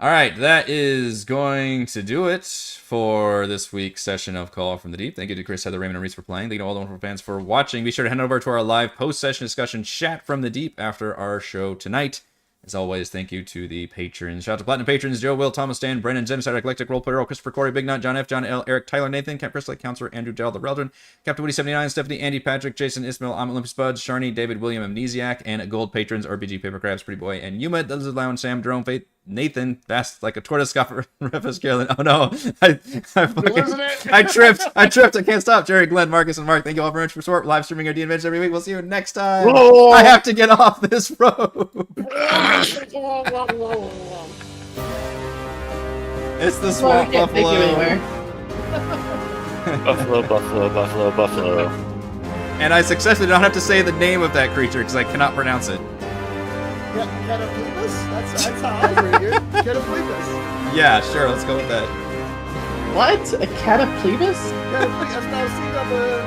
All right, that is going to do it for this week's session of Call from the Deep. Thank you to Chris, Heather, Raymond, and Reese for playing. Thank you to all the wonderful fans for watching. Be sure to head over to our live post-session discussion chat from the Deep after our show tonight. As always, thank you to the patrons. Shout out to Platinum patrons Joe, Will, Thomas, Stan, Brennan, Zemstar, Eclectic, Roleplayer, Earl, Christopher, Corey, Big Nut, John F., John L., Eric, Tyler, Nathan, Camp Presley, Counselor, Andrew, Dell, the Reldron, Captain Woody 79, Stephanie, Andy, Patrick, Jason, Ismail, I'm Olympus Buds, Sharney, David, William, Amnesiac, and gold patrons RPG Papercrafts, Pretty Boy, and Yuma, The Lizard Lounge, Sam, Jerome, Faith, Nathan fast like a tortoise scuffer. Oh no, I Losing it. I tripped. I can't stop. Jerry, Glenn, Marcus, and Mark. Thank you all very much for support. Live streaming our D Adventures every week. We'll see you next time. Whoa. I have to get off this rope. It's the Well, swamp we can't take you buffalo. anywhere. Buffalo, buffalo, buffalo, buffalo. And I successfully don't have to say the name of that creature because I cannot pronounce it. Yeah, Cataplebus? That's how I read it. Cataplebus. Yeah, sure. Let's go with that. What? A cataplebus? Cataplebus. I've now seen on the